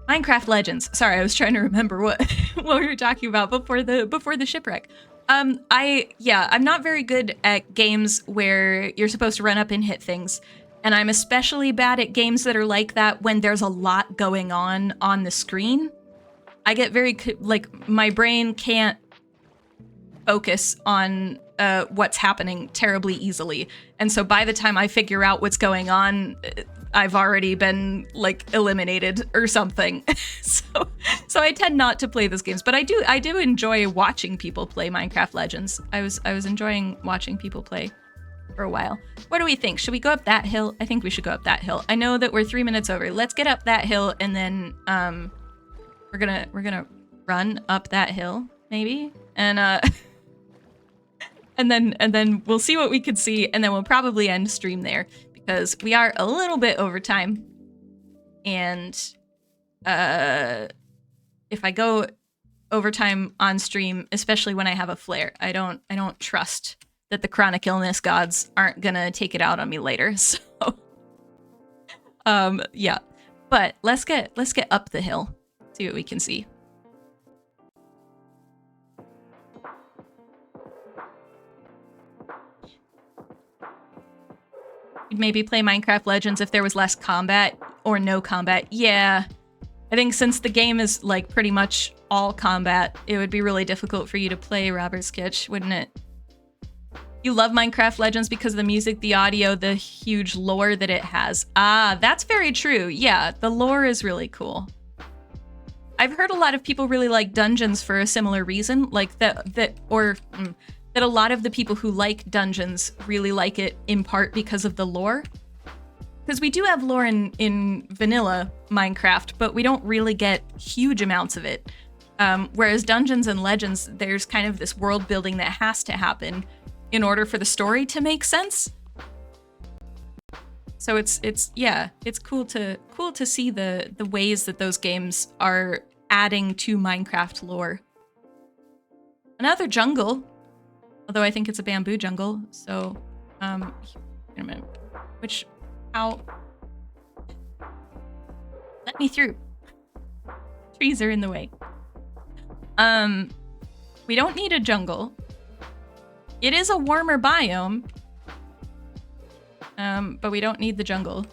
[SPEAKER 1] Minecraft Legends. Sorry, I was trying to remember what what we were talking about before the shipwreck. I'm not very good at games where you're supposed to run up and hit things. And I'm especially bad at games that are like that when there's a lot going on the screen. I get very, like, my brain can't focus on what's happening terribly easily. And so by the time I figure out what's going on, I've already been, like, eliminated or something. So I tend not to play those games. But I do enjoy watching people play Minecraft Legends. I was enjoying watching people play for a while. What do we think? Should we go up that hill? I think we should go up that hill. I know that we're 3 minutes over. Let's get up that hill and then we're gonna run up that hill maybe, and and then we'll see what we can see, and then we'll probably end stream there because we are a little bit over time. And if I go overtime on stream, especially when I have a flare, I don't trust that the chronic illness gods aren't gonna take it out on me later. So yeah, but let's get up the hill, see what we can see. We'd maybe play Minecraft Legends if there was less combat or no combat. Yeah, I think since the game is like pretty much all combat, it would be really difficult for you to play Robert Sketch, wouldn't it? You love Minecraft Legends because of the music, the audio, the huge lore that it has. Ah, that's very true. Yeah, the lore is really cool. I've heard a lot of people really like Dungeons for a similar reason, like that a lot of the people who like Dungeons really like it in part because of the lore. Because we do have lore in vanilla Minecraft, but we don't really get huge amounts of it. Whereas Dungeons and Legends, there's kind of this world building that has to happen in order for the story to make sense. So it's cool to see the ways that those games are adding to Minecraft lore. Another jungle, although I think it's a bamboo jungle. So wait a minute. How? Let me through. Trees are in the way. We don't need a jungle. It is a warmer biome, but we don't need the jungle.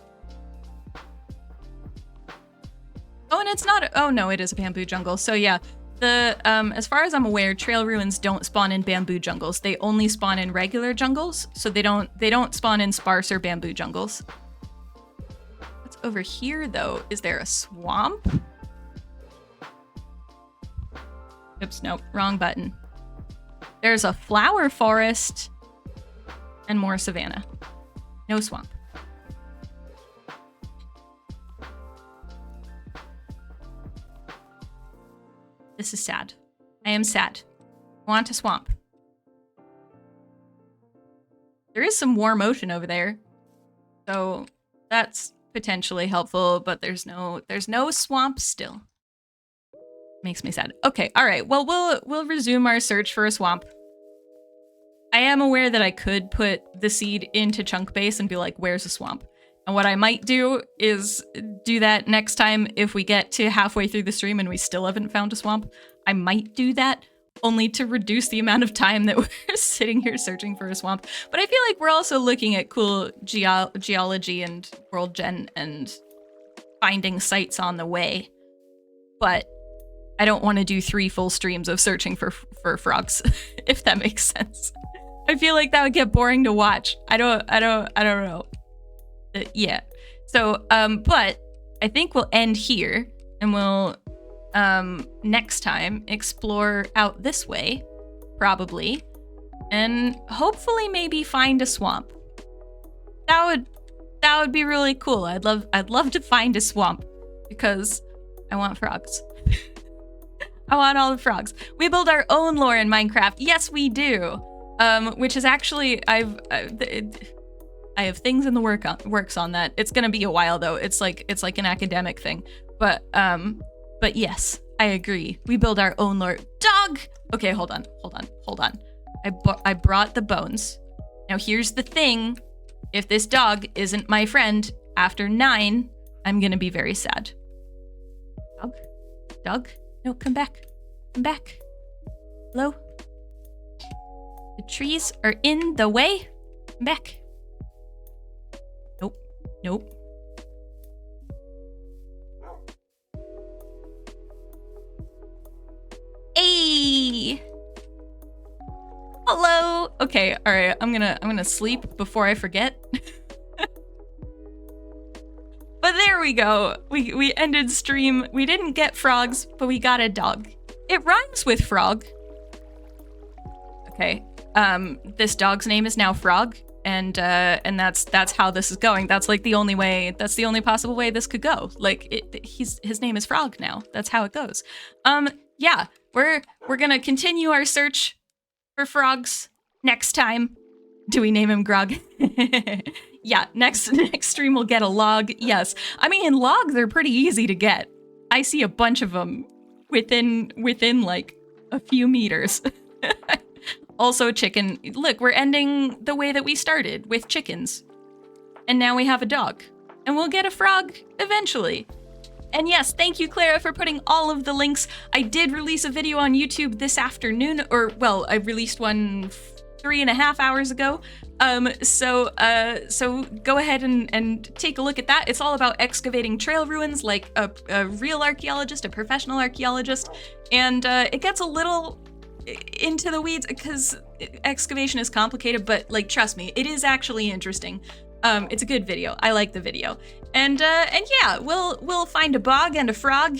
[SPEAKER 1] Oh, and it's not. Oh no, it is a bamboo jungle. So yeah, as far as I'm aware, trail ruins don't spawn in bamboo jungles. They only spawn in regular jungles. So they don't spawn in sparse or bamboo jungles. What's over here though? Is there a swamp? Oops, nope, wrong button. There's a flower forest and more savanna. No swamp. This is sad. I am sad. Want a swamp. There is some warm ocean over there, so that's potentially helpful, but there's no swamp still. Makes me sad. Okay, all right. Well, we'll resume our search for a swamp. I am aware that I could put the seed into chunk base and be like, where's a swamp? And what I might do is do that next time if we get to halfway through the stream and we still haven't found a swamp. I might do that only to reduce the amount of time that we're sitting here searching for a swamp. But I feel like we're also looking at cool geology and world gen and finding sites on the way. But I don't want to do 3 full streams of searching for frogs, if that makes sense. I feel like that would get boring to watch. I don't know. Yeah. So, but I think we'll end here, and we'll next time explore out this way, probably, and hopefully maybe find a swamp. That would be really cool. I'd love to find a swamp because I want frogs. I want all the frogs. We build our own lore in Minecraft. Yes, we do. Which is actually I have things in the works on that. It's gonna be a while though. It's like an academic thing. But yes, I agree. We build our own lore. Dog. Okay, hold on. I brought the bones. Now here's the thing. If this dog isn't my friend after 9, I'm gonna be very sad. Dog? No, come back. Come back. Hello? The trees are in the way. Come back. Nope. Hey! Hello! Okay, alright, I'm gonna sleep before I forget. But there we go. We ended stream. We didn't get frogs, but we got a dog. It rhymes with frog. Okay. This dog's name is now Frog, and that's how this is going. That's like the only way. That's the only possible way this could go. Like his name is Frog now. That's how it goes. Yeah, we're gonna continue our search for frogs next time. Do we name him Grog? Yeah, next stream we'll get a log. Yes. I mean, logs are pretty easy to get. I see a bunch of them within like a few meters. Also chicken. Look, we're ending the way that we started with chickens. And now we have a dog. And we'll get a frog eventually. And yes, thank you, Clara, for putting all of the links. I did release a video on YouTube this afternoon, or well, I released one 3.5 hours ago. So go ahead and take a look at that. It's all about excavating trail ruins like a real archaeologist, a professional archaeologist. And it gets a little into the weeds because excavation is complicated, but like, trust me, it is actually interesting. It's a good video. I like the video. And yeah, we'll find a bog and a frog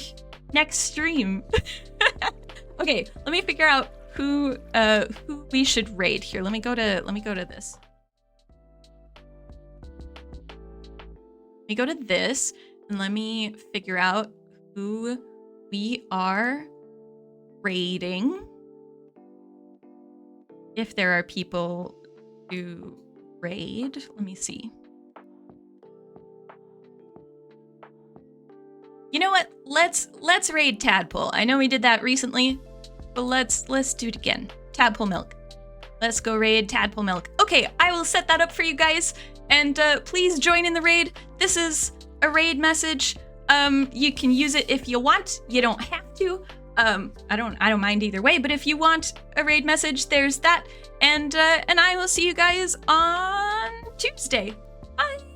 [SPEAKER 1] next stream. Okay, let me figure out who we should raid here. Let me go to this. Let me go to this and let me figure out who we are raiding. If there are people to raid, let me see. You know what? Let's raid Tadpole. I know we did that recently, but let's do it again. Tadpole Milk. Let's go raid Tadpole Milk. Okay, I will set that up for you guys, and please join in the raid. This is a raid message. You can use it if you want. You don't have to. I don't mind either way, but if you want a raid message, there's that. And I will see you guys on Tuesday. Bye.